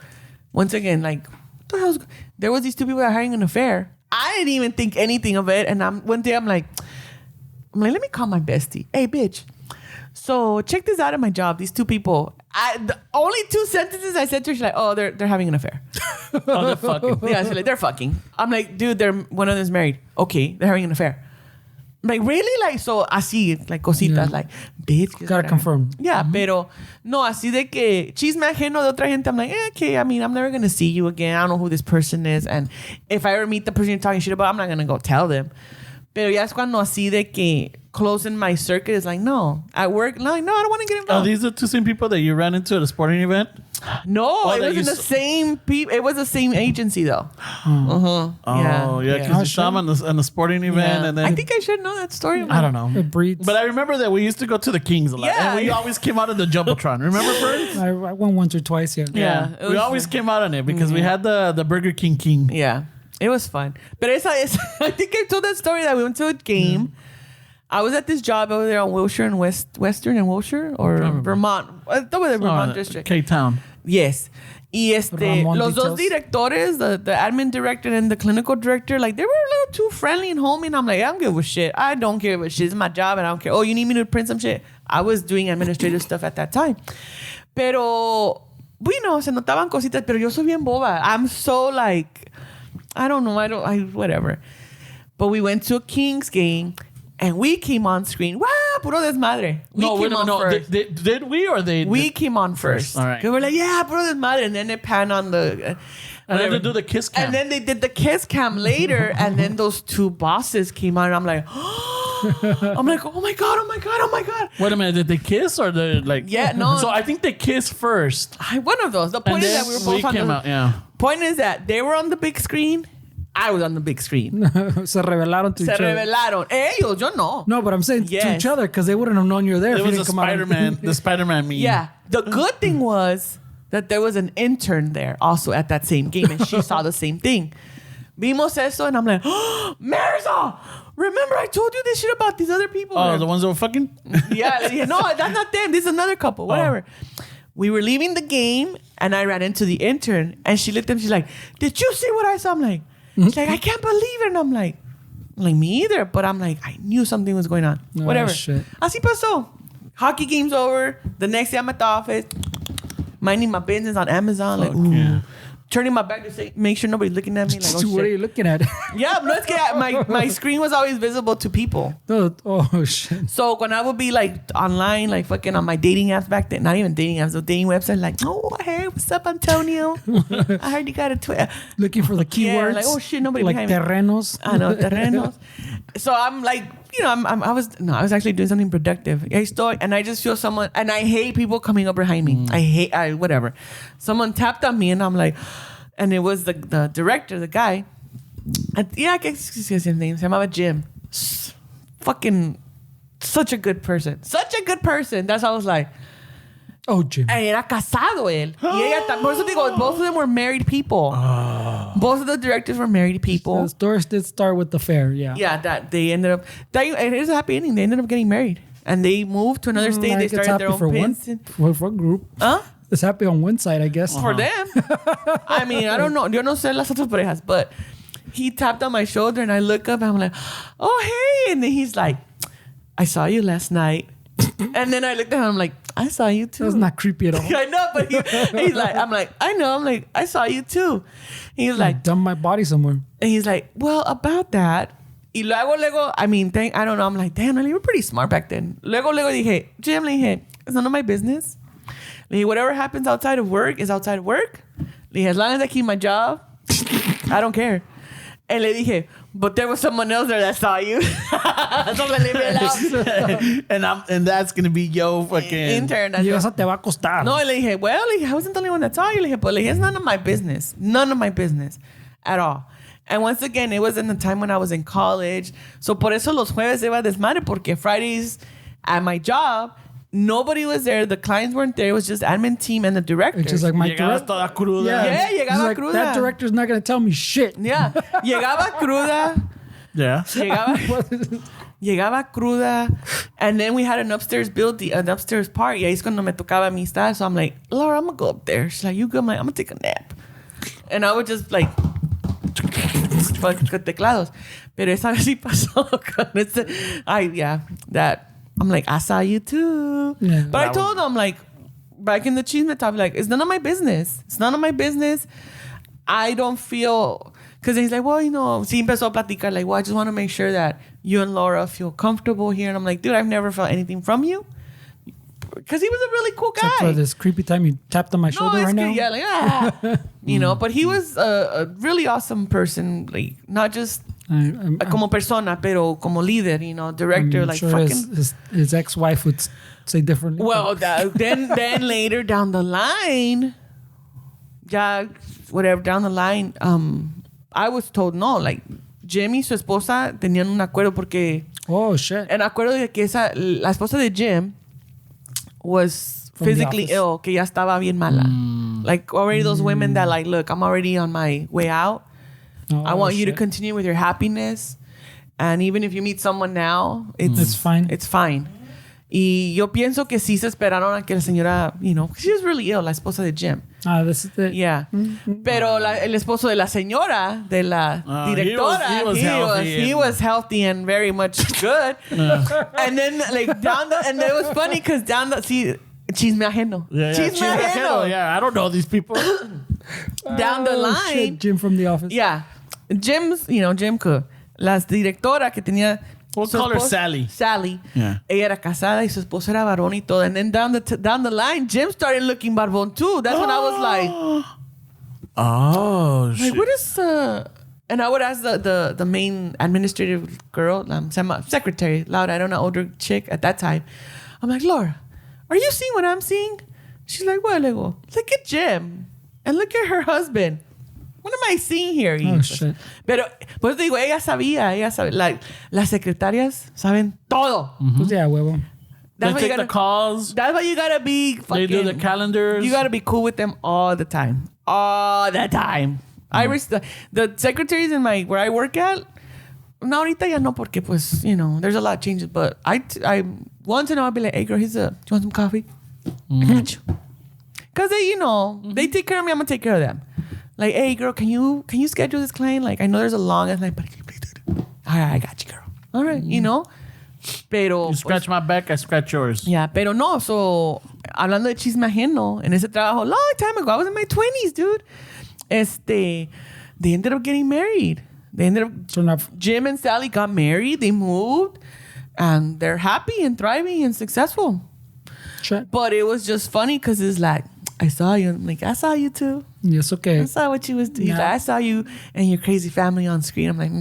Once again, like, what the hell's... There was these two people that were having an affair. I didn't even think anything of it. And one day I'm like, let me call my bestie. Hey, bitch. So check this out at my job. These two people. The only two sentences I said to her, she's like, oh, they're having an affair. Oh, they're fucking. Yeah, she's like, they're fucking. I'm like, dude, one of them's married. Okay, they're having an affair. I'm like, really? Like, so así, like cositas, Yeah. like, bitch. Gotta confirm. Yeah, pero no, así de que chisme ajeno de otra gente, I'm like, okay, I mean, I'm never going to see you again. I don't know who this person is. And if I ever meet the person you're talking shit about, I'm not going to go tell them. Pero ya es cuando así de que closing my circuit is like, no. At work, no, I don't want to get Are involved. these the two same people that you ran into at a sporting event? No, it that was you in the same people. It was the same agency though. Oh, yeah, because you saw them on the sporting event, Yeah. and then I think I should know that story. I don't know. It breeds. But I remember that we used to go to the Kings a lot, Yeah. and we always came out of the jumbotron. Remember, Ferns? I went once or twice, yeah. Yeah, it we was always fun. came out on it because we had the Burger King. Yeah, it was fun. But I think I told that story that we went to a game. I was at this job over there on Wilshire and Western and Wilshire or Vermont. I thought it was the Vermont district. K-Town. Yes. Y Ramon los dos details. directores, the admin director and the clinical director, like they were a little too friendly and homey. And I'm like, I don't give a shit. I don't give a shit. It's my job and I don't care. Oh, you need me to print some shit? I was doing administrative stuff at that time. Pero, bueno, se notaban cositas, pero yo soy bien boba. I'm so like, I don't know. Whatever. But we went to a Kings game and we came on screen. Wow, puro desmadre. We No, came wait a minute. on No, first. did we or they? We came on first. All right. Cause we're like, yeah, puro desmadre. And then they pan on the... and then whatever. they do the kiss cam. And then they did the kiss cam later. And then those two bosses came on. And I'm like, oh my God. Wait a minute, did they kiss or they like? Yeah, no. So I think they kissed first. One of those. The point And is then that we were both on came the... out, yeah. Point is that they were on the big screen. I was on the big screen. Se revelaron to Se each other. revelaron. Ellos, yo no. No, but I'm saying to Yes. each other because they wouldn't have known you were there It if you was didn't a come out. Spider-Man, the Spider-Man meme. Yeah. The good thing was that there was an intern there also at that same game, and she saw the same thing. Vimos eso, and I'm like, oh, Marisol, remember I told you this shit about these other people? Oh, the ones that were fucking. Yeah. I dije, no, that's not them. This is another couple. Whatever. We were leaving the game, and I ran into the intern, and she looked at me. She's like, did you see what I saw? I'm like, she's like, I can't believe it. And I'm like, me either. But I'm like, I knew something was going on. Oh, Whatever. shit. Así pasó. Hockey game's over. The next day I'm at the office, minding my business on Amazon. Like, ooh. yeah. Turning my back to say, make sure nobody's looking at me. Like, oh, What are shit. you looking at? Yeah, no, it's que my screen was always visible to people. No, oh, shit. So when I would be like online, like fucking on my dating apps back then, not even dating apps, the dating website, like, oh, hey, what's up, Antonio? I heard you got a Twitter. Looking for the keywords. like, oh shit, nobody like behind me. terrenos. I know, terrenos. So I'm like I was actually doing something productive. And I just feel someone, and I hate people coming up behind me. Whatever. Someone tapped on me and I'm like, and it was the director, the guy. I guess his name. Se llamaba Jim. Fucking such a good person. Such a good person. That's how I was like. Oh, Jim. Era casado él. Y ella por eso digo, both of them were married people. Both of the directors were married people. The stories did start with the fair, yeah. Yeah, that they ended up. It is a happy ending. They ended up getting married. And they moved to another state. They started their own for a group. Huh? It's happy on one side, I guess. For them. I mean, I don't know. Yo no sé las otras parejas. But he tapped on my shoulder and I look up and I'm like, oh, hey. And then he's like, I saw you last night. And then I looked at him, I'm like, I saw you too. That's not creepy at all. I know, but he's like, I know. I'm like, I saw you too. He's like, dump my body somewhere. And he's like, well, about that. Y luego, I mean, I don't know. I'm like, damn, you were pretty smart back then. Luego dije, Jim, le dije, it's none of my business. Le dije, whatever happens outside of work is outside of work. Le dije, as long as I keep my job, I don't care. And le dije, but there was someone else there that saw you. So me leave it out. and that's gonna be yo fucking intern. Y eso te va a costar. No, le dije, well, I wasn't the only one that saw you. Le dije, but it's none of my business. None of my business at all. And once again, it was in the time when I was in college. So por eso los jueves iba desmadre, porque Fridays at my job, nobody was there. The clients weren't there. It was just admin team and the director. Which is like my director. Toda cruda. Yeah, llegaba like, cruda. That director's not going to tell me shit. Yeah. Llegaba cruda. Yeah. Llegaba cruda. And then we had an upstairs part. Y ahí es cuando me tocaba a mí estar. So I'm like, Laura, I'm going to go up there. She's like, you go? I'm like, I'm going to take a nap. And I would just like... con teclados. Pero esa vez sí pasó con este... I'm like, I saw you too. Yeah. But I told him, like, back in the Chisme talk, like, it's none of my business. It's none of my business. I don't feel... Because he's like, well, sí empezó a platicar, like, well, I just want to make sure that you and Laura feel comfortable here. And I'm like, dude, I've never felt anything from you. Because he was a really cool guy. Except for this creepy time you tapped on my shoulder right now. Yeah, like, but he was a really awesome person. Like, not just como persona, pero como líder, director. Like, sure fucking... his ex-wife would say differently. Well, then later down the line, down the line, I was told no. Like, Jim y su esposa tenían un acuerdo porque... Oh, shit. En acuerdo de que la esposa de Jim was physically ill, que ya estaba bien mala. Like, already those women that like, look, I'm already on my way out. I want you to continue with your happiness. And even if you meet someone now, it's fine. It's fine. Y yo pienso que sí se esperaron a que la señora, she was really ill, la esposa de Jim. This is it. Yeah. Pero el esposo de la señora, de la directora, he was healthy and very much good. And then, like, and it was funny because Chisme Ajeno. Yeah, Chisme Ajeno. Yeah, I don't know these people. Down the line. Shit, Jim from The Office. Yeah. Jim Cook. La directora que tenía... We'll call her Sally. Sally. Yeah. Ella era casada y su esposo era varón y todo. And then down the line, Jim started looking barbón too. That's when I was like... Oh, shit. Like, what is... And I would ask the main administrative girl, secretary, Laura, I don't know, older chick at that time. I'm like, Laura, are you seeing what I'm seeing? She's like, what? I go, look at Jim. And look at her husband. What am I seeing here? Oh, shit. Pero, pues digo, ella sabe. Like, las secretarias saben todo. Pues yeah, huevo. They take the calls. That's why you gotta be fucking... They do the calendars. You gotta be cool with them all the time. All the time. The secretaries in where I work at, no, ahorita ya no, porque pues, there's a lot of changes. But I once in a while I'll be like, hey girl, do you want some coffee? I got you. Because they take care of me, I'm gonna take care of them. Like, hey girl, can you schedule this client? Like, I know there's a long night, but can you please do it? All right, I got you, girl. All right, Pero... You scratch my back, I scratch yours. Yeah, pero no. So, hablando de Chisme Ajeno, en ese trabajo, long time ago, I was in my 20s, dude. They ended up getting married. Jim and Sally got married. They moved. And they're happy and thriving and successful. Sure. But it was just funny because it's like, I saw you. I'm like, I saw you too. Yes, okay. I saw what you was doing. Like, I saw you and your crazy family on screen. I'm like,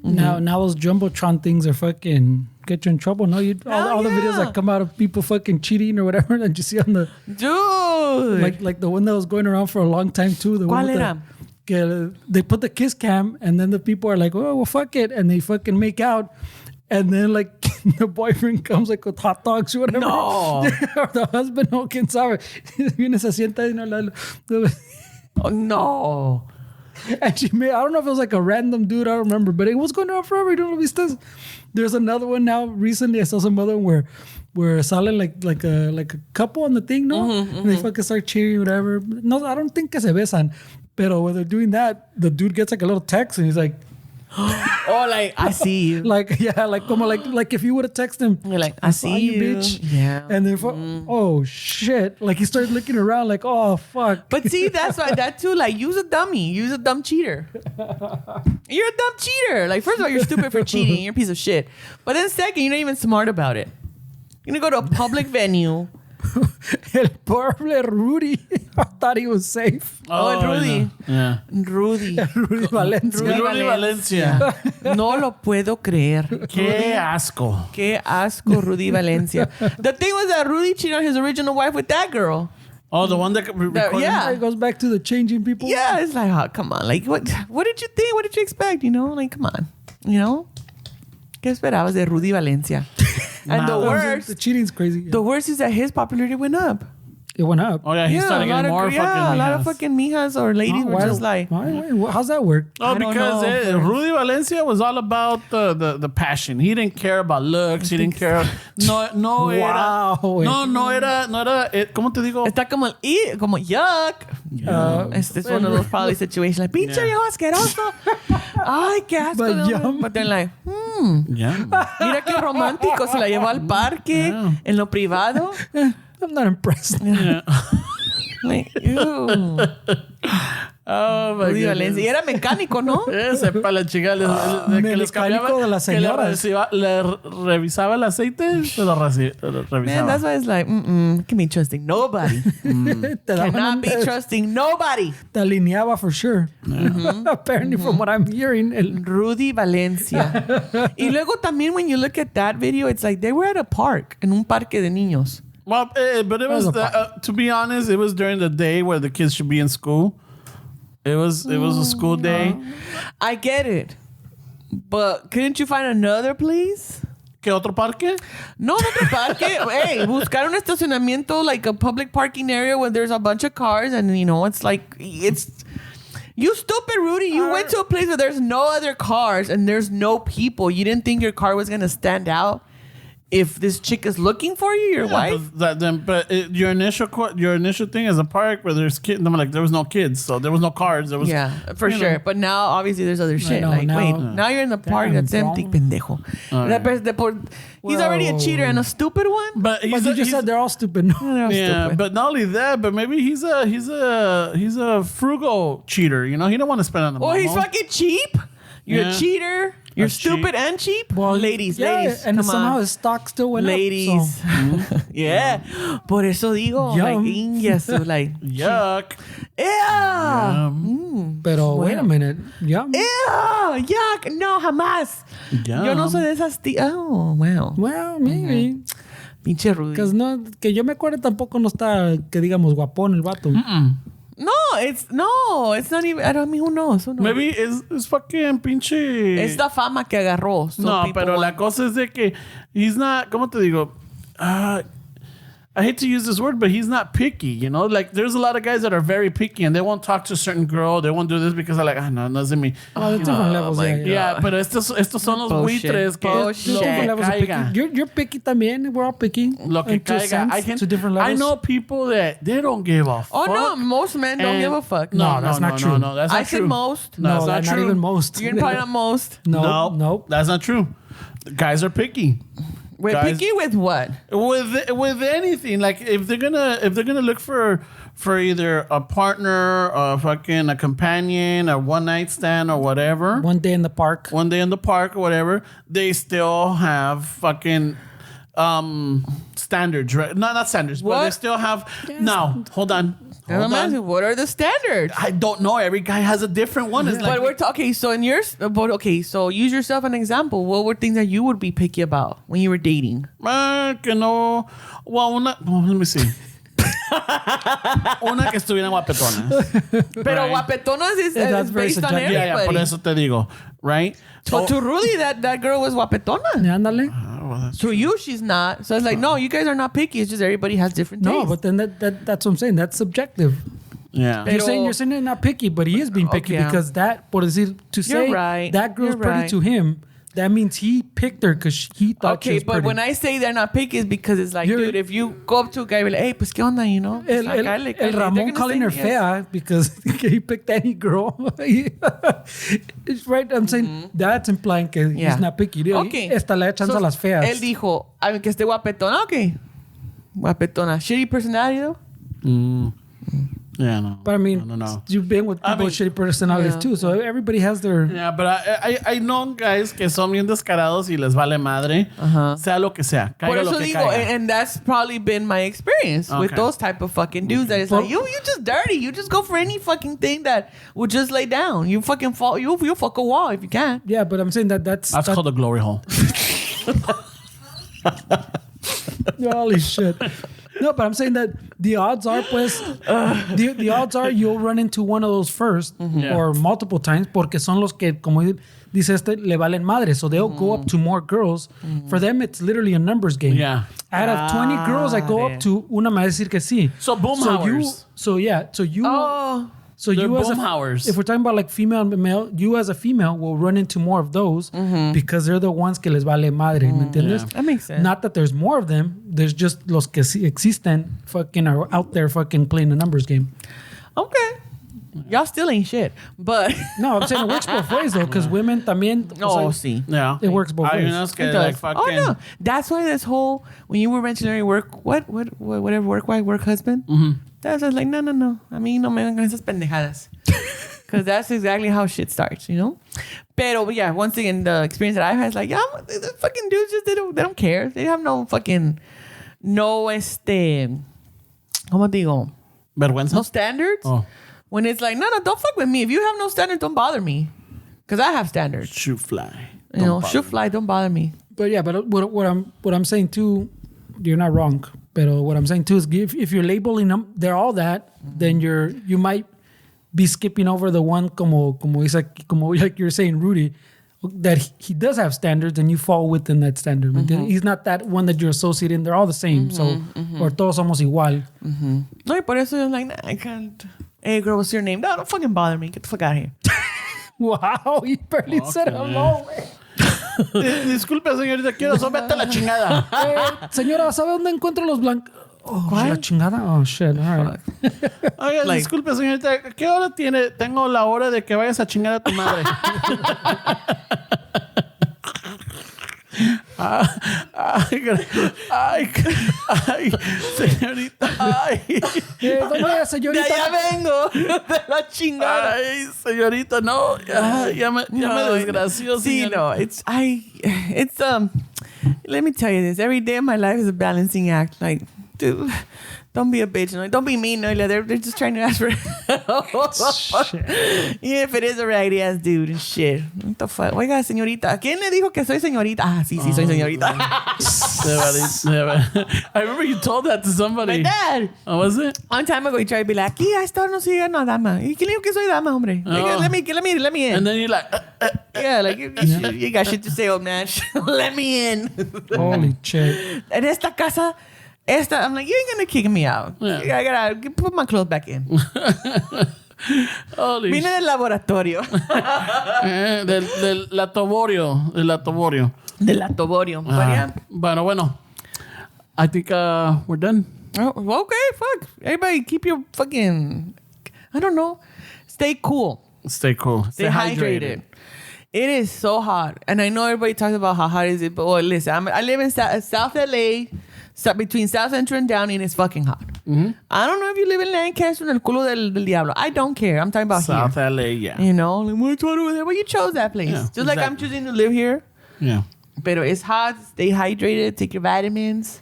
Now those Jumbotron things are fucking... get you in trouble. No, all the videos that come out of people fucking cheating or whatever that you see on the dude, like the one that was going around for a long time too. The one with they put the kiss cam and then the people are like, oh well, fuck it, and they fucking make out. And then, like, the boyfriend comes, like, with hot dogs or whatever. No. Or the husband, no, quién sabe. Viene, se sienta y no. Oh, no. And she made, I don't know if it was, like, a random dude. I don't remember. But it was going on forever. You don't know vistas. There's another one now. Recently, I saw some other one where salen, like a couple on the thing, no? And they fucking start cheering, whatever. No, I don't think que se besan. Pero when they're doing that, the dude gets, like, a little text. And he's like... Oh, like, I see you. Like, yeah, like if you would have texted him, you're like, I see you, bitch. Yeah. And then, oh shit, like he started looking around, like, oh fuck. But see, that's why that too. Like, use a dummy, use a dumb cheater. You're a dumb cheater. Like, first of all, you're stupid for cheating. You're a piece of shit. But then second, you're not even smart about it. You're gonna go to a public venue. El pobre Rudy. I thought he was safe. Oh, Rudy. Yeah. Rudy Valencia. Rudy Valencia. No lo puedo creer. Qué asco. Qué asco, Rudy Valencia. The thing was that Rudy cheated on his original wife with that girl. Oh, the one that recorded? Yeah. It goes back to the changing people. Yeah, it's like, oh, come on. Like, what did you think? What did you expect? You know, like, come on. You know? ¿Qué esperabas de Rudy Valencia? And the cheating's crazy. The worst is that his popularity went up. It went up. Oh yeah, he started getting more fucking mijas. A lot of fucking mijas or ladies were just like... How's that work? Oh, because Rudy Valencia was all about the passion. He didn't care about looks. He didn't care. No era. ¿Cómo te digo? Está como yuck. It's one of those probably situations like, pinche viejo asqueroso. Ay, qué asco. But they're like, Yeah. Mira qué romántico. Se la llevó al parque, en lo privado. I'm not impressed. Yeah. Like, ew. Oh, my Rudy goodness. Valencia. Y era mecánico, ¿no? Ese para la chica que les cambiaba, de las señoras. que le revisaba el aceite, se lo revisaba. Man, that's why it's like, can be trusting nobody. Cannot be trusting nobody. Te alineaba for sure. Apparently, from what I'm hearing. Rudy Valencia. Y luego también, when you look at that video, it's like they were at a park, en un parque de niños. Well, but it was to be honest, it was during the day where the kids should be in school. It was a school day. I get it, but couldn't you find another place? ¿Qué otro parque? No, otro parque. Hey, buscar un estacionamiento, like a public parking area where there's a bunch of cars, and you know it's you stupid Rudy. You went to a place where there's no other cars and there's no people. You didn't think your car was gonna stand out if this chick is looking for you, your wife. But your initial thing is a park where there's kids. I'm like, there was no kids, so there was no cars. There was for sure. But now obviously there's other shit. Now you're in the park that's empty, pendejo. He's already a cheater and a stupid one. But you just said they're all stupid. Yeah, but not only that, but maybe he's a frugal cheater. You know, he don't want to spend on the. Oh, he's fucking cheap. You're a cheater. You're stupid and cheap. Well, ladies, and come somehow on. his stock still went ladies. up. So. Yeah. Por eso digo, like yuck. Yeah. Pero wait a minute. Yum. Ew, yuck. No, jamás. Yum. Yo no soy de esas Oh, wow. Well, maybe. Pinche Rudy. Because no, que yo me acuerdo tampoco no está, que digamos, guapón el vato. No, it's not even. I mean, who knows? Maybe it's fucking pinche. Es la fama que agarró. So no, pero la cosa es de que he's not. ¿Cómo te digo? I hate to use this word, but he's not picky, you know? Like, there's a lot of guys that are very picky and they won't talk to a certain girl. They won't do this because they're like, no es de mí. Oh, there's different levels. Yeah, pero estos son los buitres que lo que caiga. You're picky también. We're all picky. Lo que caiga. To different levels. I know people that they don't give a fuck. Oh, no. Most men don't give a fuck. No, that's not true. No, that's not true. I said most. No, that's not true. Not even most. You're probably not most. No. That's not true. Guys are picky. We're picky with what? With anything. Like if they're gonna look for either a partner or fucking a companion or one night stand or whatever. One day in the park or whatever. They still have fucking standards, right? Not standards, but they still have. Yes. Now, hold on. I'm asking, what are the standards? I don't know. Every guy has a different one. It's like, But we're talking. So in yours, so use yourself an example. What were things that you would be picky about when you were dating? que no. Well, let me see. Una que estuvieran guapetonas. Pero guapetonas is based on everybody. Yeah, por eso te digo, right? So to Rudy, that girl was guapetona. Ándale. To you, she's not. So it's like, no, you guys are not picky. It's just everybody has different tastes. No, but then that's what I'm saying. That's subjective. Yeah. You're saying they're not picky, but he is being picky because por decir, to say that girl's pretty to him, that means he picked her because he thought she was pretty. But when I say they're not picky, it's because it's like, dude, if you go up to a guy and be like, hey, pues qué onda, you know? El Ramon calling her fea because he picked any girl. It's right. I'm saying that's implying que he's not picky. Okay. Esta le echan a las feas. Él dijo, a que esté guapetona, okay. Guapetona. Shitty personality, though? Yeah, no. But I mean, no. you've been with people with shitty personalities too, so everybody has their... Yeah, but I know guys que son bien descarados y les vale madre, sea lo que sea. Por eso digo, and that's probably been my experience with those type of fucking dudes that it's like, you just dirty. You just go for any fucking thing that will just lay down. You fucking fall, you'll fuck a wall if you can. Yeah, but I'm saying that's called a glory hole. Holy shit. No, but I'm saying that the odds are, pues, the odds are you'll run into one of those first or multiple times porque son los que, como dice le valen madre. So they'll go up to more girls. For them, it's literally a numbers game. Yeah. Out of 20 girls I go up to, una me va a decir que sí. So boomhauers. So you as if we're talking about like female and male, you as a female will run into more of those because they're the ones que les vale madre, ¿me entiendes? Yeah. That makes sense. Not that there's more of them, there's just los que existen fucking are out there fucking playing a numbers game. Okay. Y'all still ain't shit, but... No, I'm saying it works both ways though, because women también... sí. Yeah. It works both ways. Like fucking... Oh, no. That's why this whole... When you were mentioning whatever work wife, work husband, that's like, no. A mí no me vengan esas pendejadas. Because that's exactly how shit starts, you know? Pero, yeah, once again, the experience that I've had is like, yeah, the fucking dudes just, they don't care. They have no fucking... ¿Cómo digo? Vergüenza? No standards. Oh. When it's like, no, don't fuck with me. If you have no standards, don't bother me. Because I have standards. Shoot fly. Shoot fly, don't bother me. But yeah, but what I'm saying too, you're not wrong. But what I'm saying too is if you're labeling them, they're all that, then you might be skipping over the one como like you're saying, Rudy, that he does have standards and you fall within that standard. He's not that one that you're associating. They're all the same. So, or todos somos igual. No, y por eso you're like, nah, I can't. Hey, girl, what's your name? No, don't fucking bother me. Get the fuck out of here. Wow, he barely said hello. Disculpe, señorita, quiero vete a la chingada. Señora, ¿sabe dónde encuentro los blancos? Oh, la chingada. Oh, shit. All right. Oye, disculpe, señorita, ¿qué hora tiene? Tengo la hora de que vayas a chingar a tu madre. Ay, señorita, ay. Doña señorita. Ya vengo de la chingada. Ay, señorita, no, ya me desgració. Sí, no, it's let me tell you this. Every day of my life is a balancing act. Like, dude, don't be a bitch. No? Don't be mean, Noelia. They're just trying to ask for help. Yeah, if it is a raggedy ass dude and shit. What the fuck? Oiga, señorita. ¿Quién le dijo que soy señorita? Ah, sí, soy señorita. I remember you told that to somebody. My dad. Oh, was it? One time ago, he tried to be like, yeah, esta no soy una dama. ¿Y quién le dijo que soy dama, hombre? Like, let me in. And then you're like... Yeah, like, you got shit to say, old man. Let me in. Holy shit. En esta casa... I'm like, you ain't gonna kick me out. Yeah. I gotta put my clothes back in. Holy Vine del laboratorio. Del latoborio. Del latoborio. Del latoborio. Bueno. I think we're done. Oh, okay, fuck. Everybody keep your fucking... I don't know. Stay cool. Stay cool. Stay hydrated. It is so hot. And I know everybody talks about how hot is it, but listen, I live in South LA. Between South Central and Downey, and it's fucking hot. I don't know if you live in Lancaster en el culo del diablo. I don't care. I'm talking about South here. LA, yeah. You know, like, what's hot over there? Well, you chose that place. Yeah, Just like I'm choosing to live here. Yeah. But it's hot. Stay hydrated. Take your vitamins.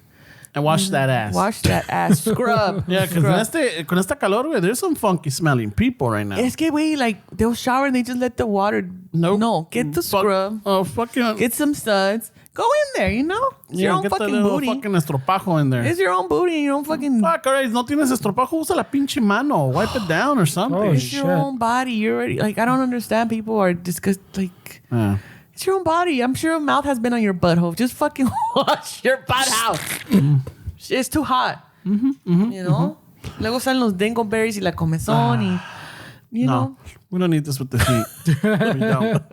And wash that ass. Wash that ass. Scrub. Yeah, because con esta calor, güey, there's some funky smelling people right now. Es que, güey, like, they'll shower and they just let the water. Nope. No, get the scrub. Oh, fucking. Get some suds. Go in there, you know? It's your own get fucking the little booty. fucking estropajo in there. It's your own booty and your own fucking... Fuck, alright, no tienes estropajo, usa la pinche mano. Wipe it down or something. Oh, It's shit. your own body. You're already... Like, I don't understand. People are disgusted. Like... Yeah. It's your own body. I'm sure a mouth has been on your butthole. Just fucking wash your butt out. It's too hot. You know? Luego salen los dingleberries y la comezón y... You know? We don't need this with the heat. We don't.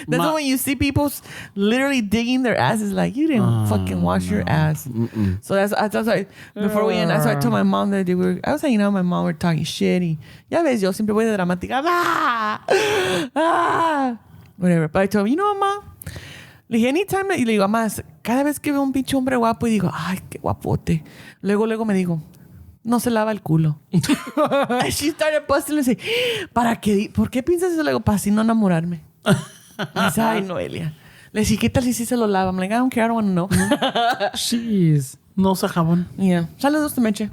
That's when you see people literally digging their asses like, you didn't fucking wash your ass. So that's why, before we end, that's why I told my mom that I was hanging out with my mom, we're talking shit. Y, ya ves, yo siempre voy de dramática. Whatever. But I told her, you know what, Mom? Le dije, anytime, y le digo, mamá, cada vez que veo un pinche hombre guapo y digo, ay, qué guapote. Luego me digo, no se lava el culo. And she started busting and say, ¿para qué? ¿Por qué piensas eso? Le digo, para así no enamorarme. Dice, ay, Noelia. Le dije, ¿qué tal si sí se lo lava? I'm like, I don't care, I don't want to know. Jeez. No usa jabón. Yeah. Saludos, te meche.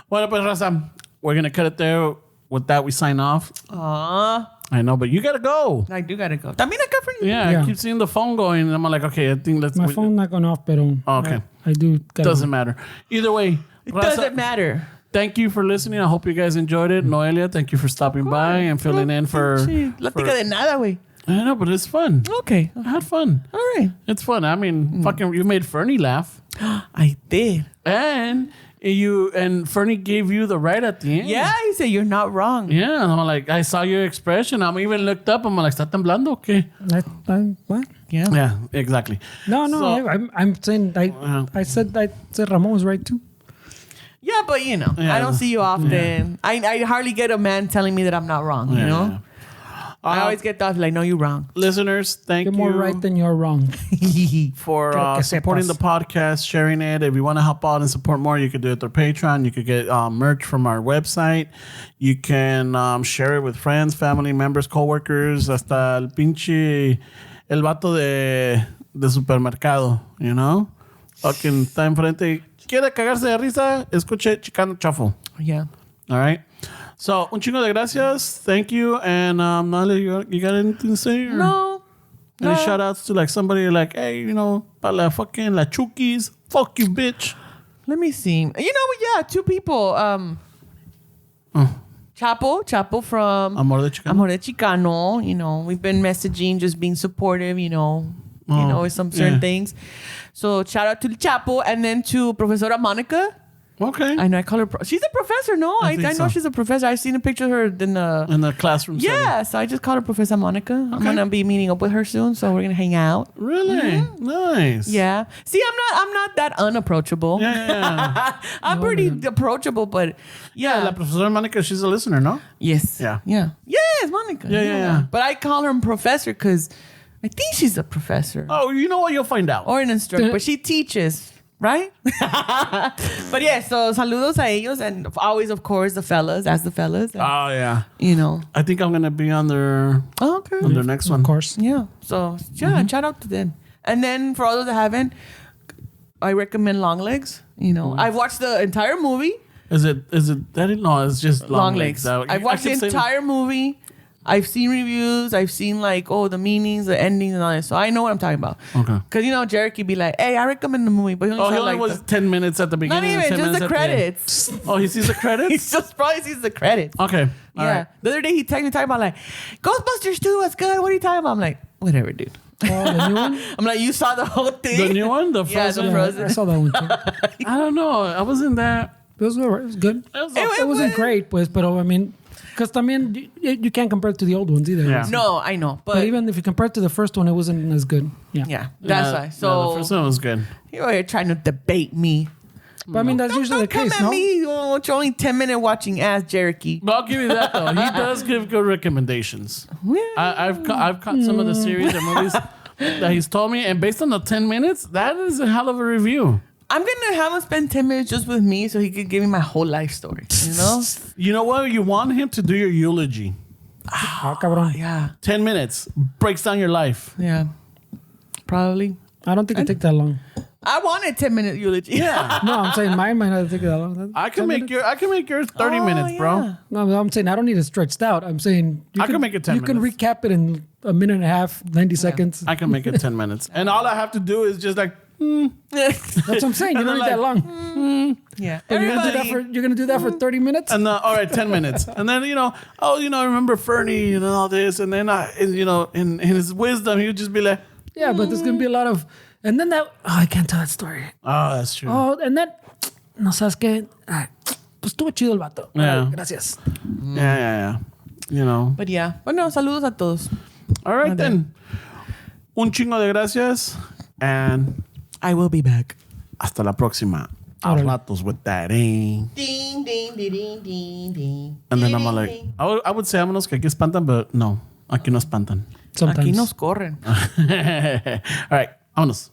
Bueno, pues, Raza, we're going to cut it there. With that, we sign off. I know, but you got to go. I do gotta go. También acá for you. Yeah, I keep seeing the phone going, and I'm like, okay, I think let's... My phone not going off, pero Okay. I do. Doesn't matter. Either way, It Raza, doesn't matter. thank you for listening. I hope you guys enjoyed it. Noelia, thank you for stopping by and filling in for... Plática de nada, güey. I know, but it's fun. Okay. I had fun. All right. It's fun. I mean, fucking, you made Fernie laugh. I did. And Fernie gave you the right at the end. Yeah, he said you're not wrong. Yeah, and I'm like, I saw your expression. I'm even looked up. I'm like, ¿está temblando o qué? What? Yeah. Yeah, exactly. No, So- I'm saying I said Ramon was right too. Yeah, but you know, Yeah. I don't see you often. I hardly get a man telling me that I'm not wrong, you know? I always get thoughts like, no, you're wrong. Listeners, thank You're you more right than you're wrong. for Quiero que supporting sepas. the podcast, sharing it. If you want to help out and support more, you could do it through Patreon. You could get merch from our website. You can share it with friends, family members, coworkers, hasta el pinche el vato de supermercado, you know? Fucking está enfrente. Quiere cagarse de risa, escuche Chicano Shuffle. Yeah. All right. So, un chingo de gracias. Thank you. And Noelia, you got anything to say? Or No. any shout outs to like somebody like, hey, you know, para la fucking la chukis. Fuck you, bitch. Let me see. You know, yeah, two people. Chapo from Amor de Chicano. Amor de Chicano. You know, we've been messaging, just being supportive, you know, with some certain things. So shout out to Chapo and then to Professora Monica. Okay. I know I call her. She's a professor, no? I think know so. she's a professor. I've seen a picture of her in the. In the classroom setting. Yeah, so I just call her Professor Monica. I'm Okay. gonna be meeting up with her soon, so we're gonna hang out. Really? Nice. Yeah. See, I'm not that unapproachable. Yeah. I'm pretty approachable, but yeah. La profesora Monica, she's a listener, no? Yes. Yeah. Yeah. Yes, Monica. Yeah. But I call her professor because I think she's a professor Oh, you know what? You'll find out. or an instructor, but she teaches. Right? But yeah, so saludos a ellos and always, of course, the fellas. And, Oh, yeah. you know. I think I'm going to be on their Okay. next one. Of course. Yeah. So, yeah, shout out to them. And then for all those that haven't, I recommend Longlegs. You know, I've watched the entire movie. Is it that? No, it's just long legs. I've watched the entire movie. I've seen reviews. I've seen like, the meanings, the endings, and all that. So I know what I'm talking about. Okay. Because, you know, Jericho be like, hey, I recommend the movie. But he Oh, he said, only like, was 10 minutes at the not beginning. even, 10 just minutes the at end. credits. Oh, he sees the He credits? just probably sees the credits. Okay. All Yeah. right. The other day he texted me talking about like, Ghostbusters 2 was good. What are you talking about? I'm like, whatever, dude. Oh, the new one? I'm like, you saw the whole thing? The new one? The Yeah, Frozen? the Frozen. I saw that one too. I don't know. I wasn't that... It was alright. It was good. It wasn't great, pues, pero I mean, because también you can't compare it to the old ones either. Yeah. No, I know. But even if you compare it to the first one, it wasn't as good. Yeah. yeah, that's Yeah, why. yeah, So the first one was good. you're here trying to debate me. But I mean, that's usually the Don't case, come at no? me. Oh, it's only 10 minutes watching ass Jericho. But I'll give you that, though. He does give good recommendations. Yeah. I've caught some of the series or movies that he's told me, and based on the 10 minutes, that is a hell of a review. I'm gonna have him spend 10 minutes just with me so he could give me my whole life story. You know? You know what? You want him to do your eulogy. Ah, cabrón. Yeah. 10 minutes. Breaks down your life. Yeah. Probably. I don't think it take that long. I wanted 10-minute eulogy. Yeah. No, I'm saying mine might not take that long. I can make yours 30 Oh, minutes, bro. yeah. No, I'm saying I don't need it stretched out. I'm saying I can make it 10 You can minutes. recap it in a minute and a half, 90 seconds. I can make it 10 minutes. And all I have to do is just like, That's what I'm saying. You don't need that long. Yeah. But you're gonna do that for 30 minutes. and all right, 10 minutes. And then, I remember Fernie and all this. And then, in his wisdom, he would just be like, Yeah, but there's gonna be a lot of, and then I can't tell that story. oh, that's true. Oh, and then, no sabes qué, pues estuvo chido el vato. Yeah. Gracias. Yeah. But yeah. Bueno, saludos a todos. All right, then. Un chingo de gracias. And I will be back. hasta la próxima. A ratos with that, Ding, ding, ding, ding, ding, ding. And then I'm like, I would say vámonos que aquí espantan, but no, aquí no espantan. Sometimes. Aquí nos corren. All right, vámonos.